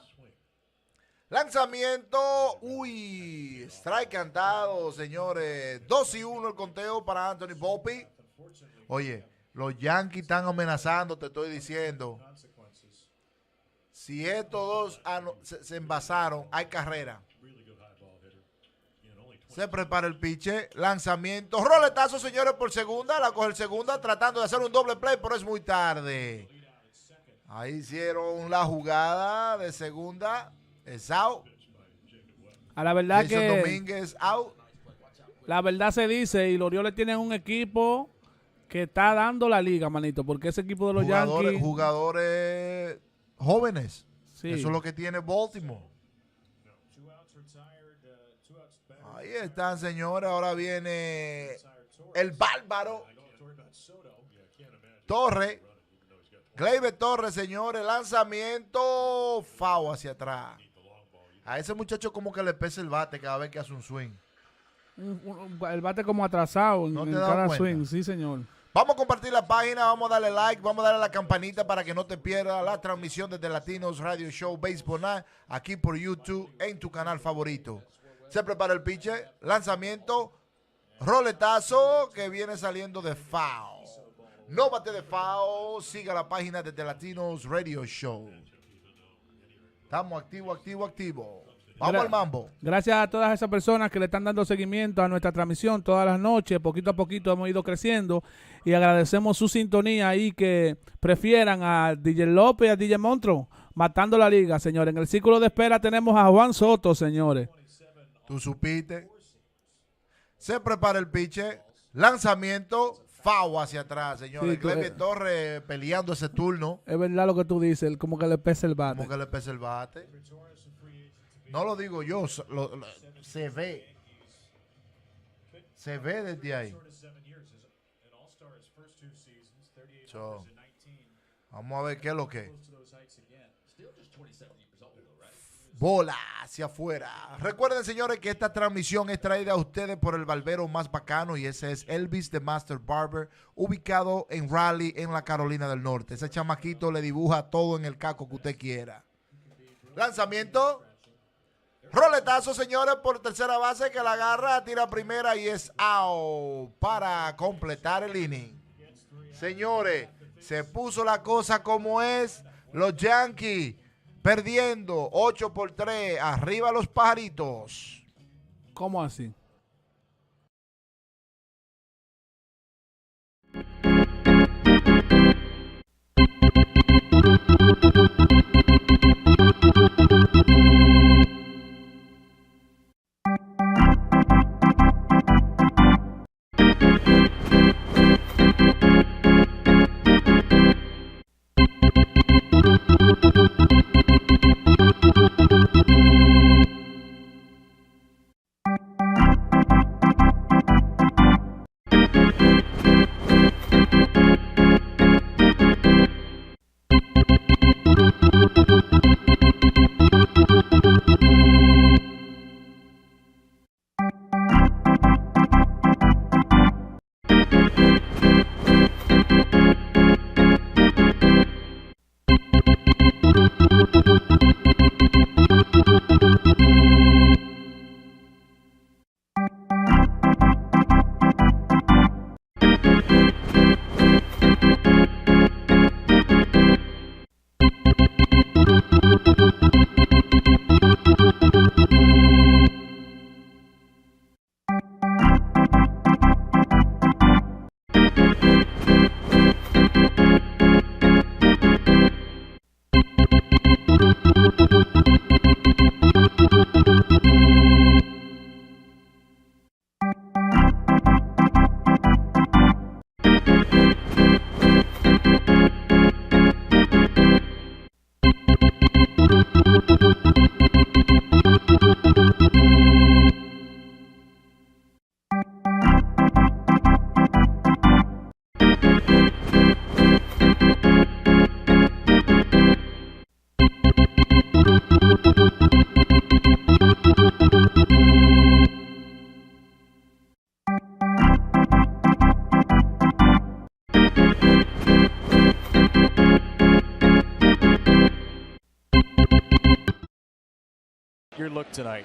Lanzamiento. Uy, strike cantado, señores. 2-1 el conteo para Anthony Volpe. Oye, los Yankees están amenazando, te estoy diciendo. Si estos dos se envasaron, hay carrera. Se prepara el pitcher. Lanzamiento. Roletazo, señores, por segunda. La coge el segunda tratando de hacer un doble play, pero es muy tarde. Ahí hicieron la jugada de segunda. Es out. A la verdad Jason que Domínguez out. La verdad se dice, y los Orioles tienen un equipo que está dando la liga, manito, porque ese equipo de los Yankees... Jugadores jóvenes. Sí. Eso es lo que tiene Baltimore. Ahí están, señores. Ahora viene el bárbaro Torres. Gleyber Torres, señores. Lanzamiento. Foul hacia atrás. A ese muchacho como que le pesa el bate cada vez que hace un swing. El bate como atrasado en cada swing. Sí, señor. Vamos a compartir la página, vamos a darle like, vamos a darle a la campanita para que no te pierdas la transmisión desde Latinos Radio Show Baseball Night, aquí por YouTube, en tu canal favorito. Se prepara el pitcher, lanzamiento, roletazo que viene saliendo de foul. No bate de foul, siga la página desde Latinos Radio Show. Estamos activo. Vamos al mambo. Gracias a todas esas personas que le están dando seguimiento a nuestra transmisión todas las noches. Poquito a poquito hemos ido creciendo y agradecemos su sintonía y que prefieran a DJ López y a DJ Montro matando la liga, señores. En el círculo de espera tenemos a Juan Soto, señores. Tú supiste. Se prepara el pitcher. Lanzamiento. Foul hacia atrás, señores. Sí, Gleyber Torres peleando ese turno. Es verdad lo que tú dices, como que le pesa el bate. No lo digo yo, se ve. Se ve desde ahí. So, vamos a ver qué es lo que. Bola hacia afuera. Recuerden, señores, que esta transmisión es traída a ustedes por el barbero más bacano y ese es Elvis the Master Barber, ubicado en Raleigh, en la Carolina del Norte. Ese chamaquito le dibuja todo en el caco que usted quiera. Lanzamiento. Roletazo, señores, por tercera base que la agarra, tira primera y es out para completar el inning. Señores, se puso la cosa como es. Los Yankees perdiendo 8-3, arriba los Pajaritos. ¿Cómo así? Your look tonight.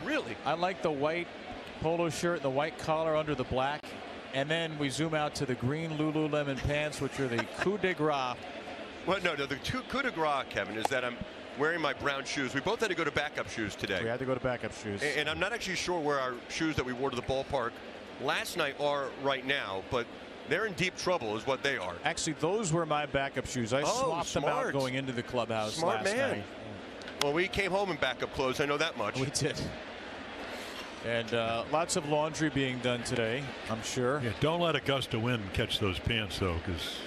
Really? I like the white polo shirt, the white collar under the black, and then we zoom out to the green Lululemon pants, which are the coup de grace. Well, no, the coup de grace, Kevin, is that I'm wearing my brown shoes. We both had to go to backup shoes today. We had to go to backup shoes. And I'm not actually sure where our shoes that we wore to the ballpark last night are right now, but they're in deep trouble is what they are. Actually, those were my backup shoes. I swapped them out going into the clubhouse last night. Well, we came home in backup clothes. I know that much. We did. And lots of laundry being done today, I'm sure. Yeah, don't let a gust of wind catch those pants, though, because...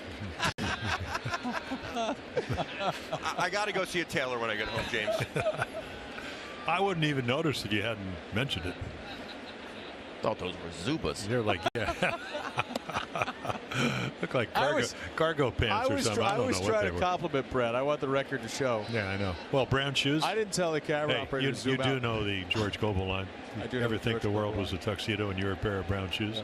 I got to go see a tailor when I get home, James. I wouldn't even notice if you hadn't mentioned it. Thought those were Zubas. They're like, yeah. Look like cargo pants or something. I was don't know trying what to they compliment Brett. I want the record to show. Yeah, I know. Well, brown shoes. I didn't tell the camera operator to zoom you out. do know the George Gobel line. I do You ever know the think George the world Gobel was a tuxedo and you're a pair of brown shoes? Yeah.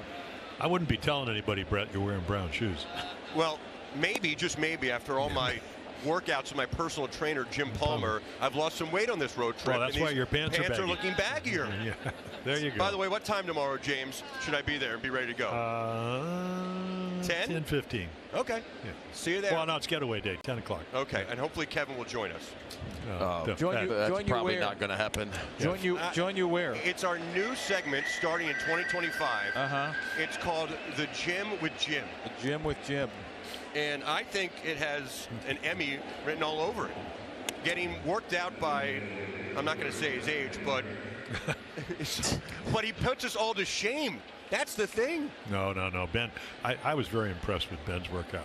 I wouldn't be telling anybody, Brett, you're wearing brown shoes. Well, maybe, just maybe, after all my workouts with my personal trainer, Jim Palmer, I've lost some weight on this road trip. Well, that's why your pants are baggy. looking baggier. Yeah, there you go. By the way, what time tomorrow, James, should I be there and be ready to go? 10? 10:15. Okay. Yeah. See you there. Well, no, it's getaway day, 10 o'clock. Okay, and hopefully Kevin will join us. That's probably not going to happen. Join you where? It's our new segment starting in 2025. It's called The Gym with Jim. The Gym with Jim. And I think it has an Emmy written all over it. Getting worked out by, I'm not going to say his age, but but he puts us all to shame. That's the thing. No. Ben, I was very impressed with Ben's workout.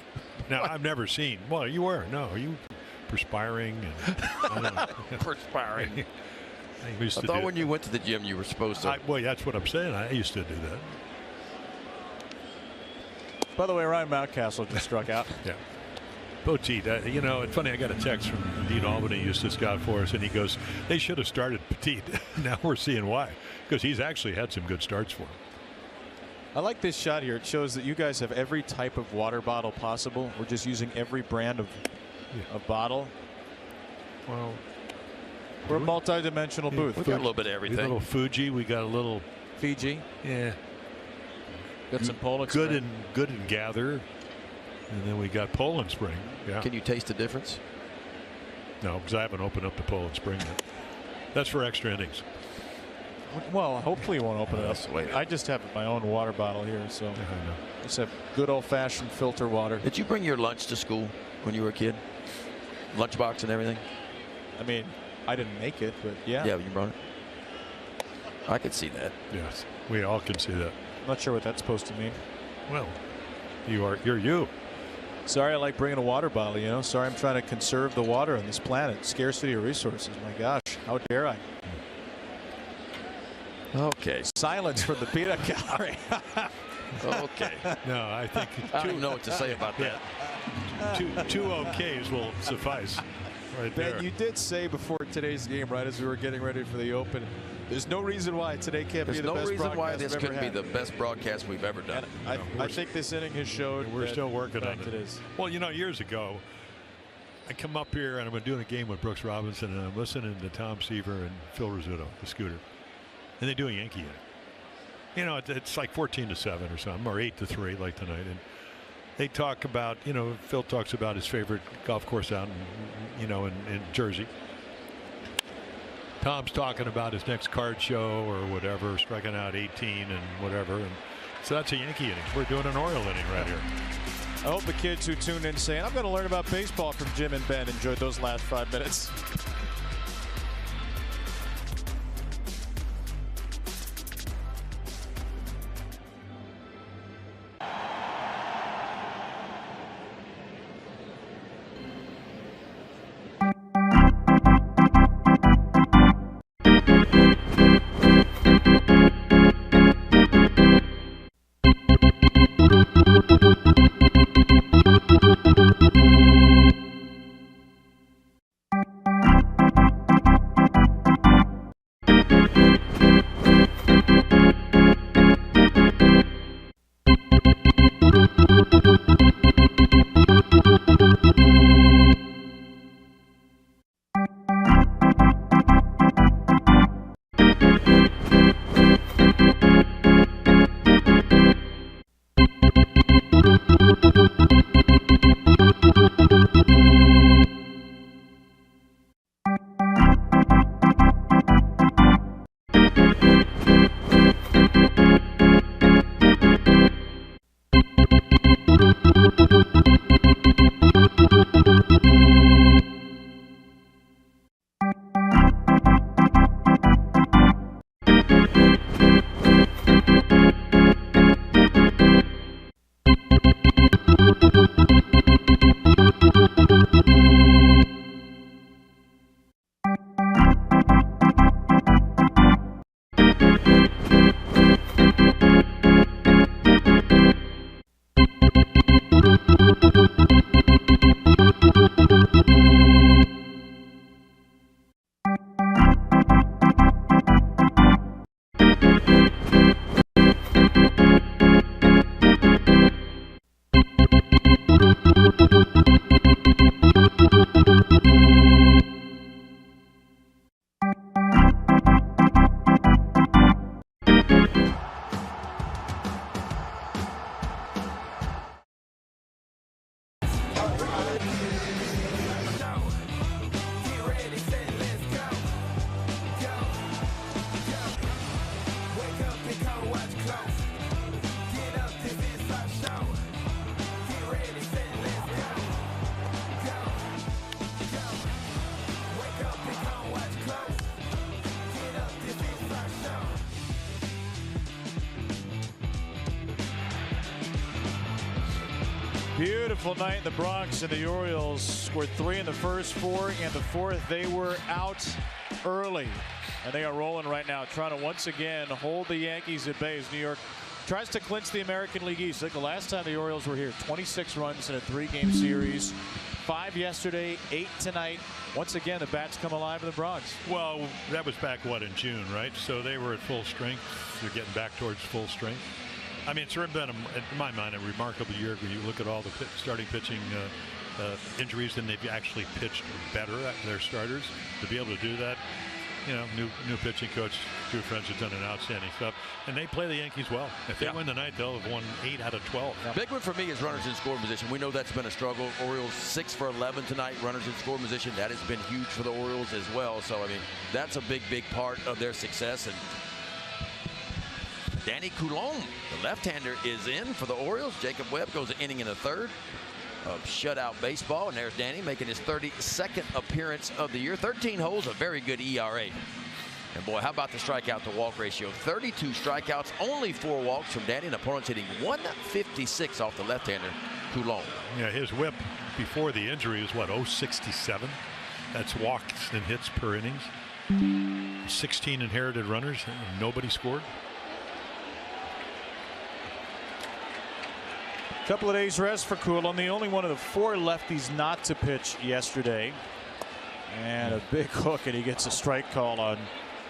Now, I've never seen. Well, you were. No, are you perspiring? And, I don't know. Perspiring. I thought when you went to the gym, you were supposed to. Well, that's what I'm saying. I used to do that. By the way, Ryan Mountcastle just struck out. Yeah. Poteet, you know, it's funny. I got a text from Dean Albany, used to scout for us, and he goes, they should have started Petit. Now we're seeing why. Because he's actually had some good starts for him. I like this shot here. It shows that you guys have every type of water bottle possible. We're just using every brand of bottle. Well, we're a multi-dimensional booth. We got a little bit of everything. A little Fuji. We got a little Fiji. Yeah. Got some Poland good Spring. and good and gather, and then we got Poland Spring. Yeah. Can you taste the difference? No, because I haven't opened up the Poland Spring yet. That's for extra innings. Well, hopefully you won't open it up. I just have my own water bottle here, so just have good old-fashioned filter water. Did you bring your lunch to school when you were a kid? Lunchbox and everything? I mean, I didn't make it, but yeah. Yeah, you brought it. I could see that. Yes, we all can see that. I'm not sure what that's supposed to mean. Well, you're you. Sorry, I like bringing a water bottle. You know, sorry, I'm trying to conserve the water on this planet. Scarcity of resources. My gosh, how dare I? Okay. Silence from the peanut gallery. Okay. No, I think I don't know what to say about that. Two OKs will suffice. Right Ben, there. you did say before today's game, right as we were getting ready for the Open, there's no reason why today can't be the best reason why broadcast this we've ever couldn't be had. the best broadcast we've ever done. I think this inning has showed we're that still working on it is. Well, you know, years ago, I come up here and I'm doing a game with Brooks Robinson, and I'm listening to Tom Seaver and Phil Rizzuto, the Scooter, and they do a Yankee inning. You know, it's like 14-7 or something, or 8-3 like tonight, and they talk about, you know, Phil talks about his favorite golf course out in, you know, in Jersey. Tom's talking about his next card show or whatever, striking out 18 and whatever, and so that's a Yankee inning. We're doing an Oriole inning right here. I hope the kids who tuned in saying, I'm going to learn about baseball from Jim and Ben enjoyed those last 5 minutes. Beautiful night in the Bronx, and the Orioles scored 3 in the first, 4 in the fourth. They were out early, and they are rolling right now, trying to once again hold the Yankees at bay as New York tries to clinch the American League East. Like the last time the Orioles were here, 26 runs in a 3-game series. 5 yesterday, 8 tonight. Once again, the bats come alive in the Bronx. Well, that was back, what, in June, right? So they were at full strength. They're getting back towards full strength. I mean, it's been, in my mind, a remarkable year when you look at all the starting pitching injuries, and they've actually pitched better at their starters. To be able to do that, you know, new pitching coach, two friends have done an outstanding stuff, and they play the Yankees well. If they win the night, they'll have won 8 out of 12. Big one for me is runners in scoring position. We know that's been a struggle. Orioles 6 for 11 tonight, runners in scoring position. That has been huge for the Orioles as well. So, I mean, that's a big part of their success. And Danny Coulombe, the left-hander, is in for the Orioles. Jacob Webb goes an inning in the third of shutout baseball, and there's Danny making his 32nd appearance of the year. 13 holes, a very good ERA. And boy, how about the strikeout to walk ratio? 32 strikeouts, only 4 walks from Danny, and opponents hitting 156 off the left-hander, Coulombe. Yeah, his whip before the injury is what, 067? That's walks and hits per innings. 16 inherited runners, and nobody scored. Couple of days rest for Coulombe, the only one of the 4 lefties not to pitch yesterday. And a big hook, and he gets a strike call on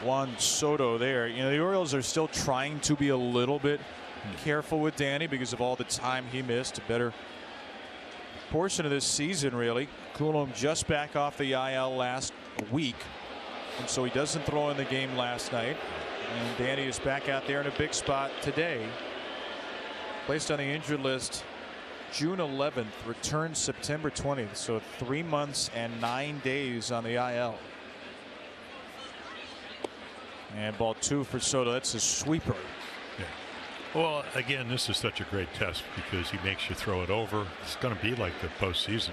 Juan Soto there. You know, the Orioles are still trying to be a little bit careful with Danny because of all the time he missed. A better portion of this season, really. Coulombe just back off the IL last week, and so he doesn't throw in the game last night. And Danny is back out there in a big spot today. Placed on the injured list June 11th, returned September 20th, so 3 months and 9 days on the IL. And ball 2 for Soto. That's a sweeper. Yeah. Well, again, this is such a great test because he makes you throw it over. It's going to be like the postseason.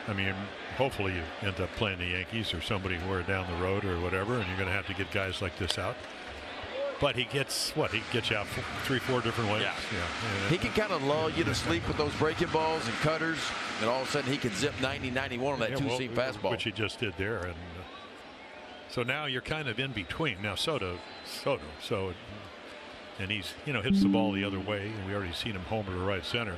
I mean, hopefully you end up playing the Yankees or somebody who are down the road or whatever, and you're going to have to get guys like this out. But he gets what? He gets you out 3-4 different ways. Yeah. He can kind of lull you to sleep with those breaking balls and cutters, and all of a sudden he can zip 90-91 on that two-seam fastball. Which he just did there. And so now you're kind of in between. Now Soto, and he's, you know, hits the ball the other way, and we already seen him homer to right center.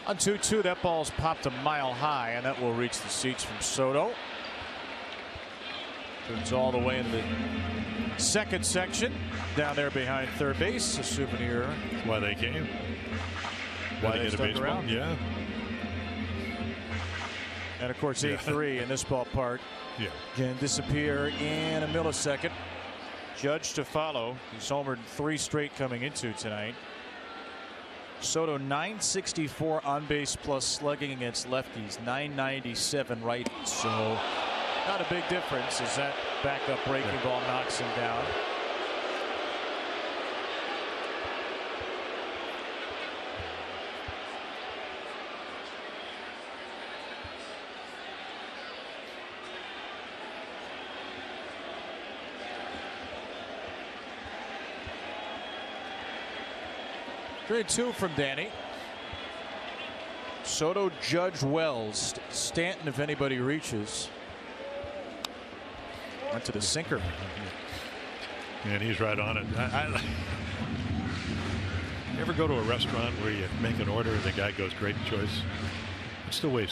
On 2-2, that ball's popped a mile high, and that will reach the seats from Soto. It's all the way in the second section, down there behind third base. A souvenir. That's why they came. Why they stuck around. Yeah. And of course, 8-3 in this ballpark can disappear in a millisecond. Judge to follow. He's homered 3 straight coming into tonight. Soto 964 on base plus slugging against lefties, 997 righties. So not a big difference as that backup breaking ball knocks him down. Straight 2 from Danny. Soto, Judge, Wells, Stanton if anybody reaches. Went to the sinker. And he's right on it. You ever go to a restaurant where you make an order and the guy goes, great choice? It's the way.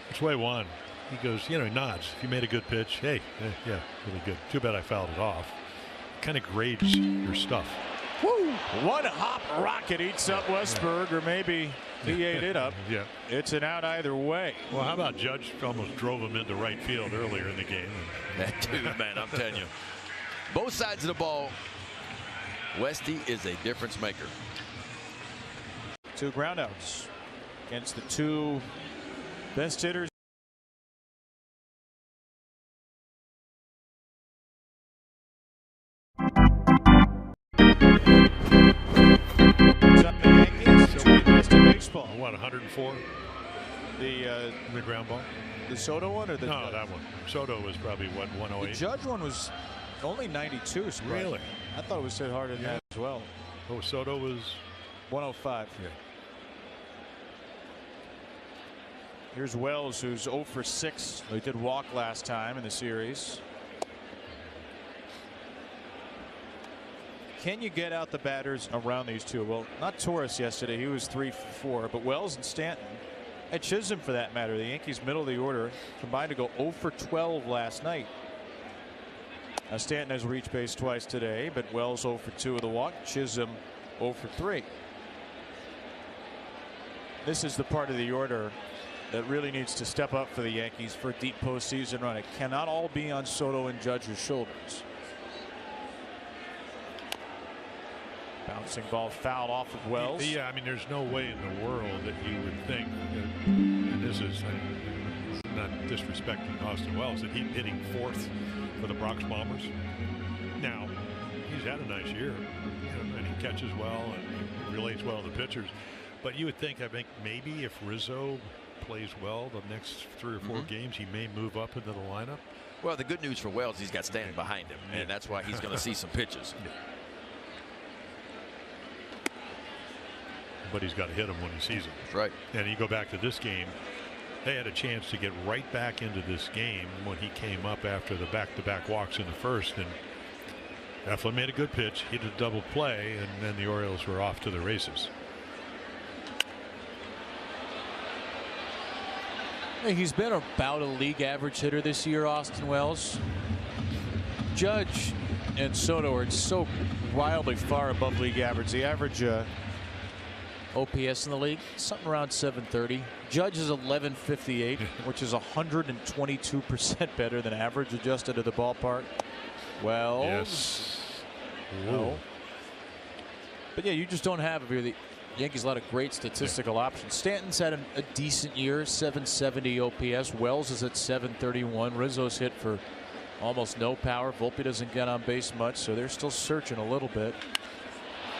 It's way one. He goes, you know, he nods. If you made a good pitch, hey, yeah, really good. Too bad I fouled it off. Kind of grades your stuff. Woo! One hop rocket eats up Westberg, or maybe he ate it up. Yeah. It's an out either way. Well, how about Judge almost drove him into right field earlier in the game? Dude, man, I'm telling you. Both sides of the ball, Westy is a difference maker. 2 groundouts against the 2 best hitters. Baseball. What, 104? The ground ball. The Soto one or the no, that one. Soto was probably what, 108. The Judge one was Only 92. Really? I thought it was hit harder than that as well. Oh, Soto was 105. Yeah. Here's Wells, who's 0 for 6. He did walk last time in the series. Can you get out the batters around these two? Well, not Torres yesterday. He was 3 for 4. But Wells and Stanton, and Chisholm for that matter, the Yankees middle of the order, combined to go 0 for 12 last night. Now Stanton has reached base twice today, but Wells 0 for 2 with a walk. Chisholm 0 for 3. This is the part of the order that really needs to step up for the Yankees for a deep postseason run. It cannot all be on Soto and Judge's shoulders. Bouncing ball fouled off of Wells. Yeah, I mean, there's no way in the world that you would think that, and this is not disrespecting Austin Wells, that he's hitting 4th for the Bronx Bombers. Now, he's had a nice year, and he catches well and he relates well to the pitchers. But you would think, I think maybe if Rizzo plays well the next 3 or 4 games, he may move up into the lineup. Well, the good news for Wells, he's got Stanton behind him, and that's why he's going to see some pitches. But he's got to hit him when he sees him. That's right. And you go back to this game, they had a chance to get right back into this game when he came up after the back-to-back walks in the first, and Eflin made a good pitch, he did a double play, and then the Orioles were off to the races. He's been about a league average hitter this year, Austin Wells. Judge and Soto are so wildly far above league average. The average OPS in the league, something around 730. Judge is 1158, which is 122% better than average adjusted to the ballpark. Wells. Yes. No. But yeah, you just don't have, if you're the Yankees, a lot of great statistical options. Stanton's had a decent year, 770 OPS. Wells is at 731. Rizzo's hit for almost no power. Volpe doesn't get on base much, so they're still searching a little bit.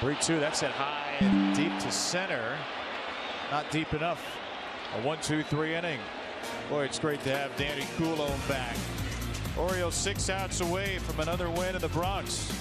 3-2, that's hit high and deep to center. Not deep enough. A 1-2-3 inning. Boy, it's great to have Danny Coulombe back. Orioles 6 outs away from another win in the Bronx.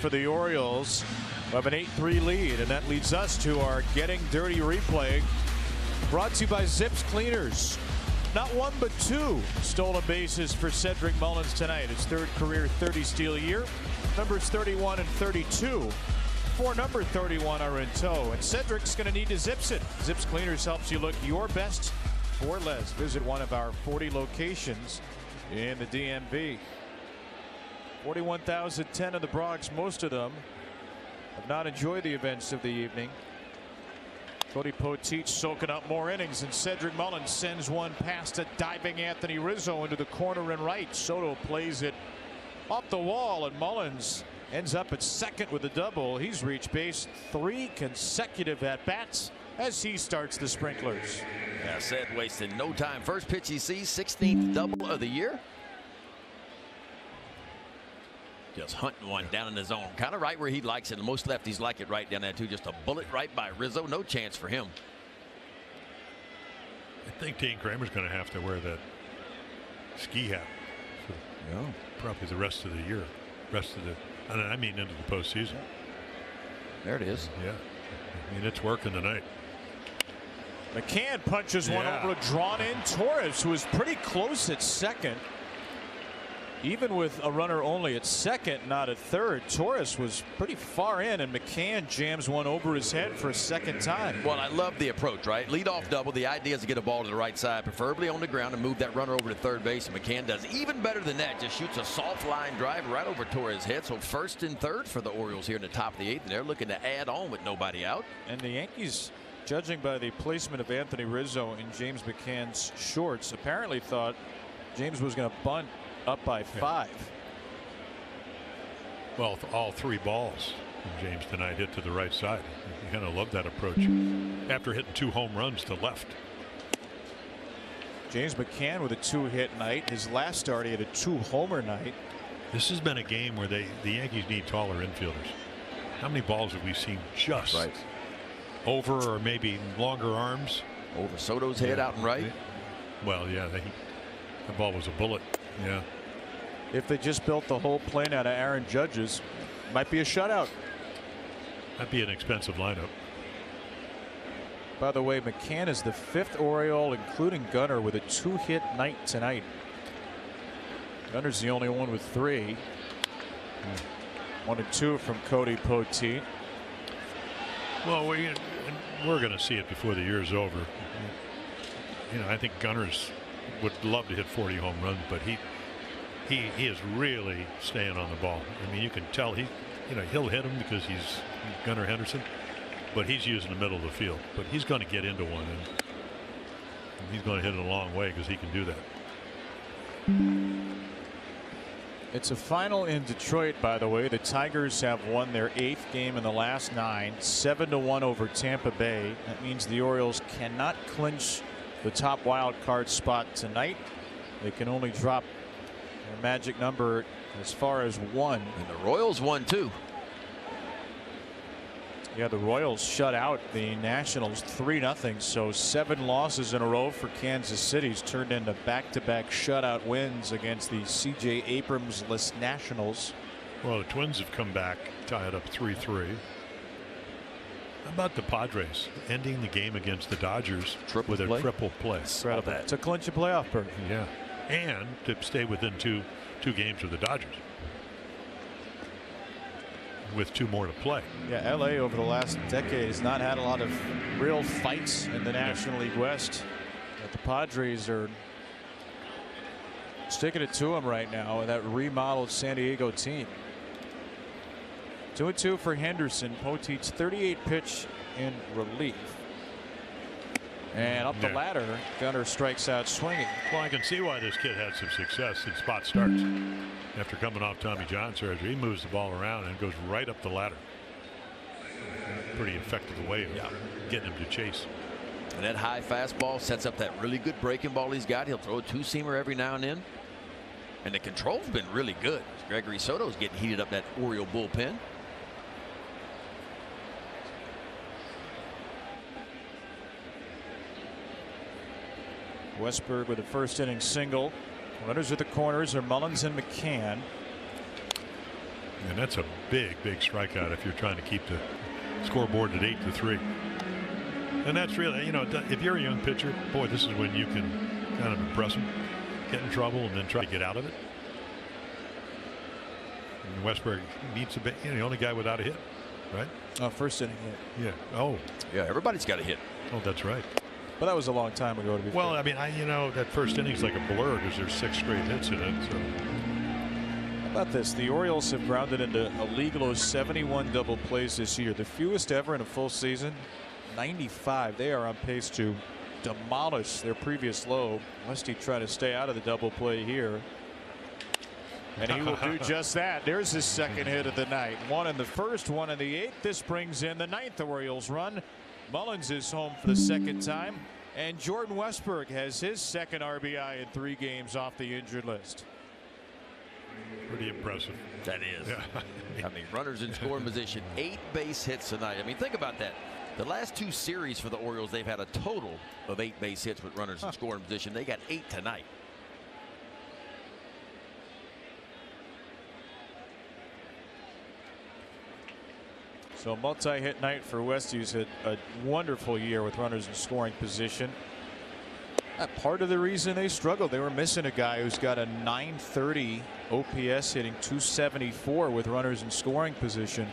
For the Orioles, we have an 8-3 lead, and that leads us to our Getting Dirty replay, brought to you by Zips Cleaners. Not 1 but 2 stolen bases for Cedric Mullins tonight. His 3rd career 30-steal year. Numbers 31 and 32 for number 31 are in tow, and Cedric's going to need to zips it. Zips Cleaners helps you look your best for less. Visit one of our 40 locations in the DMV. 41,010 in the Bronx. Most of them have not enjoyed the events of the evening. Cody Poteet soaking up more innings, and Cedric Mullins sends one past a diving Anthony Rizzo into the corner and right. Soto plays it off the wall, and Mullins ends up at second with a double. He's reached base 3 consecutive at-bats as he starts the sprinklers. Yeah, said wasting no time. First pitch he sees, 16th double of the year. Just hunting one down in the zone. Kind of right where he likes it. Most lefties like it right down there, too. Just a bullet right by Rizzo. No chance for him. I think Dane Kramer's going to have to wear that ski hat for probably the rest of the year. I mean into the postseason. There it is. Yeah. I mean, it's working tonight. McCann punches one over a drawn-in Torres, who was pretty close at second. Even with a runner only at second, not at third, Torres was pretty far in, and McCann jams one over his head for a second time. Well, I love the approach, right? Lead off double. The idea is to get a ball to the right side, preferably on the ground, and move that runner over to third base. And McCann does even better than that. Just shoots a soft line drive right over Torres' head. So first and third for the Orioles here in the top of the 8th, and they're looking to add on with nobody out. And the Yankees, judging by the placement of Anthony Rizzo in James McCann's shorts, apparently thought James was going to bunt up by 5. Well, all 3 balls from James tonight hit to the right side. You kind of love that approach after hitting 2 home runs to left. James McCann with a 2-hit night. His last start, he had a 2-homer night. This has been a game where the Yankees need taller infielders. How many balls have we seen just over, or maybe longer arms? Over Soto's head out and right. Well, yeah, the ball was a bullet. Yeah. If they just built the whole plane out of Aaron Judge's, might be a shutout. That'd be an expensive lineup. By the way, McCann is the 5th Oriole, including Gunnar, with a 2-hit night tonight. Gunnar's the only one with 3. 1 and 2 from Cody Poteet. Well, we're going to see it before the year's over. You know, I think Gunnar's would love to hit 40 home runs, but he is really staying on the ball. I mean, you can tell he'll hit him because he's Gunnar Henderson, but he's using the middle of the field. But he's going to get into one, and he's going to hit it a long way because he can do that. It's a final in Detroit, by the way. The Tigers have won their 8th game in the last 9, 7-1 over Tampa Bay. That means the Orioles cannot clinch the top wild card spot tonight. They can only drop their magic number as far as 1. And the Royals won too. Yeah, the Royals shut out the Nationals 3-0. So 7 losses in a row for Kansas City's turned into back-to-back shutout wins against the C.J. Abrams-less Nationals. Well, the Twins have come back, tied up 3-3. How about the Padres ending the game against the Dodgers with a triple play? Incredible. To clinch a playoff berth. Yeah, and to stay within two games of the Dodgers with 2 more to play. Yeah, LA over the last decade has not had a lot of real fights in the National League West. But the Padres are sticking it to them right now in that remodeled San Diego team. 2-2 for Henderson. Poteet's 38 pitch in relief. And up the ladder, Gunnar strikes out swinging. Well, I can see why this kid had some success in spot starts. After coming off Tommy John surgery, he moves the ball around and goes right up the ladder. Pretty effective way of getting him to chase. And that high fastball sets up that really good breaking ball he's got. He'll throw a 2-seamer every now and then. And the control's been really good. Gregory Soto's getting heated up that Oriole bullpen. Westberg with a first inning single. Runners at the corners are Mullins and McCann. And that's a big strikeout if you're trying to keep the scoreboard at 8-3. And that's really, you know, if you're a young pitcher, boy, this is when you can kind of impress them, get in trouble, and then try to get out of it. And Westberg needs a bit, you know, the only guy without a hit, right? First inning hit. Yeah. Oh. Yeah, everybody's got a hit. Oh, that's right. But that was a long time ago to be fair. I mean, you know, that first inning's like a blur because there's 6 straight hits in it. So. How about this? The Orioles have grounded into a league low 71 double plays this year, the fewest ever in a full season. 95. They are on pace to demolish their previous low. Westy trying to stay out of the double play here. And he will do just that. There's his second hit of the night. One in the first, one in the eighth. This brings in the ninth Orioles run. Mullins is home for the second time. And Jordan Westburg has his second RBI in 3 games off the injured list. Pretty impressive. That is. Yeah. I mean, runners in scoring position, 8 base hits tonight. I mean, think about that. The last 2 series for the Orioles, they've had a total of 8 base hits with runners in scoring position. They got 8 tonight. So multi-hit night for West, who's had a wonderful year with runners in scoring position. Part of the reason they struggled, they were missing a guy who's got a .930 OPS hitting .274 with runners in scoring position.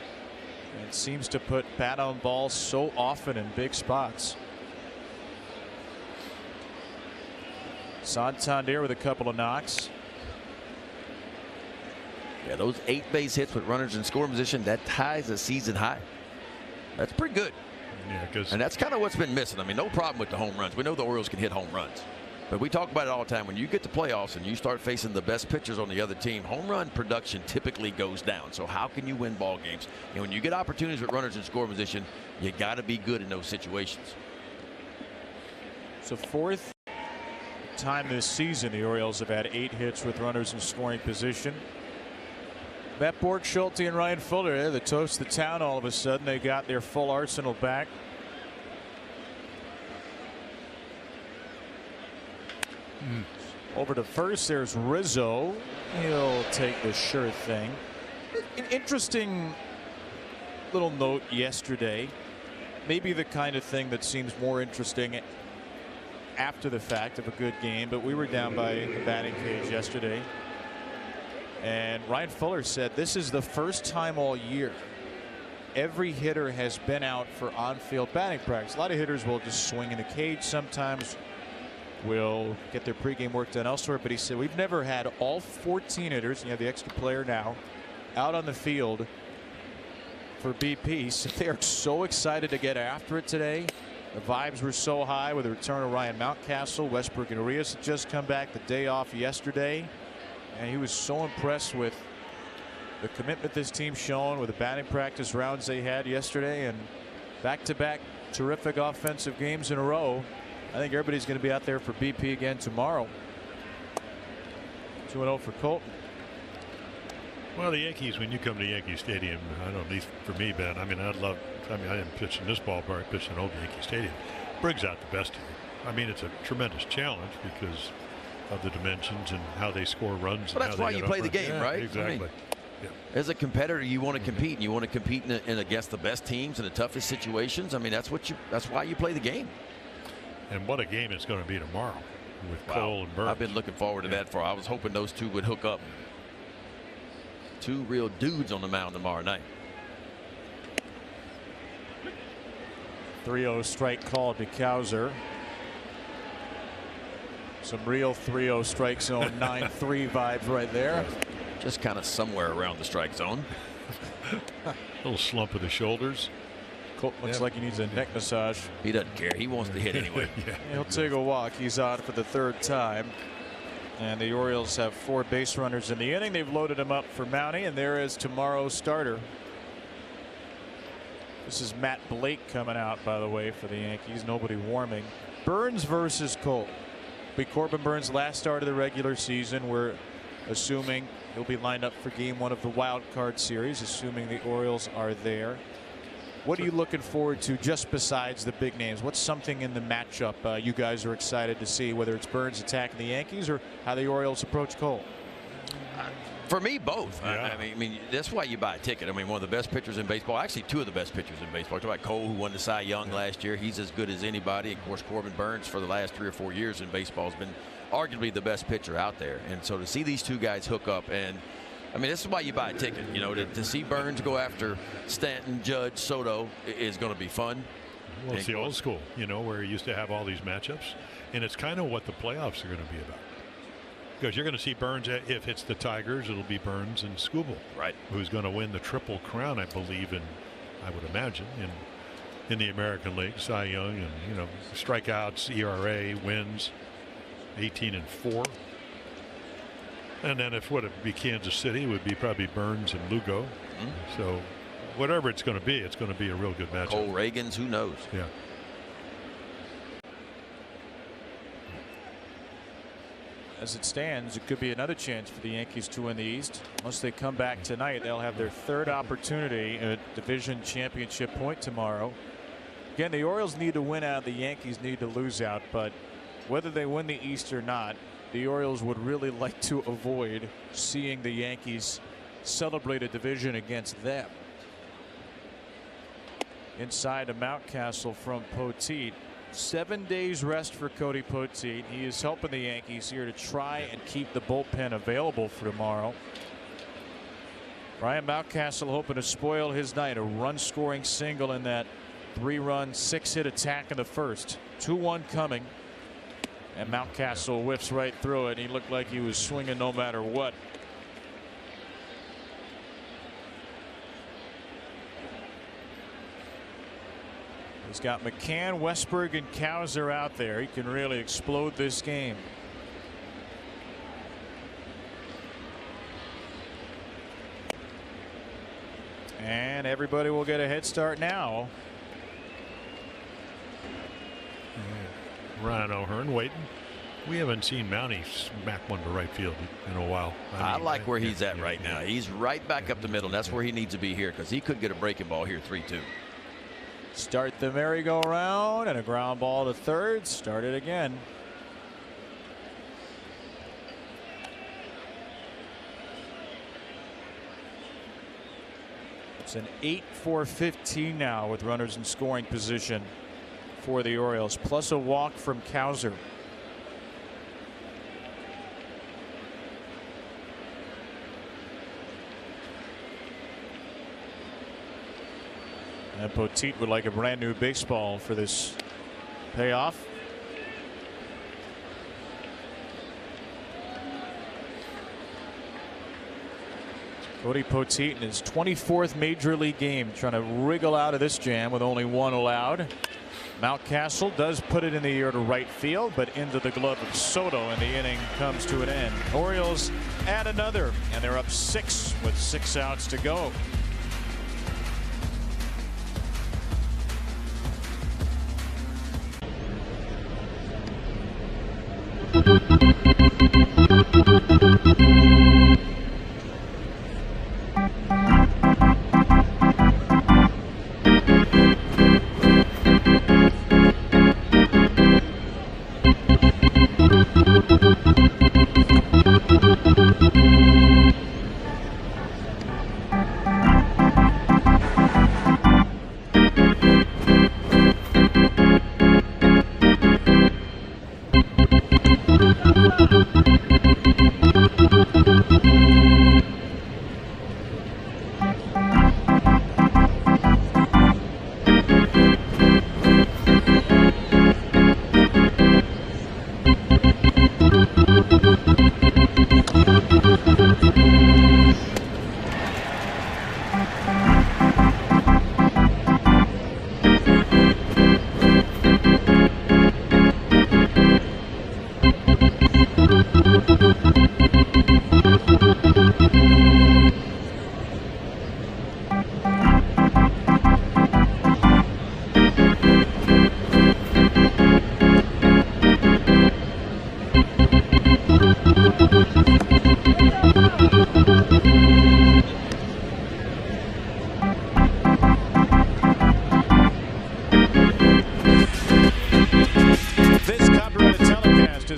And seems to put bat on ball so often in big spots. Santander with a couple of knocks. Yeah, those 8 base hits with runners in scoring position, that ties a season high. That's pretty good. Yeah, and that's kind of what's been missing. I mean, no problem with the home runs. We know the Orioles can hit home runs. But we talk about it all the time. When you get to playoffs and you start facing the best pitchers on the other team, home run production typically goes down. So how can you win ball games? And when you get opportunities with runners in scoring position, you got to be good in those situations. So 4th time this season the Orioles have had 8 hits with runners in scoring position. Matt Borg, Schulte, and Ryan Fuller, the toast of the town. All of a sudden, they got their full arsenal back. Over to first, there's Rizzo. He'll take the sure thing. An interesting little note yesterday. Maybe the kind of thing that seems more interesting after the fact of a good game, but we were down by the batting cage yesterday. And Ryan Fuller said this is the first time all year every hitter has been out for on-field batting practice. A lot of hitters will just swing in the cage sometimes, will get their pregame work done elsewhere, but he said we've never had all 14 hitters, and you have the extra player now, out on the field for BP. So they are so excited to get after it today. The vibes were so high with the return of Ryan Mountcastle. Westbrook and Urias had just come back the day off yesterday. And he was so impressed with the commitment this team's shown with the batting practice rounds they had yesterday, and back-to-back terrific offensive games in a row. I think everybody's going to be out there for BP again tomorrow. 2-0 for Colton. Well, the Yankees, when you come to Yankee Stadium, I don't know, at least for me, Ben, I mean, I didn't pitch in this ballpark, I pitched in old Yankee Stadium. Brings out the best of you. I mean, it's a tremendous challenge because of the dimensions and how they score runs. Well, that's why you play the game, right? Exactly. I mean, as a competitor, you want to compete, and you want to compete in against the best teams in the toughest situations. I mean, that's why you play the game. And what a game it's going to be tomorrow with Cole and Burns. I've been looking forward to that I was hoping those two would hook up. 2 real dudes on the mound tomorrow night. 3-0 strike called to Cowser. Some real 3-0 strike zone 9-3 vibes right there. Just kind of somewhere around the strike zone. Little slump of the shoulders. Colton looks like he needs a neck massage. He doesn't care. He wants to hit anyway. He'll take a walk. He's on for the 3rd time. And the Orioles have 4 base runners in the inning. They've loaded him up for Mountie, and there is tomorrow's starter. This is Matt Blake coming out, by the way, for the Yankees. Nobody warming. Burns versus Cole. Be Corbin Burns' last start of the regular season. We're assuming he'll be lined up for game 1 of the wild card series, assuming the Orioles are there. What are you looking forward to just besides the big names? What's something in the matchup you guys are excited to see, whether it's Burns attacking the Yankees or how the Orioles approach Cole? For me, both. Yeah. I mean, that's why you buy a ticket. I mean, one of the best pitchers in baseball, actually 2 of the best pitchers in baseball. Talk about Cole, who won the Cy Young last year. He's as good as anybody. Of course, Corbin Burns for the last 3 or 4 years in baseball has been arguably the best pitcher out there. And so to see these 2 guys hook up, and I mean, this is why you buy a ticket. You know, to see Burns go after Stanton, Judge, Soto is going to be fun. Well, it's the old school, you know, where you used to have all these matchups, and it's kind of what the playoffs are going to be about. Because you're going to see Burns, if it's the Tigers, it'll be Burns and Skubal. Right. Who's going to win the Triple Crown, I believe, I would imagine, in the American League. Cy Young and, you know, strikeouts, ERA, wins, 18-4. And then if would be Kansas City, it would be probably Burns and Lugo. So whatever it's going to be a real good matchup. Cole Reagans, who knows? Yeah. As it stands, it could be another chance for the Yankees to win the East. Once they come back tonight, they'll have their third opportunity at division championship point tomorrow. Again, the Orioles need to win out, the Yankees need to lose out, but whether they win the East or not, the Orioles would really like to avoid seeing the Yankees celebrate a division against them. Inside to Mountcastle from Poteet. 7 days rest for Cody Poteet. He is helping the Yankees here to try and keep the bullpen available for tomorrow. Brian Mountcastle hoping to spoil his night. A run-scoring single in that 3-run, 6-hit attack in the first. 2-1 coming. And Mountcastle whiffs right through it. He looked like he was swinging no matter what. He's got McCann, Westberg, and Cowser out there. He can really explode this game. And everybody will get a head start now. Ryan O'Hearn waiting. We haven't seen Mountie smack one to right field in a while. I like where he's at right now. He's right back up the middle. That's where he needs to be here because he could get a breaking ball here 3-2. Start the merry-go-round and a ground ball to third. Start it again. It's an 8-4-15 now with runners in scoring position for the Orioles, plus a walk from Cowser. And Poteet would like a brand new baseball for this payoff. Cody Poteet in his 24th major league game, trying to wriggle out of this jam with only one allowed. Mountcastle does put it in the air to right field, but into the glove of Soto, and the inning comes to an end. Orioles add another, and they're up 6 with 6 outs to go.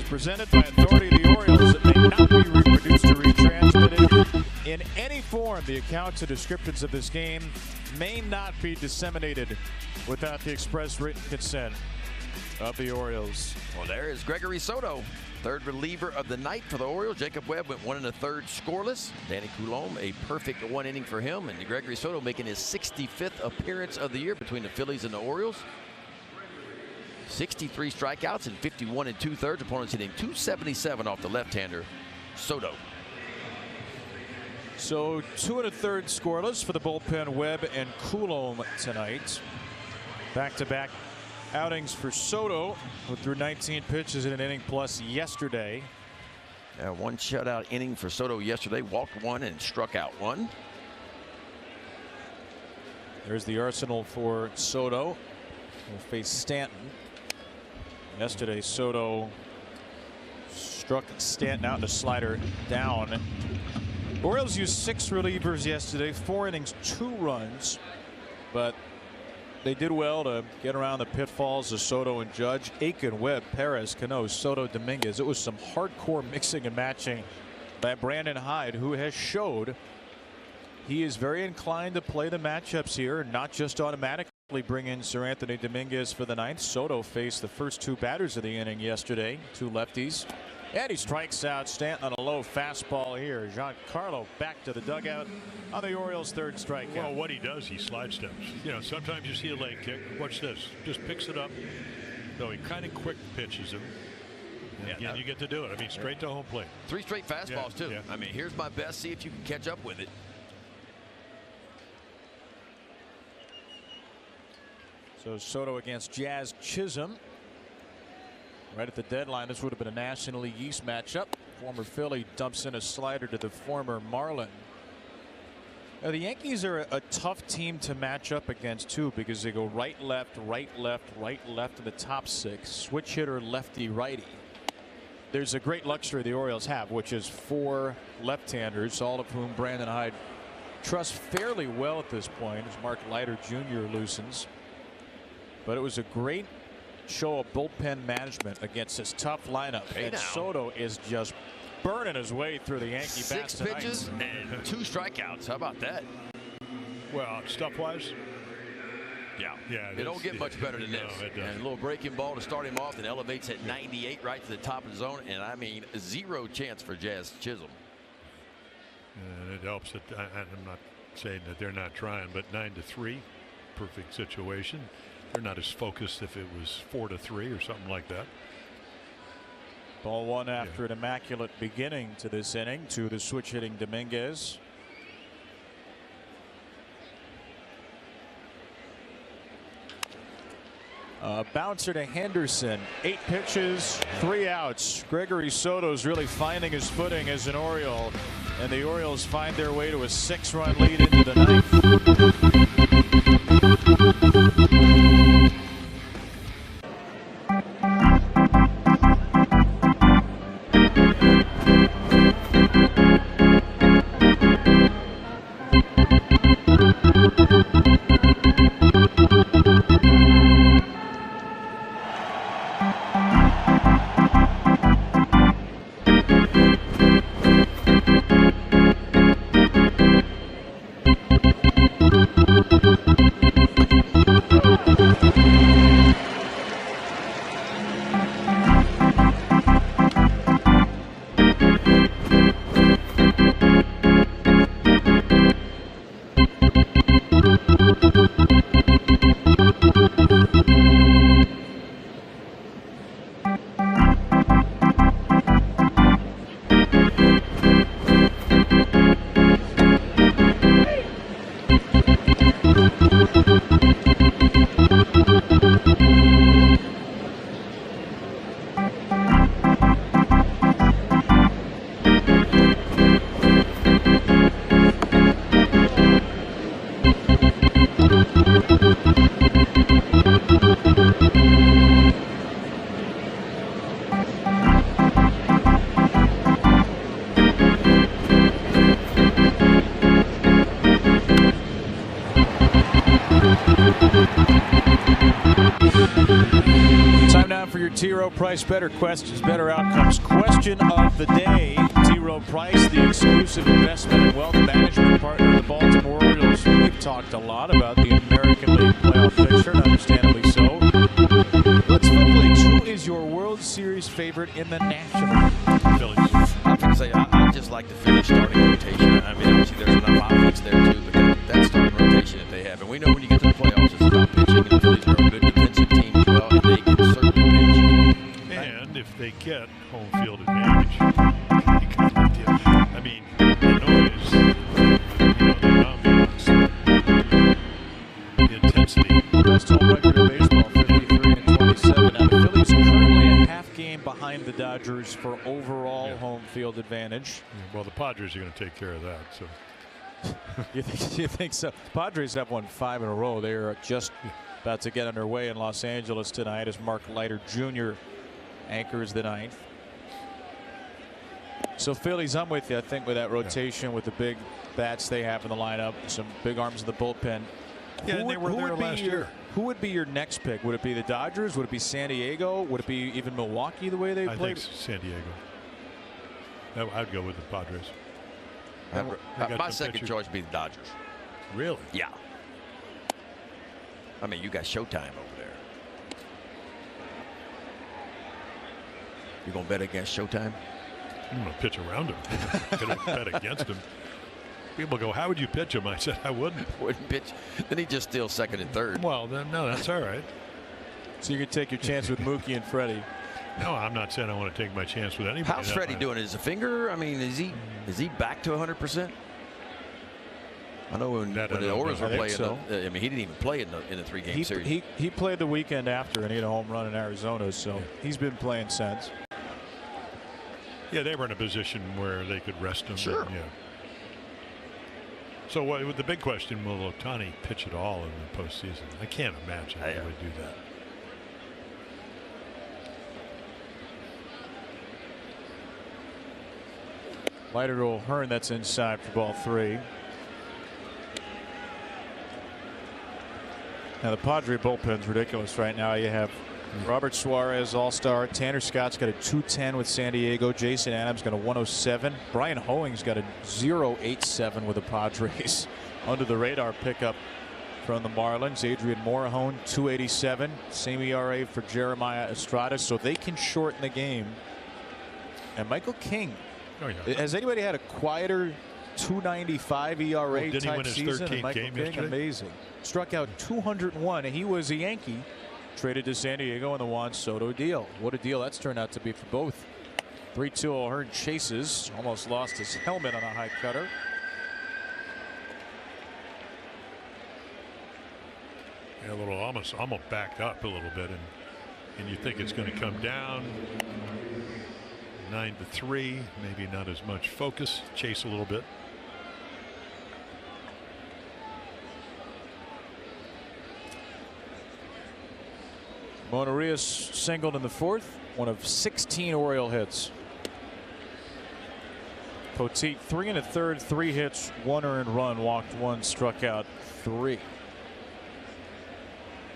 Presented by authority of the Orioles. It may not be reproduced or retransmitted in any form. The accounts and descriptions of this game may not be disseminated without the express written consent of the Orioles. Well, there is Gregory Soto, third reliever of the night for the Orioles. Jacob Webb went 1 1/3 scoreless. Danny Coulombe, a perfect 1 inning for him. And Gregory Soto making his 65th appearance of the year between the Phillies and the Orioles. 63 strikeouts and 51 2/3. Opponents hitting .277 off the left-hander, Soto. So 2 1/3 scoreless for the bullpen, Webb and Coulombe tonight. Back-to-back outings for Soto, who threw 19 pitches in an inning plus yesterday. One shutout inning for Soto yesterday. Walked one and struck out one. There's the arsenal for Soto. He'll face Stanton. Yesterday, Soto struck Stanton out, the slider down. Orioles used 6 relievers yesterday, 4 innings, 2 runs, but they did well to get around the pitfalls of Soto and Judge. Aiken, Webb, Perez, Cano, Soto, Dominguez. It was some hardcore mixing and matching by Brandon Hyde, who has showed he is very inclined to play the matchups here, not just automatically bring in Sir Anthony Dominguez for the 9th. Soto faced the first 2 batters of the inning yesterday, 2 lefties. And he strikes out Stanton on a low fastball here. Giancarlo back to the dugout on the Orioles' 3rd strikeout. Well, what he does, he slide steps. You know, sometimes you see a leg kick. Watch this. Just picks it up. So he kind of quick pitches him. And again, you get to do it. I mean, straight to home plate. 3 straight fastballs, too. Yeah. I mean, here's my best. See if you can catch up with it. So Soto against Jazz Chisholm. Right at the deadline, this would have been a National League East matchup. Former Philly dumps in a slider to the former Marlin. Now, the Yankees are a tough team to match up against, too, because they go right, left, right, left, right, left in the top 6. Switch hitter, lefty, righty. There's a great luxury the Orioles have, which is 4 left-handers, all of whom Brandon Hyde trusts fairly well at this point, as Mark Leiter Jr. loosens. But it was a great show of bullpen management against this tough lineup. And Soto is just burning his way through the Yankee bats tonight. 6 pitches and 2 strikeouts. How about that? Well, stuff-wise, yeah, it don't get much better than this. It doesn't. And a little breaking ball to start him off, and elevates at 98 right to the top of the zone. And I mean, 0 chance for Jazz Chisholm. And it helps that I'm not saying that they're not trying, but 9-3, perfect situation. They're not as focused if it was 4-3 or something like that. Ball 1 after an immaculate beginning to this inning to the switch hitting Dominguez. Bouncer to Henderson. 8 pitches, 3 outs. Gregory Soto's really finding his footing as an Oriole, and the Orioles find their way to a 6-run lead into the 9th. Time now for your T. Rowe Price Better Questions, Better Outcomes. Question of the day. T. Rowe Price, the exclusive investment and wealth management partner of the Baltimore Orioles. We've talked a lot about the American League playoff picture, and understandably so. Let's flip leagues. Who is your World Series favorite in the National League? Phillies. I was going to say, I just like the Phillies starting rotation. I mean, obviously there's enough offense there, too, but that starting rotation that they have. And we know when you get to the playoffs, it's about pitching, and the Phillies are a good defensive team as well, and they can certainly pitch. And if they get home field advantage, I mean, the noise, the intensity. Best home record in baseball, 53-27. Now the Phillies currently a half game behind behind the Dodgers for overall home field advantage. Well, the Padres are going to take care of that. So. You think so? Padres have won 5 in a row. They are just about to get underway in Los Angeles tonight as Mark Leiter Jr. anchors the 9th. So Phillies, I'm with you. I think with that rotation, with the big bats they have in the lineup, some big arms in the bullpen. Yeah, and they were there last year. Who would be your next pick? Would it be the Dodgers? Would it be San Diego? Would it be even Milwaukee the way they played? I think San Diego. I'd go with the Padres. My second choice would be the Dodgers. Really? Yeah. I mean, you got Showtime over there. You gonna bet against Showtime? I'm gonna pitch around him. I'm gonna bet against him. People go, how would you pitch him? I said, I wouldn't. Wouldn't pitch. Then he just steals second and third. Well, then, no, that's all right. So you could take your chance with Mookie and Freddie. No, I'm not saying I want to take my chance with anybody. How's Freddie doing? Is a finger? I mean, is he back to 100%? I know when the Orioles were playing. So. I mean, he didn't even play in the 3-game series. He played the weekend after and he had a home run in Arizona, so he's been playing since. Yeah, they were in a position where they could rest him. Sure. And, yeah. So the big question, will Ohtani pitch at all in the postseason? I can't imagine he would do that. Leiter to O'Hearn, that's inside for ball 3. Now the Padre bullpen's ridiculous right now. You have Robert Suarez, all-star. Tanner Scott's got a 210 with San Diego. Jason Adams got a 107. Brian Hoeing's got a 0.87 with the Padres. Under the radar pickup from the Marlins. Adrian Morejon, 287. Same ERA for Jeremiah Estrada, so they can shorten the game. And Michael King. Oh, yeah. Has anybody had a quieter 2.95 ERA did he type win his season? 13th Michael game King, yesterday? amazing. Struck out 201, and he was a Yankee. Traded to San Diego in the Juan Soto deal. What a deal that's turned out to be for both. 3-2 O'Hearn chases. Almost lost his helmet on a high cutter. Yeah, a little almost backed up a little bit, and you think it's going to come down. 9-3, maybe not as much focus. Chase a little bit. Mona Rios singled in the 4th, one of 16 Oriole hits. Poteet 3 1/3, 3 hits, 1 earned run, walked 1, struck out 3.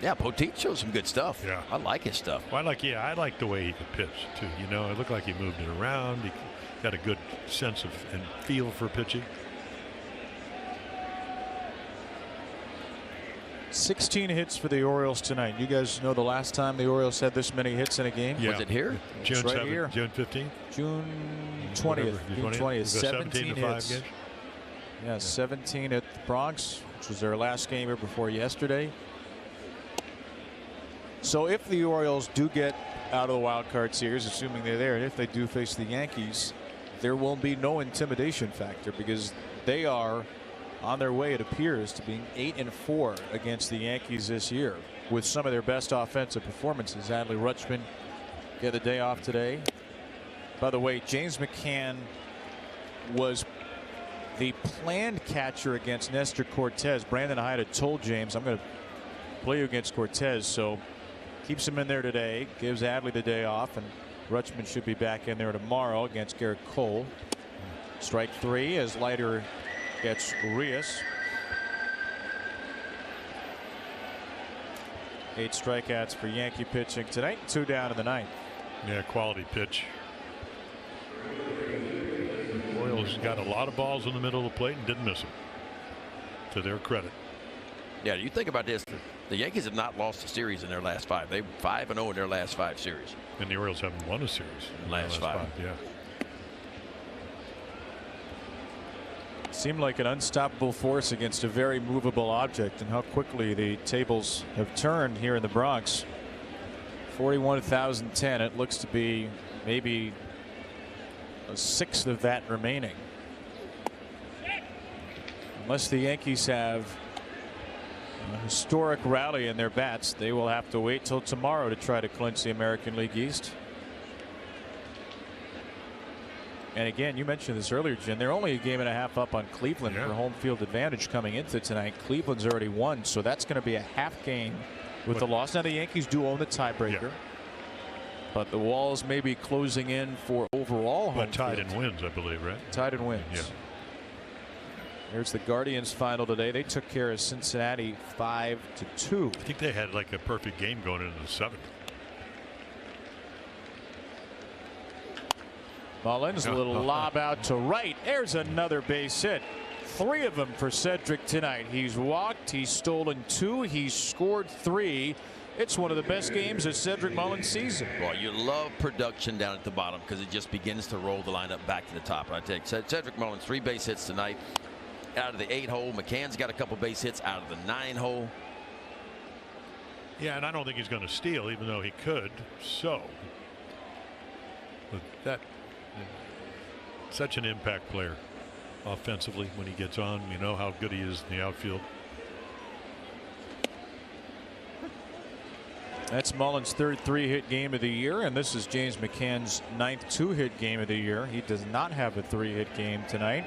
Yeah, Poteet shows some good stuff. Yeah, I like his stuff. Well, I like the way he could pitch too. You know, it looked like he moved it around. He got a good sense of and feel for pitching. 16 hits for the Orioles tonight. You guys know the last time the Orioles had this many hits in a game? Yeah. Was it here? June right 7th, here. June 15th? June 20th. June 20th. 17 hits. Games? Yeah, 17 at the Bronx, which was their last game here before yesterday. So if the Orioles do get out of the wild card series, assuming they're there, and if they do face the Yankees, there will be no intimidation factor because they are on their way, it appears, to being 8-4 against the Yankees this year with some of their best offensive performances. Adley Rutschman get the day off today. By the way, James McCann was the planned catcher against Nestor Cortez. Brandon Hyde had told James, I'm going to play you against Cortez, so keeps him in there today, gives Adley the day off, and Rutschman should be back in there tomorrow against Garrett Cole. Strike 3 as Leiter gets Rios. 8 strikeouts for Yankee pitching tonight. 2 down in the 9th. Yeah, quality pitch. Orioles got a lot of balls in the middle of the plate and didn't miss them, to their credit. Yeah, you think about this. The Yankees have not lost a series in their last 5. They're 5-0 in their last 5 series. And the Orioles haven't won a series in the last 5. Yeah. Seemed like an unstoppable force against a very movable object, and how quickly the tables have turned here in the Bronx. 41,010. It looks to be maybe a 1/6 of that remaining. Unless the Yankees have a historic rally in their bats, they will have to wait till tomorrow to try to clinch the American League East. And again, you mentioned this earlier, Jim. They're only a game and a half up on Cleveland for home field advantage coming into tonight. Cleveland's already won, so that's going to be a half game with the loss. Now the Yankees do own the tiebreaker, but the walls may be closing in for overall home tied field. in wins, I believe, right? Tied in wins. Yeah. There's the Guardians final today. They took care of Cincinnati 5-2. I think they had like a perfect game going into the 7th. Mullins, a little lob out to right. There's another base hit. 3 of them for Cedric tonight. He's walked, he's stolen 2, he's scored 3. It's one of the best games of Cedric Mullins' season. Well, you love production down at the bottom because it just begins to roll the lineup back to the top. I take Cedric Mullins 3 base hits tonight out of the 8 hole. McCann's got a couple base hits out of the 9 hole. Yeah, and I don't think he's going to steal, even though he could. So, but that such an impact player offensively when he gets on. You know how good he is in the outfield. That's Mullins' 3rd 3-hit game of the year, and this is James McCann's 9th 2-hit game of the year. He does not have a 3-hit game tonight.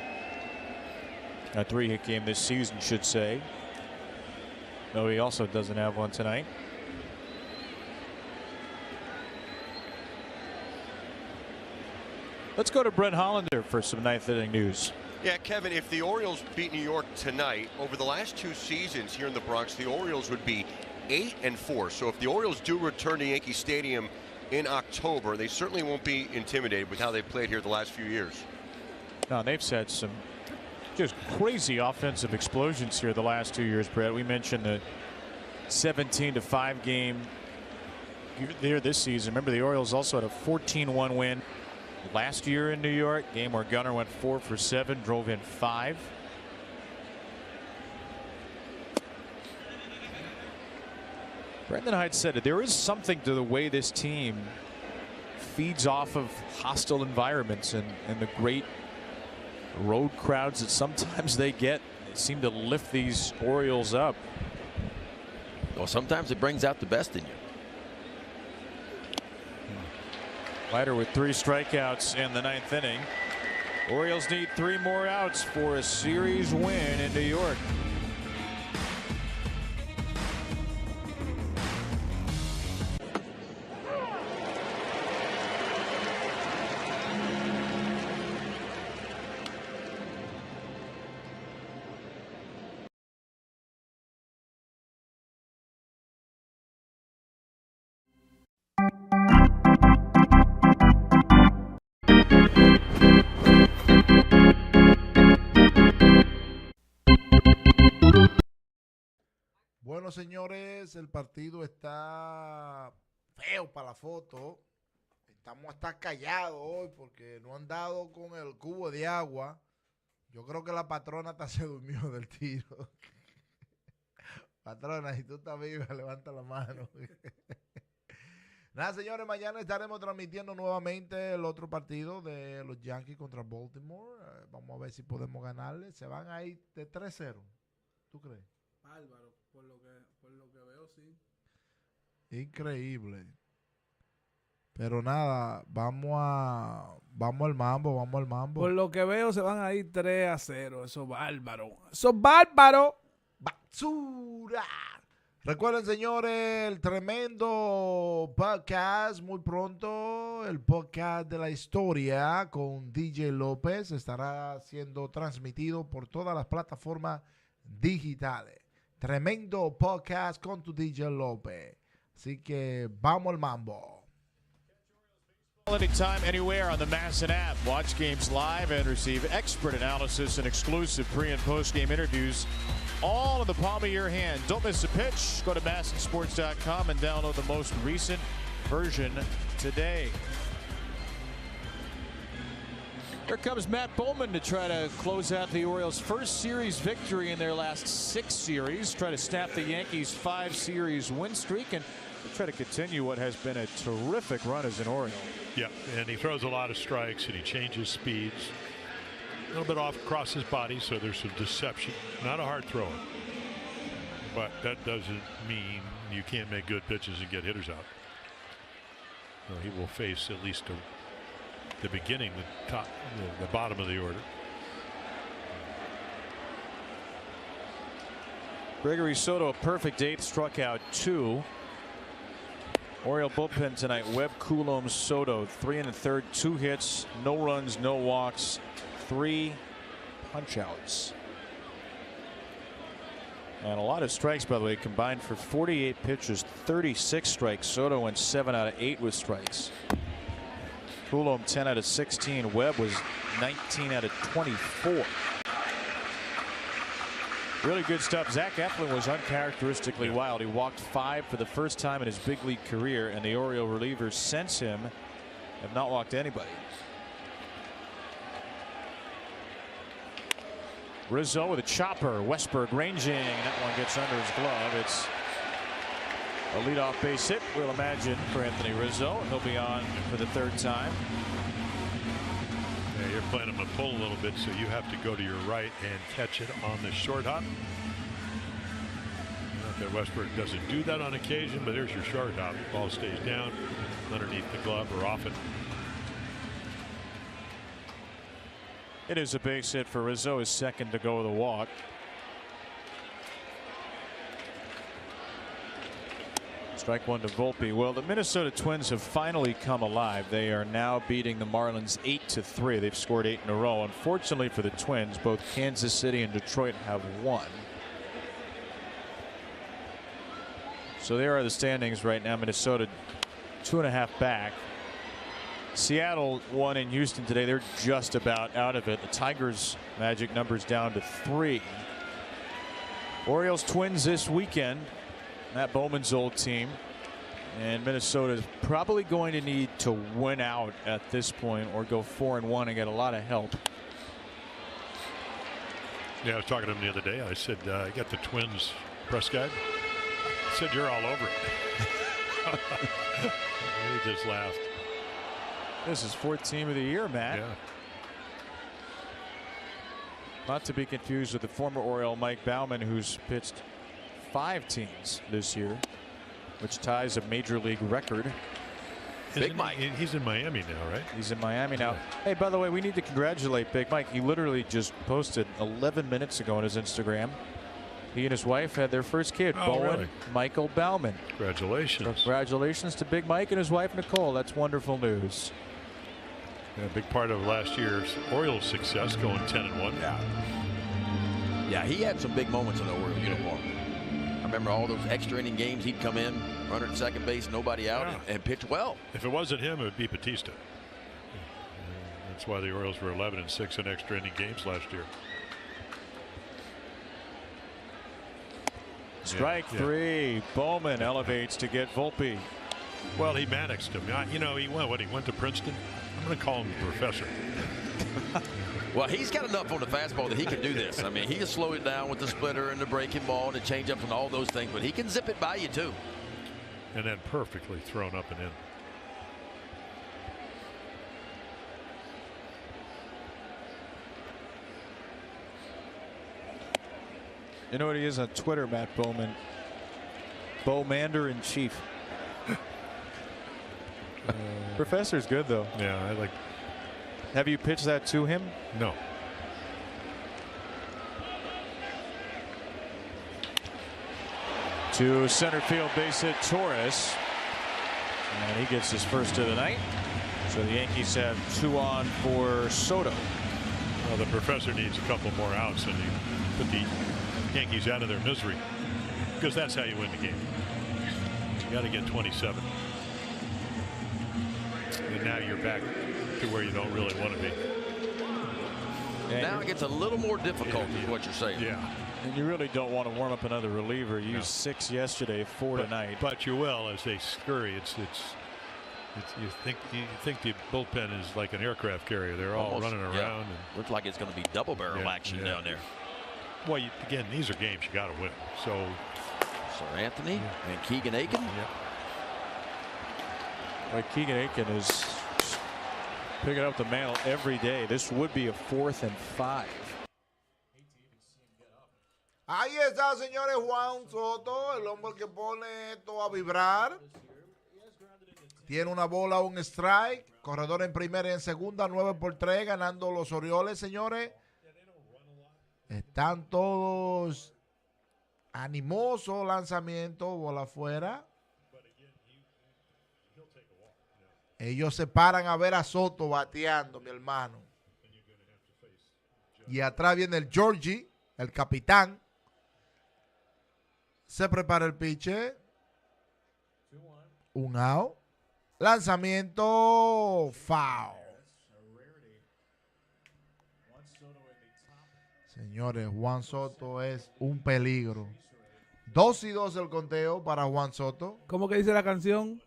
A 3-hit game this season, should say. No, he also doesn't have one tonight. Let's go to Brent Hollander for some 9th inning news. Yeah, Kevin, if the Orioles beat New York tonight, over the last 2 seasons here in the Bronx, the Orioles would be 8-4. So if the Orioles do return to Yankee Stadium in October, they certainly won't be intimidated with how they played here the last few years. No, they've had some just crazy offensive explosions here the last 2 years, Brett. We mentioned the 17-5 game there this season. Remember, the Orioles also had a 14-1 win last year in New York, game where Gunnar went 4 for 7, drove in 5. Brendan Hyde said it. There is something to the way this team feeds off of hostile environments and the great road crowds that sometimes they get. They seem to lift these Orioles up. Well, sometimes it brings out the best in you. Leiter with 3 strikeouts in the 9th inning. Orioles need 3 more outs for a series win in New York. Bueno, señores, el partido está feo para la foto. Estamos hasta callados hoy porque no han dado con el cubo de agua. Yo creo que la patrona hasta se durmió del tiro. Patrona, si tú estás viva, levanta la mano. Nada, señores, mañana estaremos transmitiendo nuevamente el otro partido de los Yankees contra Baltimore. Vamos a ver si podemos ganarle. Se van a ir de 3-0. ¿Tú crees? Bárbaro, por lo que veo, sí. Increíble. Pero nada, vamos al mambo. Por lo que veo, se van a ir 3-0. Eso es bárbaro. Eso es bárbaro. Basura. Recuerden, señores, el tremendo podcast muy pronto. El podcast de la historia con DJ López estará siendo transmitido por todas las plataformas digitales. Tremendo podcast con tu DJ López. Así que vamos al mambo. Anytime, anywhere on the MASN app. Watch games live and receive expert analysis and exclusive pre- and post-game interviews all in the palm of your hand. Don't miss a pitch. Go to MASNsports.com and download the most recent version today. Here comes Matt Bowman to try to close out the Orioles' first series victory in their last 6 series. Try to snap the Yankees' 5-series win streak and try to continue what has been a terrific run as an Oriole. Yeah, and he throws a lot of strikes and he changes speeds. A little bit off across his body, so there's some deception. Not a hard thrower. But that doesn't mean you can't make good pitches and get hitters out. So he will face at least the beginning, the top, the bottom of the order. Gregory Soto, a perfect 8th, struck out 2. Oriole bullpen tonight, Webb, Coulomb, Soto, 3 1/3, 2 hits, no runs, no walks, 3 punch-outs. And a lot of strikes, by the way, combined for 48 pitches, 36 strikes. Soto went 7 out of 8 with strikes. Coulomb 10 out of 16. Webb was 19 out of 24. Really good stuff. Zach Eflin was uncharacteristically wild. He walked 5 for the first time in his big league career, and the Oriole relievers since him have not walked anybody. Rizzo with a chopper. Westberg ranging. That one gets under his glove. It's a leadoff base hit, we'll imagine, for Anthony Rizzo. He'll be on for the 3rd time. Yeah, you're playing him to pull a little bit, so you have to go to your right and catch it on the short hop. Not that Westberg doesn't do that on occasion, but there's your short hop. Ball stays down underneath the glove or off it. It is a base hit for Rizzo, his 2nd to go with a walk. Strike 1 to Volpe. Well, the Minnesota Twins have finally come alive. They are now beating the Marlins 8-3. They've scored 8 in a row. Unfortunately for the Twins, both Kansas City and Detroit have won. So there are the standings right now. Minnesota 2.5 back. Seattle won in Houston today. They're just about out of it. The Tigers' magic numbers down to 3. Orioles Twins this weekend. Matt Bowman's old team. And Minnesota is probably going to need to win out at this point or go 4-1 and get a lot of help. Yeah, I was talking to him the other day. I said, I got the Twins press guide. I said, you're all over it. He just laughed. This is 4th team of the year, Matt. Yeah. Not to be confused with the former Oriole Mike Baumann, who's pitched 5 teams this year, which ties a major league record. Big Mike. He's in Miami now, right? He's in Miami now. Hey, by the way, we need to congratulate Big Mike. He literally just posted 11 minutes ago on his Instagram. He and his wife had their first kid, Bowen really? Michael Baumann. Congratulations. Congratulations to Big Mike and his wife, Nicole. That's wonderful news. Yeah, a big part of last year's Orioles success, going 10-1. Yeah, he had some big moments in the Oriole uniform. I remember all those extra inning games. He'd come in, runner at second base, nobody out, and pitch well. If it wasn't him, it would be Batista. That's why the Orioles were 11-6 in extra inning games last year. Strike 3. Bowman elevates to get Volpe. Well, he managed him. You know, he went to Princeton. I'm going to call him the professor. Well, he's got enough on the fastball that he can do this. I mean, he can slow it down with the splitter and the breaking ball and the changeup and all those things, but he can zip it by you too. And then perfectly thrown up and in. You know what he is on Twitter, Matt Bowman? Bowmander in chief. Professor's good, though. Yeah, I like. Have you pitched that to him? No. To center field base hit Torres. And he gets his first of the night. So the Yankees have 2 on for Soto. Well, the professor needs a couple more outs and you put the Yankees out of their misery. Because that's how you win the game. You got to get 27. And now you're back to where you don't really want to be. Now it gets a little more difficult, is what you're saying. Yeah. And you really don't want to warm up another reliever. You used 6 yesterday, 4 tonight. But you will as they scurry. You think the bullpen is like an aircraft carrier. They're all running around. Yeah. And looks like it's going to be double barrel action down there. Well, again, these are games you got to win. So Sir Anthony and Keegan Aiken. Like Keegan Aiken is picking up the mantle every day. This would be a 4th and 5. Ahí está, señores, Juan Soto, el hombre que pone esto a vibrar. Tiene una bola, un strike. Corredor en primera y en segunda, 9-3, ganando los Orioles, señores. Están todos animosos. Lanzamiento, bola afuera. Ellos se paran a ver a Soto bateando, mi hermano. Y atrás viene el Georgie, el capitán. Se prepara el pitcher. Un out. Lanzamiento, foul. Señores, Juan Soto es un peligro. 2-2 el conteo para Juan Soto. ¿Cómo que dice la canción?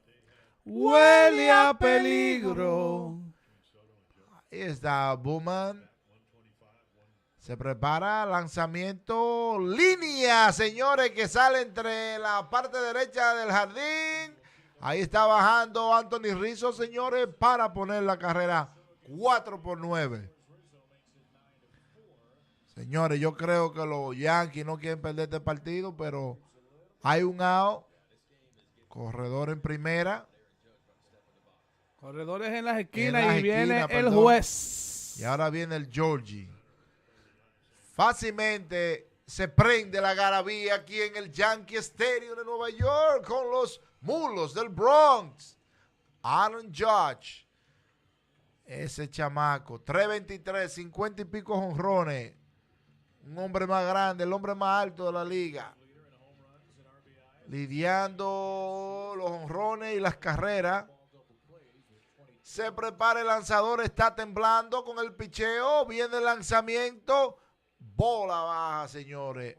Huele a peligro. Ahí está Bowman. Se prepara, lanzamiento, línea, señores, que sale entre la parte derecha del jardín. Ahí está bajando Anthony Rizzo, señores, para poner la carrera 4-9. Señores, yo creo que los Yankees no quieren perder este partido, pero hay un out. Corredor en primera. Corredores en las esquinas y viene el juez. Y ahora viene el Georgie. Fácilmente se prende la garabía aquí en el Yankee Stadium de Nueva York con los Mulos del Bronx. Aaron Judge. Ese chamaco. 323, 50 y pico jonrones. Un hombre más grande, el hombre más alto de la liga. Lidiando los jonrones y las carreras. Se prepara el lanzador, está temblando con el picheo. Viene el lanzamiento. Bola baja, señores.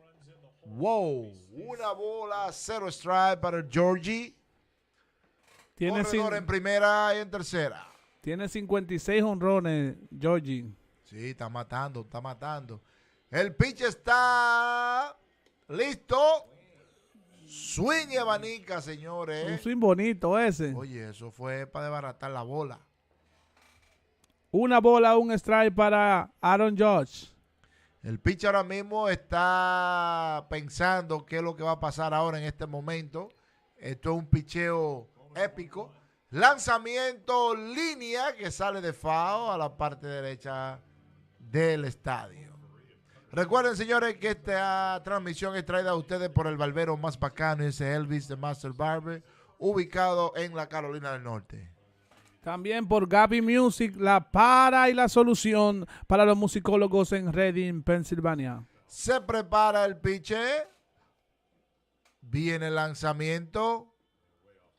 Wow. Una bola, 0 strike para el Georgie. Corredor en primera y en tercera. Tiene 56 honrones, Georgie. Sí, está matando, está matando. El pitch está listo. Swing y abanica, señores. Un swing bonito ese. Oye, eso fue para desbaratar la bola. Una bola, un strike para Aaron Judge. El pitcher ahora mismo está pensando qué es lo que va a pasar ahora en este momento. Esto es un picheo épico. Lanzamiento, línea que sale de foul a la parte derecha del estadio. Recuerden, señores, que esta transmisión es traída a ustedes por el barbero más bacano, ese Elvis de Master Barber, ubicado en la Carolina del Norte. También por Gaby Music, la para y la solución para los musicólogos en Reading, Pensilvania. Se prepara el pitcher. Viene el lanzamiento.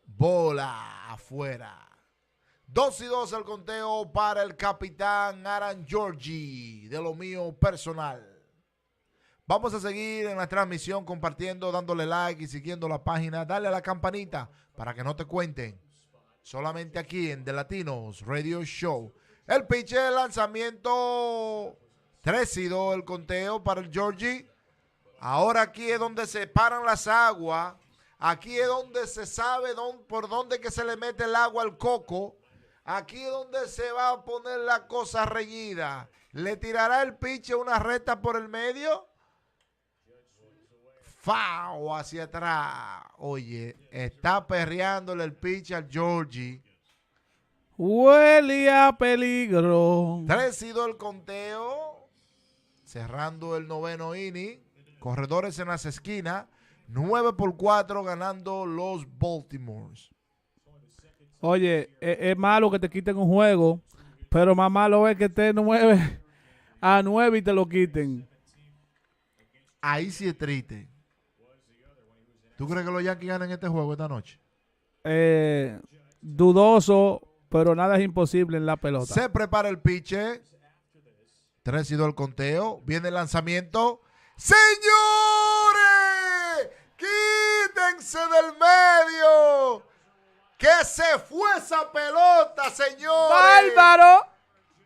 Bola afuera. 2-2 el conteo para el capitán Aaron Georgie, de lo mío personal. Vamos a seguir en la transmisión compartiendo, dándole like y siguiendo la página. Dale a la campanita para que no te cuenten. Solamente aquí en The Latinos Radio Show. El pitch de lanzamiento. 3-2 el conteo para el Georgie. Ahora aquí es donde se paran las aguas. Aquí es donde se sabe por dónde que se le mete el agua al coco. Aquí es donde se va a poner la cosa reñida. ¿Le tirará el pitch una recta por el medio? Foul hacia atrás. Oye, está perreándole el pitch al Georgie. Huele a peligro. 3-2 el conteo. Cerrando el noveno inning. Corredores en las esquinas. 9-4 ganando los Baltimores. Oye, es malo que te quiten un juego, pero más malo es que esté 9-9 y te lo quiten. Ahí sí es triste. ¿Tú crees que los Yankees ganan este juego esta noche? Dudoso, pero nada es imposible en la pelota. Se prepara el pitcher. 3-2 el conteo. Viene el lanzamiento. ¡Señores! ¡Quítense del medio! ¡Que se fue esa pelota, señores! ¡Bárbaro!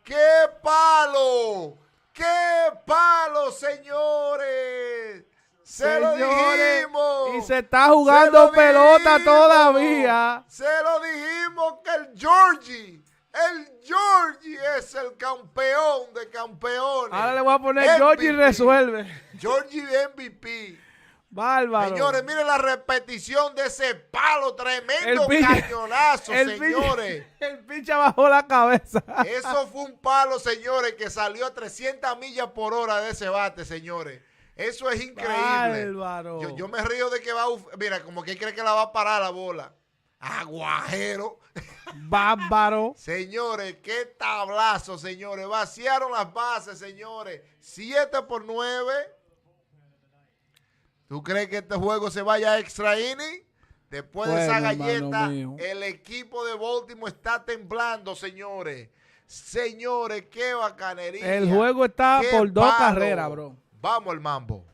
¡Qué palo! ¡Qué palo, señores! ¡Se lo dijimos! Y se está jugando pelota todavía. Se lo dijimos que el Georgie es el campeón de campeones. Ahora le voy a poner MVP. Georgie resuelve. Georgie MVP. Bárbaro. Señores, miren la repetición de ese palo. Tremendo cañonazo, señores. El pinche bajó la cabeza. Eso fue un palo, señores, que salió a 300 millas por hora de ese bate, señores. Eso es increíble. Bárbaro. Yo me río de que va a... Mira, como que cree que la va a parar la bola. Aguajero. Bárbaro. Señores, qué tablazo, señores. Vaciaron las bases, señores. 7-9. ¿Tú crees que este juego se vaya a extra inning? Después de esa galleta, el equipo de Baltimore está temblando, señores. Señores, qué bacanería. El juego está por 2 carreras, bro. Vamos al mambo.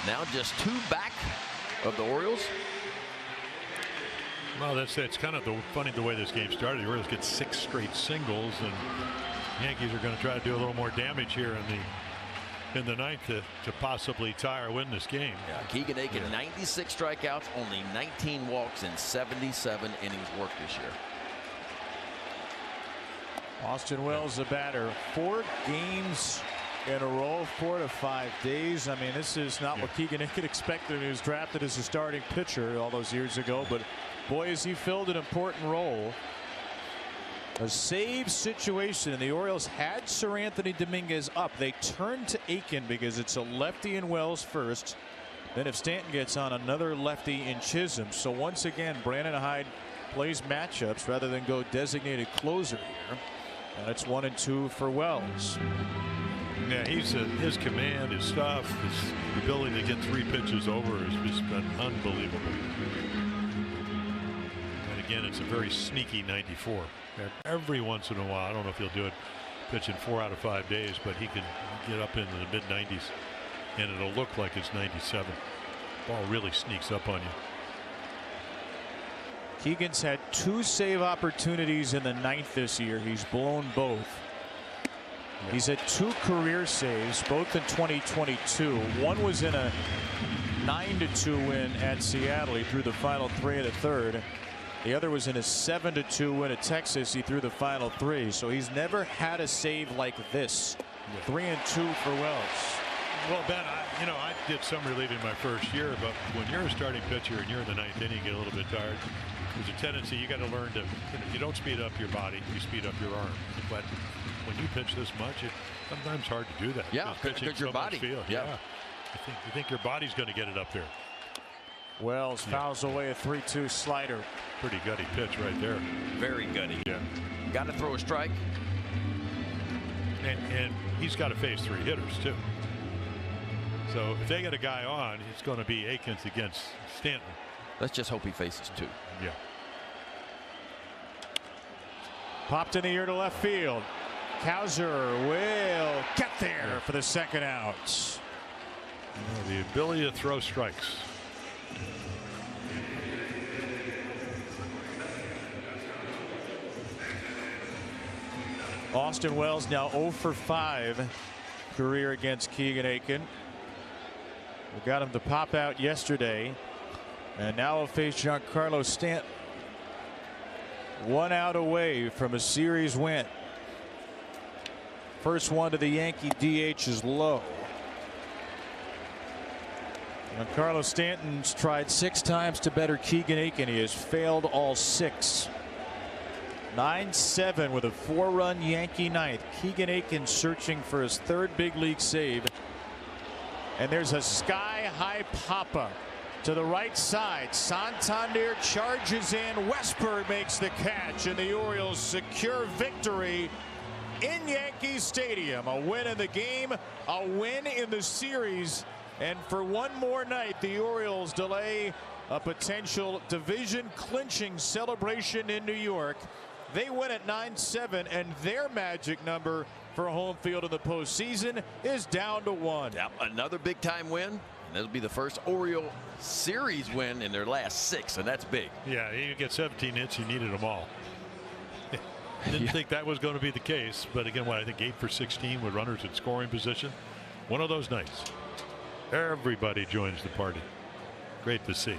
Now just 2 back of the Orioles. Well, it's kind of funny the way this game started. The Orioles get 6 straight singles, and Yankees are going to try to do a little more damage here in the ninth to possibly tie or win this game. Yeah, Keegan Aiken, 96 strikeouts, only 19 walks in 77 innings worked this year. Austin Wells, the batter. 4 games in a row, 4 to 5 days. I mean, this is not what Keegan Aiken expected. He was drafted as a starting pitcher all those years ago, but boy, has he filled an important role. A save situation, and the Orioles had Sir Anthony Dominguez up. They turned to Aiken because it's a lefty in Wells first. Then if Stanton gets on, another lefty in Chisholm. So once again, Brandon Hyde plays matchups rather than go designated closer here. And it's 1-2 for Wells. Yeah, his command, his stuff, his ability to get 3 pitches over has just been unbelievable. And again, it's a very sneaky 94. And every once in a while, I don't know if he'll do it pitching 4 out of 5 days, but he can get up into the mid-90s, and it'll look like it's 97. Ball really sneaks up on you. Keegan's had 2 save opportunities in the 9th this year. He's blown both. He's had 2 career saves, both in 2022. One was in a 9-2 win at Seattle. He threw the final 3 of the 3rd. The other was in a 7-2 win at Texas. He threw the final 3. So he's never had a save like this. 3-2 for Wells. Well, Ben, I did some relieving my first year, but when you're a starting pitcher and you're in the 9th inning, you get a little bit tired. There's a tendency you got to learn to, you don't speed up your body, you speed up your arm. But when you pitch this much, it's sometimes hard to do that. Yeah, because your body. Yeah. You think your body's going to get it up there. Wells fouls away a 3-2 slider. Pretty gutty pitch right there. Very gutty. Yeah. Got to throw a strike. And he's got to face 3 hitters too. So if they get a guy on, it's going to be Aikens against Stanton. Let's just hope he faces 2. Yeah. Popped in the air to left field. Cowser will get there for the 2nd out. The ability to throw strikes. Austin Wells now 0 for 5 career against Keegan Aiken. We got him to pop out yesterday. And now will face Giancarlo Stanton. 1 out away from a series win. First one to the Yankee DH is low. Giancarlo Stanton's tried 6 times to better Keegan Aiken. He has failed all 6. 9-7 with a 4-run Yankee ninth. Keegan Aiken searching for his 3rd big league save. And there's a sky-high pop-up to the right side. Santander charges in. Westberg makes the catch, and the Orioles secure victory in Yankee Stadium. A win in the game, a win in the series, and for one more night, the Orioles delay a potential division-clinching celebration in New York. They win at 9-7, and their magic number for home field in the postseason is down to 1. Yeah, another big-time win. That'll be the first Oriole series win in their last 6, and that's big. Yeah, you get 17 hits, you needed them all. Didn't think that was going to be the case, but again, I think 8 for 16 with runners in scoring position. One of those nights. Everybody joins the party. Great to see.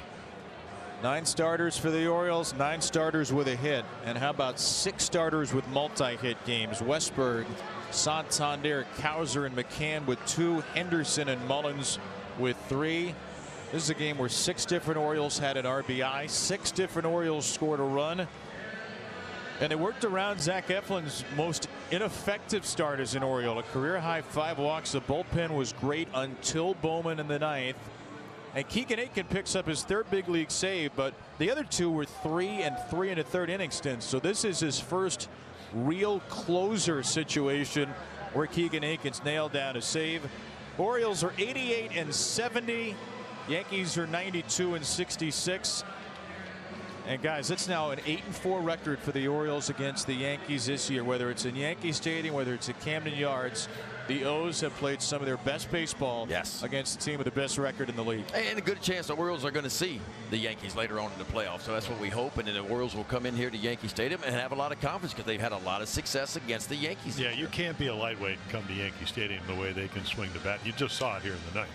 9 starters for the Orioles, 9 starters with a hit. And how about 6 starters with multi-hit games? Westberg, Santander, Cowser, and McCann with 2. Henderson and Mullins with 3. This is a game where 6 different Orioles had an RBI. 6 different Orioles scored a run. And they worked around Zach Eflin's most ineffective start as an Oriole. A career-high 5 walks. The bullpen was great until Bowman in the 9th. And Keegan Aiken picks up his 3rd big league save, but the other 2 were 3 and 3 in a 3rd inning stints. So this is his first real closer situation where Keegan Aiken's nailed down a save. Orioles are 88 and 70. Yankees are 92 and 66. And guys, it's now an 8-4 record for the Orioles against the Yankees this year. Whether it's in Yankee Stadium, whether it's at Camden Yards, the O's have played some of their best baseball against the team with the best record in the league. And a good chance the Orioles are going to see the Yankees later on in the playoffs. So that's what we hope. And then the Orioles will come in here to Yankee Stadium and have a lot of confidence because they've had a lot of success against the Yankees. Yeah, you can't be a lightweight and come to Yankee Stadium the way they can swing the bat. You just saw it here in the 9th.